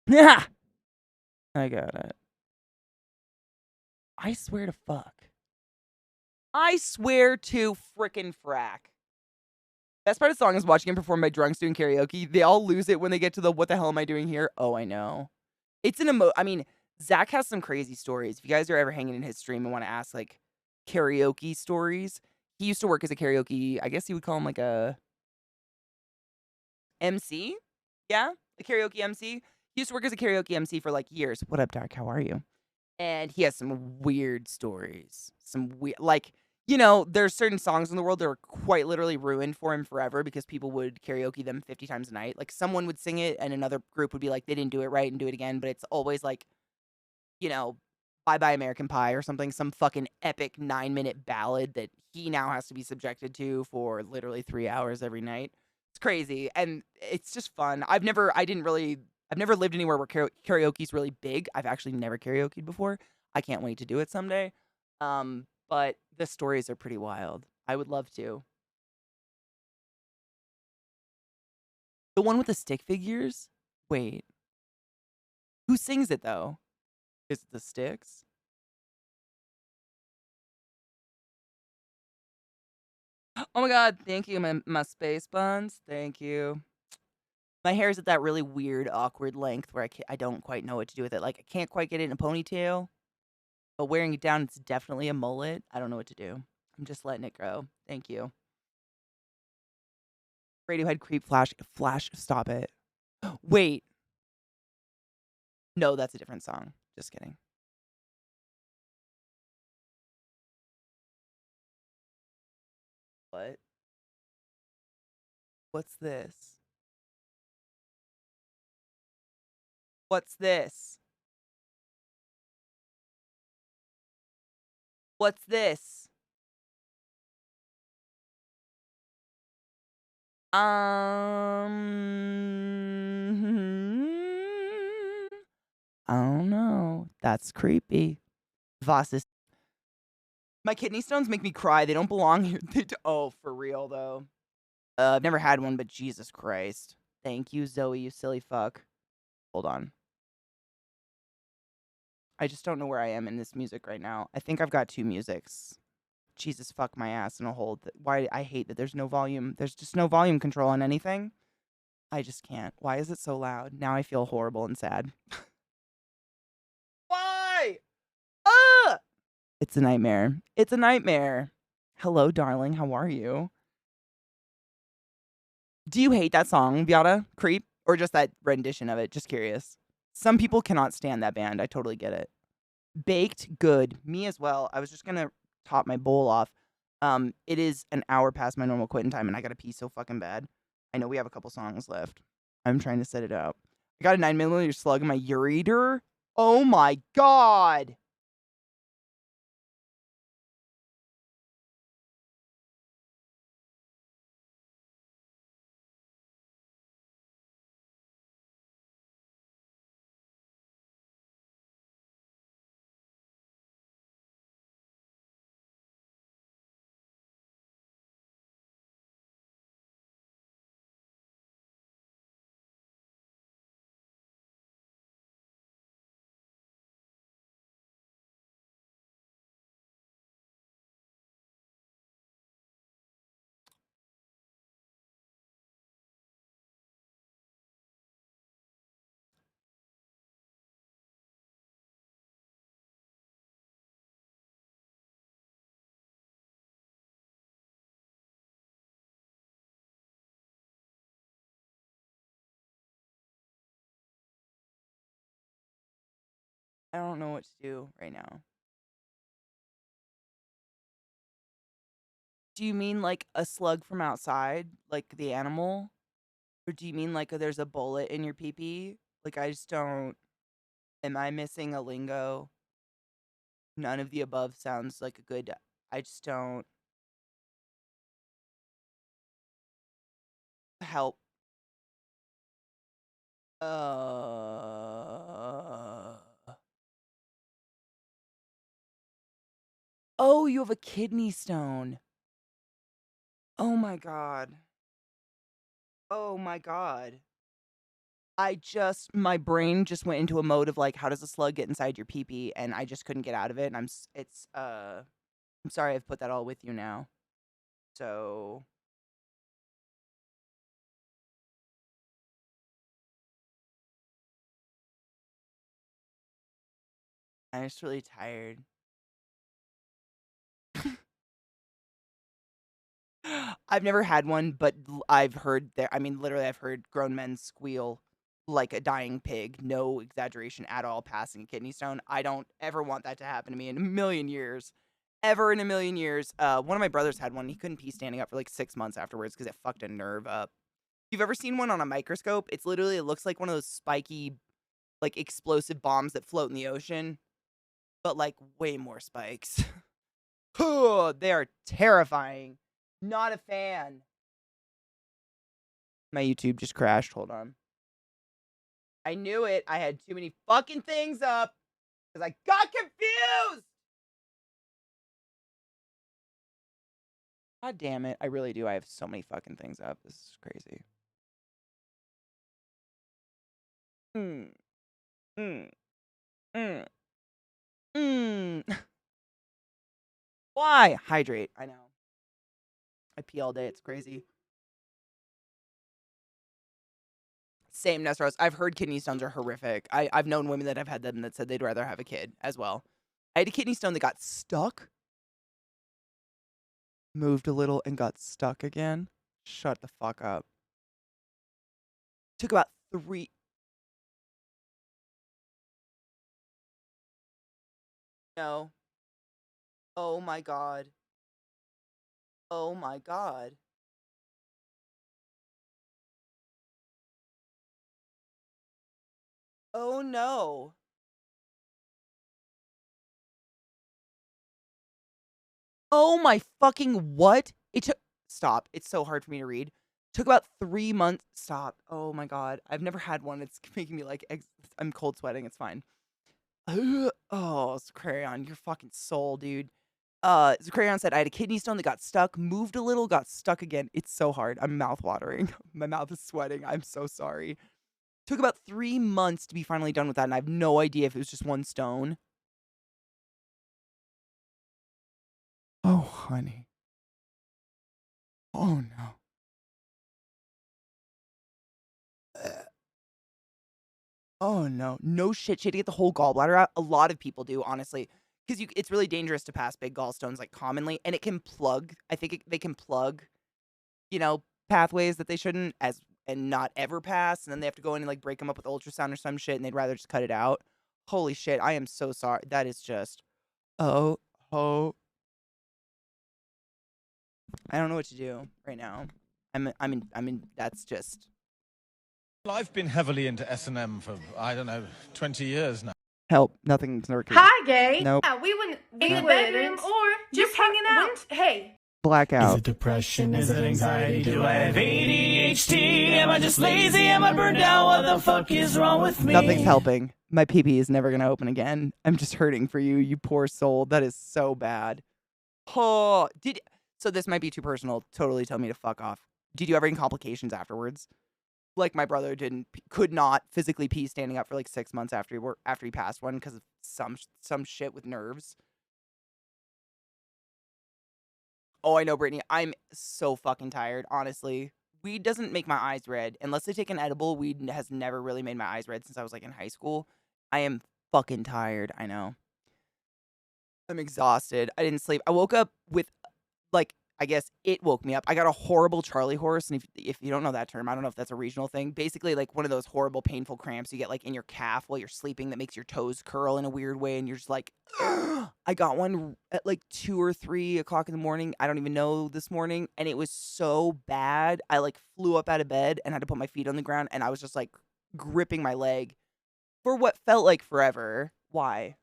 Speaker 1: Yeah, I got it. I swear to fuck. I swear to frickin' frack. Best part of the song is watching him perform by drunks doing karaoke. They all lose it when they get to the what the hell am I doing here? Oh, I know. It's an I mean, Zach has some crazy stories. If you guys are ever hanging in his stream and want to ask like karaoke stories, he used to work as a karaoke, I guess you would call him like a MC? Yeah, a karaoke MC. He used to work as a karaoke MC for like years. What up, Dark? How are you? And he has some weird stories. Some weird, like, there's certain songs in the world that are quite literally ruined for him forever because people would karaoke them 50 times a night. Like, someone would sing it and another group would be like, they didn't do it right and do it again. But it's always like, you know, Bye Bye American Pie or something, some fucking epic 9-minute ballad that he now has to be subjected to for literally 3 hours every night. It's crazy. And it's just fun. I've never lived anywhere where karaoke's really big. I've actually never karaokeed before. I can't wait to do it someday. But the stories are pretty wild. I would love to. The one with the stick figures? Wait. Who sings it though? Is it the Sticks? Oh my god, thank you, my space buns. Thank you. My hair is at that really weird, awkward length where I don't quite know what to do with it. Like, I can't quite get it in a ponytail, but wearing it down, it's definitely a mullet. I don't know what to do. I'm just letting it grow. Thank you. Radiohead Creep Flash. Flash, stop it. Wait. No, that's a different song. Just kidding. What? What's this? What's this? What's this? I don't know. That's creepy. Voss is. My kidney stones make me cry. They don't belong here. Oh, for real though. I've never had one, but Jesus Christ. Thank you, Zoe, you silly fuck. Hold on. I just don't know where I am in this music right now. I think I've got 2 musics. Jesus fuck my ass in a hold. Why I hate that there's no volume. There's just no volume control on anything. I just can't. Why is it so loud? Now I feel horrible and sad. Why? Ah! It's a nightmare. It's a nightmare. Hello, darling. How are you? Do you hate that song, Beata? Creep? Or just that rendition of it? Just curious. Some people cannot stand that band. I totally get it. Baked good. Me as well. I was just gonna top my bowl off. It is an hour past my normal quitting time, and I gotta pee so fucking bad. I know we have a couple songs left. I'm trying to set it out. I got a 9mm slug in my ureter. Oh my god! I don't know what to do right now. Do you mean like a slug from outside, like the animal? Or do you mean like there's a bullet in your pee-pee? Like, I just don't. Am I missing a lingo? None of the above sounds like a good. I just don't. Help. Uh. Oh, you have a kidney stone. Oh my god. Oh my god. my brain just went into a mode of like, how does a slug get inside your pee-pee? And I just couldn't get out of it. And I'm sorry I've put that all with you now. So. I'm just really tired. I've never had one, but I've heard literally I've heard grown men squeal like a dying pig. No exaggeration at all, passing a kidney stone. I don't ever want that to happen to me in a million years. Ever in a million years. One of my brothers had one. He couldn't pee standing up for like 6 months afterwards because it fucked a nerve up. You've ever seen one on a microscope? It looks like one of those spiky, like explosive bombs that float in the ocean, but like way more spikes. They are terrifying. Not a fan. My YouTube just crashed. Hold on. I knew it. I had too many fucking things up because I got confused. God damn it. I really do. I have so many fucking things up. This is crazy. Why? Hydrate. I know. I pee all day. It's crazy. Same, Nestros. I've heard kidney stones are horrific. I've known women that have had them that said they'd rather have a kid as well. I had a kidney stone that got stuck. Moved a little and got stuck again. Shut the fuck up. Took about 3. No. Oh my god. Oh my god. Oh no. Oh my fucking what? It took. Stop. It's so hard for me to read. Took about 3 months. Stop. Oh my god. I've never had one. It's making me like. I'm cold sweating. It's fine. Oh, Crayon, your fucking soul, dude. Crayon said I had a kidney stone that got stuck, moved a little, got stuck again. It's so hard. I'm mouth watering. My mouth is sweating. I'm so sorry. Took about 3 months to be finally done with that, and I have no idea if it was just one stone. Oh, honey. Oh, no. Oh, no. No shit. She had to get the whole gallbladder out. A lot of people do, honestly. Because it's really dangerous to pass big gallstones, like, commonly. And it can plug. I think they can plug, pathways that they shouldn't and not ever pass. And then they have to go in and, like, break them up with ultrasound or some shit. And they'd rather just cut it out. Holy shit. I am so sorry. That is just. Oh. I don't know what to do right now. That's just.
Speaker 5: I've been heavily into S&M for, I don't know, 20 years now.
Speaker 1: Help. Nothing's working.
Speaker 6: Hi, gay.
Speaker 1: Nope.
Speaker 6: Yeah, we wouldn't in the bedroom or just hanging out. Hey.
Speaker 1: Blackout.
Speaker 7: Is it depression? Is it anxiety? Do I have ADHD? Am I just lazy? Am I burned out? What the fuck is wrong with me?
Speaker 1: Nothing's helping. My pee-pee is never going to open again. I'm just hurting for you, you poor soul. That is so bad. Oh, so this might be too personal. Totally tell me to fuck off. Did you ever have any complications afterwards? Like my brother could not physically pee standing up for like 6 months after he passed one because of some shit with nerves. Oh, I know, Brittany. I'm so fucking tired, honestly. Weed doesn't make my eyes red. Unless I take an edible, weed has never really made my eyes red since I was like in high school. I am fucking tired, I know. I'm exhausted. I didn't sleep. I woke up with, like, I guess it woke me up. I got a horrible Charlie horse, and if you don't know that term, I don't know if that's a regional thing. Basically, like, one of those horrible, painful cramps you get, like, in your calf while you're sleeping that makes your toes curl in a weird way, and you're just like, I got one at, like, 2 or 3 o'clock in the morning. I don't even know this morning, and it was so bad. I, like, flew up out of bed and had to put my feet on the ground, and I was just, like, gripping my leg for what felt like forever. Why?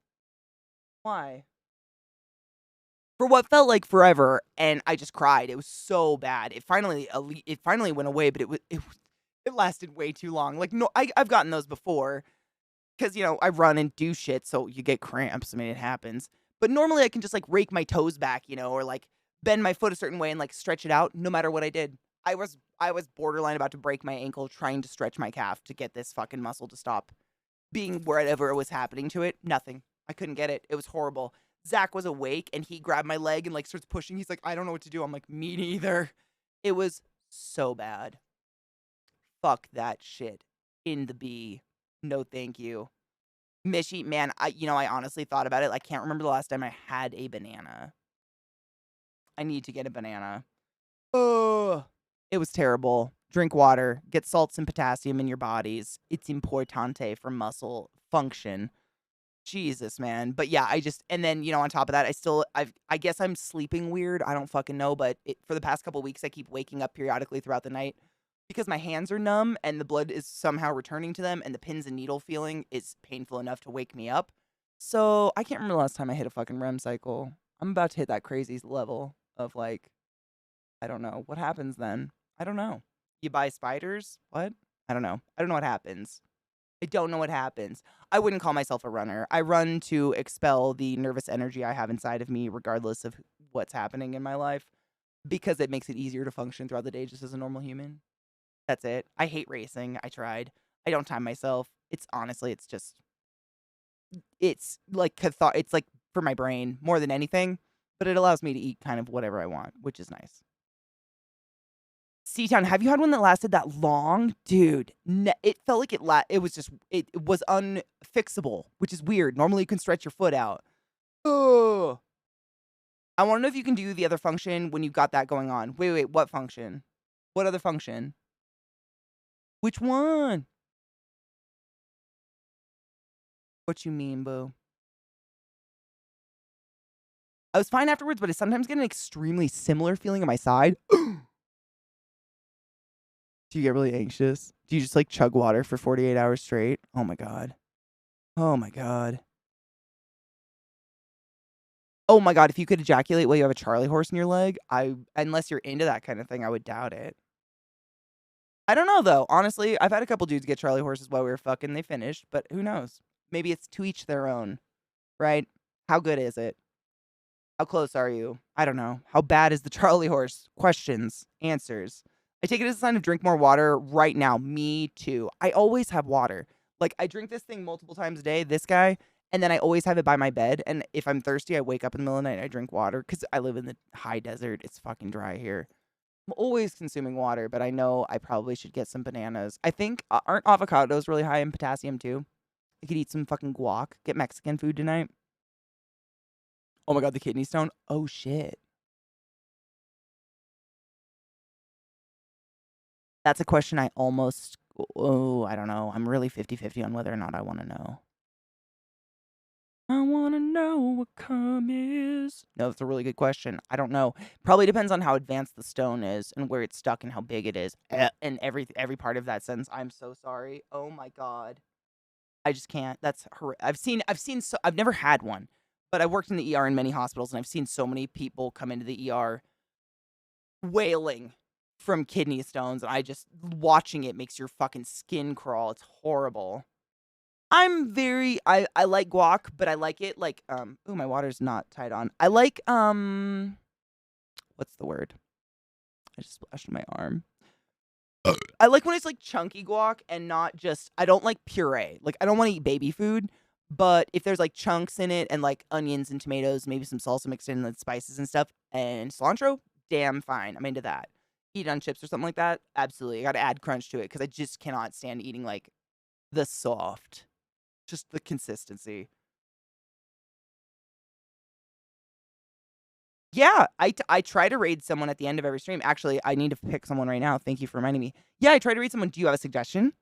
Speaker 1: For what felt like forever, and I just cried. It was so bad. It finally went away, but it lasted way too long. Like, no, I've gotten those before, because I run and do shit, so you get cramps. I mean, it happens. But normally I can just like rake my toes back, or like bend my foot a certain way and like stretch it out. No matter what I did, I was borderline about to break my ankle trying to stretch my calf to get this fucking muscle to stop being whatever was happening to it. Nothing. I couldn't get it. It was horrible. Zach was awake and he grabbed my leg and like starts pushing. He's like, I don't know what to do. I'm like, me neither. It was so bad. Fuck that shit. In the B. No, thank you. Mishy, man, I honestly thought about it. I can't remember the last time I had a banana. I need to get a banana. Oh, it was terrible. Drink water. Get salts and potassium in your bodies. It's importante for muscle function. Jesus, man. But yeah, and then, on top of that, I guess I'm sleeping weird. I don't fucking know, but for the past couple weeks, I keep waking up periodically throughout the night because my hands are numb and the blood is somehow returning to them and the pins and needle feeling is painful enough to wake me up. So I can't remember the last time I hit a fucking REM cycle. I'm about to hit that crazy level of I don't know. What happens then? I don't know. You buy spiders? What? I don't know. I don't know what happens. I don't know what happens. I wouldn't call myself a runner. I run to expel the nervous energy I have inside of me, regardless of what's happening in my life, because it makes it easier to function throughout the day just as a normal human. That's it. I hate racing. I tried. I don't time myself. It's like it's like for my brain more than anything, but it allows me to eat kind of whatever I want, which is nice. C-Town, have you had one that lasted that long? Dude, it felt like it was unfixable, which is weird. Normally you can stretch your foot out. Ugh. I want to know if you can do the other function when you've got that going on. Wait, what function? What other function? Which one? What you mean, boo? I was fine afterwards, but I sometimes get an extremely similar feeling on my side. Do you get really anxious? Do you just chug water for 48 hours straight? Oh my God. Oh my God. Oh my God, if you could ejaculate while you have a Charlie horse in your leg, unless you're into that kind of thing, I would doubt it. I don't know though. Honestly, I've had a couple dudes get Charlie horses while we were fucking. They finished, but who knows? Maybe it's to each their own, right? How good is it? How close are you? I don't know. How bad is the Charlie horse? Questions, answers. I take it as a sign of drink more water right now. Me too. I always have water. I drink this thing multiple times a day, this guy, and then I always have it by my bed. And if I'm thirsty, I wake up in the middle of the night and I drink water because I live in the high desert. It's fucking dry here. I'm always consuming water, but I know I probably should get some bananas. I think, aren't avocados really high in potassium too? I could eat some fucking guac. Get Mexican food tonight. Oh my God, the kidney stone. Oh shit. That's a question I don't know. I'm really 50-50 on whether or not I want to know. I want to know what cum is. No, that's a really good question. I don't know. Probably depends on how advanced the stone is and where it's stuck and how big it is. And every part of that sentence. I'm so sorry. Oh my God. I just can't. That's I've never had one, but I worked in the ER in many hospitals and I've seen so many people come into the ER wailing from kidney stones, and watching it makes your fucking skin crawl. It's horrible. I like guac, but I like it ooh, my water's not tied on. I like what's the word? I just splashed my arm. I like when it's chunky guac and not just, I don't like puree. I don't want to eat baby food, but if there's chunks in it and onions and tomatoes, maybe some salsa mixed in with spices and stuff and cilantro, damn fine. I'm into that. Eat on chips or something like that. Absolutely. I got to add crunch to it because I just cannot stand eating the soft, just the consistency. Yeah, I try to raid someone at the end of every stream. Actually, I need to pick someone right now. Thank you for reminding me. Yeah, I try to raid someone. Do you have a suggestion?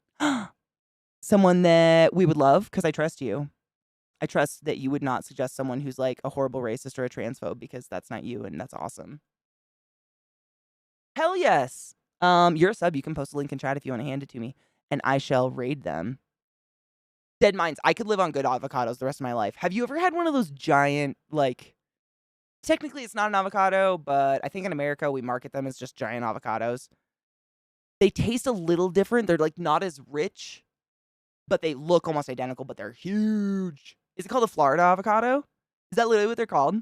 Speaker 1: Someone that we would love, because I trust you. I trust that you would not suggest someone who's a horrible racist or a transphobe, because that's not you, and that's awesome. Hell yes. You're a sub. You can post a link in chat if you want to hand it to me, and I shall raid them. Dead Minds. I could live on good avocados the rest of my life. Have you ever had one of those giant, technically it's not an avocado, but I think in America we market them as just giant avocados. They taste a little different. They're not as rich, but they look almost identical, but they're huge. Is it called a Florida avocado? Is that literally what they're called?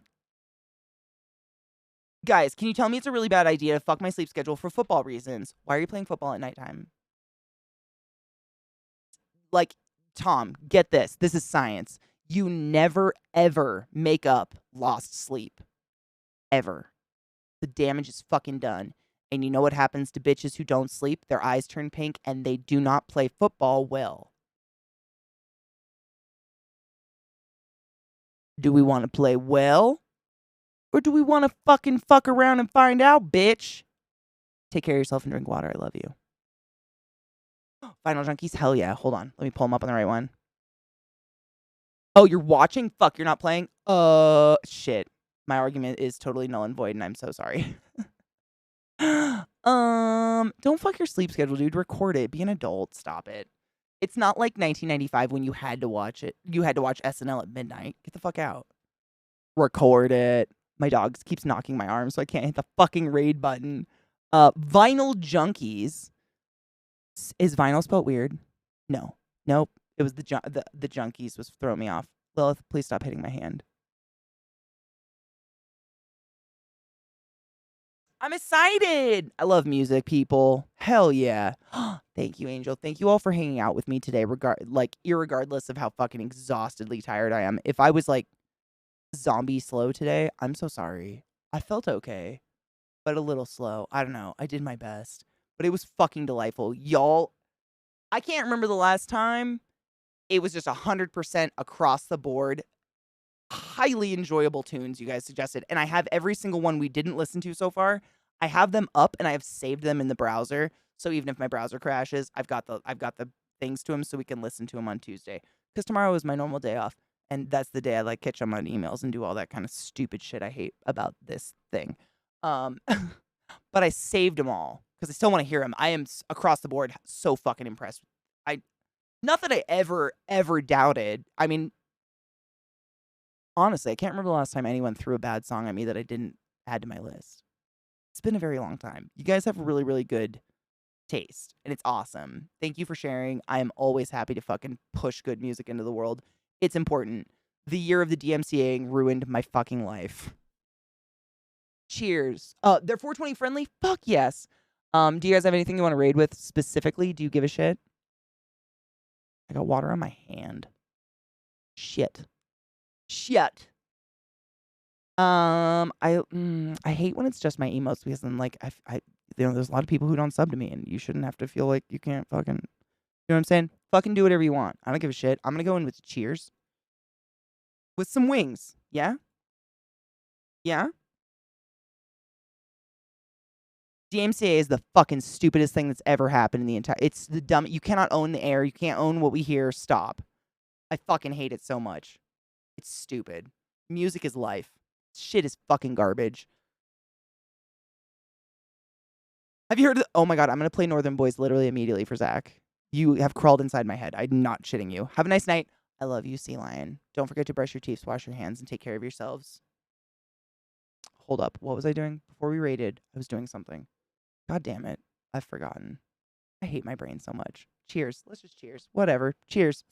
Speaker 1: Guys, can you tell me it's a really bad idea to fuck my sleep schedule for football reasons? Why are you playing football at nighttime? Like, Tom, get this. This is science. You never, ever make up lost sleep. Ever. The damage is fucking done. And you know what happens to bitches who don't sleep? Their eyes turn pink and they do not play football well. Do we want to play well? Or do we want to fucking fuck around and find out, bitch? Take care of yourself and drink water. I love you. Final Junkies? Hell yeah. Hold on. Let me pull them up on the right one. Oh, you're watching? Fuck, you're not playing? Shit. My argument is totally null and void, and I'm so sorry. Don't fuck your sleep schedule, dude. Record it. Be an adult. Stop it. It's not like 1995 when you had to watch it. You had to watch SNL at midnight. Get the fuck out. Record it. My dog keeps knocking my arm, so I can't hit the fucking raid button. Vinyl Junkies. Is vinyl spelled weird? No. Nope. It was the Junkies was throwing me off. Lilith, please stop hitting my hand. I'm excited. I love music, people. Hell yeah. Thank you, Angel. Thank you all for hanging out with me today, irregardless of how fucking exhaustedly tired I am. If I was like zombie slow today, I'm so sorry. I felt okay, but a little slow. I don't know. I did my best, but it was fucking delightful. Y'all, I can't remember the last time it was just 100% across the board. Highly enjoyable tunes you guys suggested, and I have every single one we didn't listen to so far. I have them up and I have saved them in the browser, so even if my browser crashes, I've got the things to them so we can listen to them on Tuesday, because tomorrow is my normal day off, and that's the day I like catch up on emails and do all that kind of stupid shit I hate about this thing. But I saved them all because I still want to hear them. I am across the board so fucking impressed. Not that I ever doubted. I mean, honestly, I can't remember the last time anyone threw a bad song at me that I didn't add to my list. It's been a very long time. You guys have really, really good taste, and it's awesome. Thank you for sharing. I am always happy to fucking push good music into the world. It's important. The year of the DMCA ruined my fucking life. Cheers. They're 420 friendly? Fuck yes. Do you guys have anything you want to raid with specifically? Do you give a shit? I got water on my hand. Shit. I hate when it's just my emotes, because then like I there's a lot of people who don't sub to me, and you shouldn't have to feel like you can't fucking, you know what I'm saying? Fucking do whatever you want. I don't give a shit. I'm gonna go in with cheers. With some wings. Yeah? Yeah? DMCA is the fucking stupidest thing that's ever happened in the entire... It's the dumb... You cannot own the air. You can't own what we hear. Stop. I fucking hate it so much. It's stupid. Music is life. Shit is fucking garbage. Have you heard of... Oh my god, I'm gonna play Northern Boys literally immediately for Zach. You have crawled inside my head. I'm not shitting you. Have a nice night. I love you, Sea Lion. Don't forget to brush your teeth, wash your hands, and take care of yourselves. Hold up. What was I doing? Before we raided, I was doing something. God damn it. I've forgotten. I hate my brain so much. Cheers. Let's just cheers. Whatever. Cheers.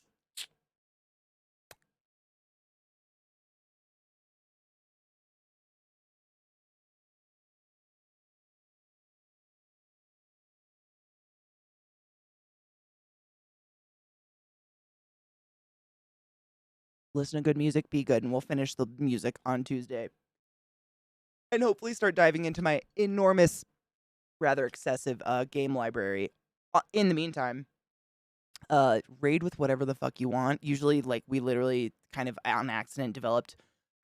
Speaker 1: Listen to good music, be good, and we'll finish the music on Tuesday. And hopefully start diving into my enormous, rather excessive game library. In the meantime, raid with whatever the fuck you want. Usually, like, we literally kind of on accident developed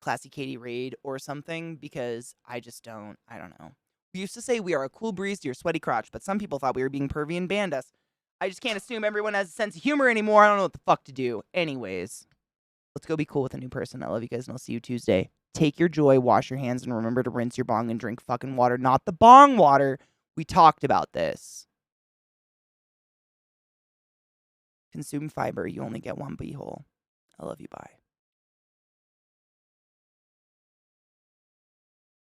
Speaker 1: ClassyKatie raid or something, because I don't know. We used to say we are a cool breeze to your sweaty crotch, but some people thought we were being pervy and banned us. I just can't assume everyone has a sense of humor anymore. I don't know what the fuck to do. Anyways, let's go be cool with a new person. I love you guys, and I'll see you Tuesday. Take your joy, wash your hands, and remember to rinse your bong and drink fucking water, not the bong water. We talked about this. Consume fiber. You only get one beehole. I love you. Bye.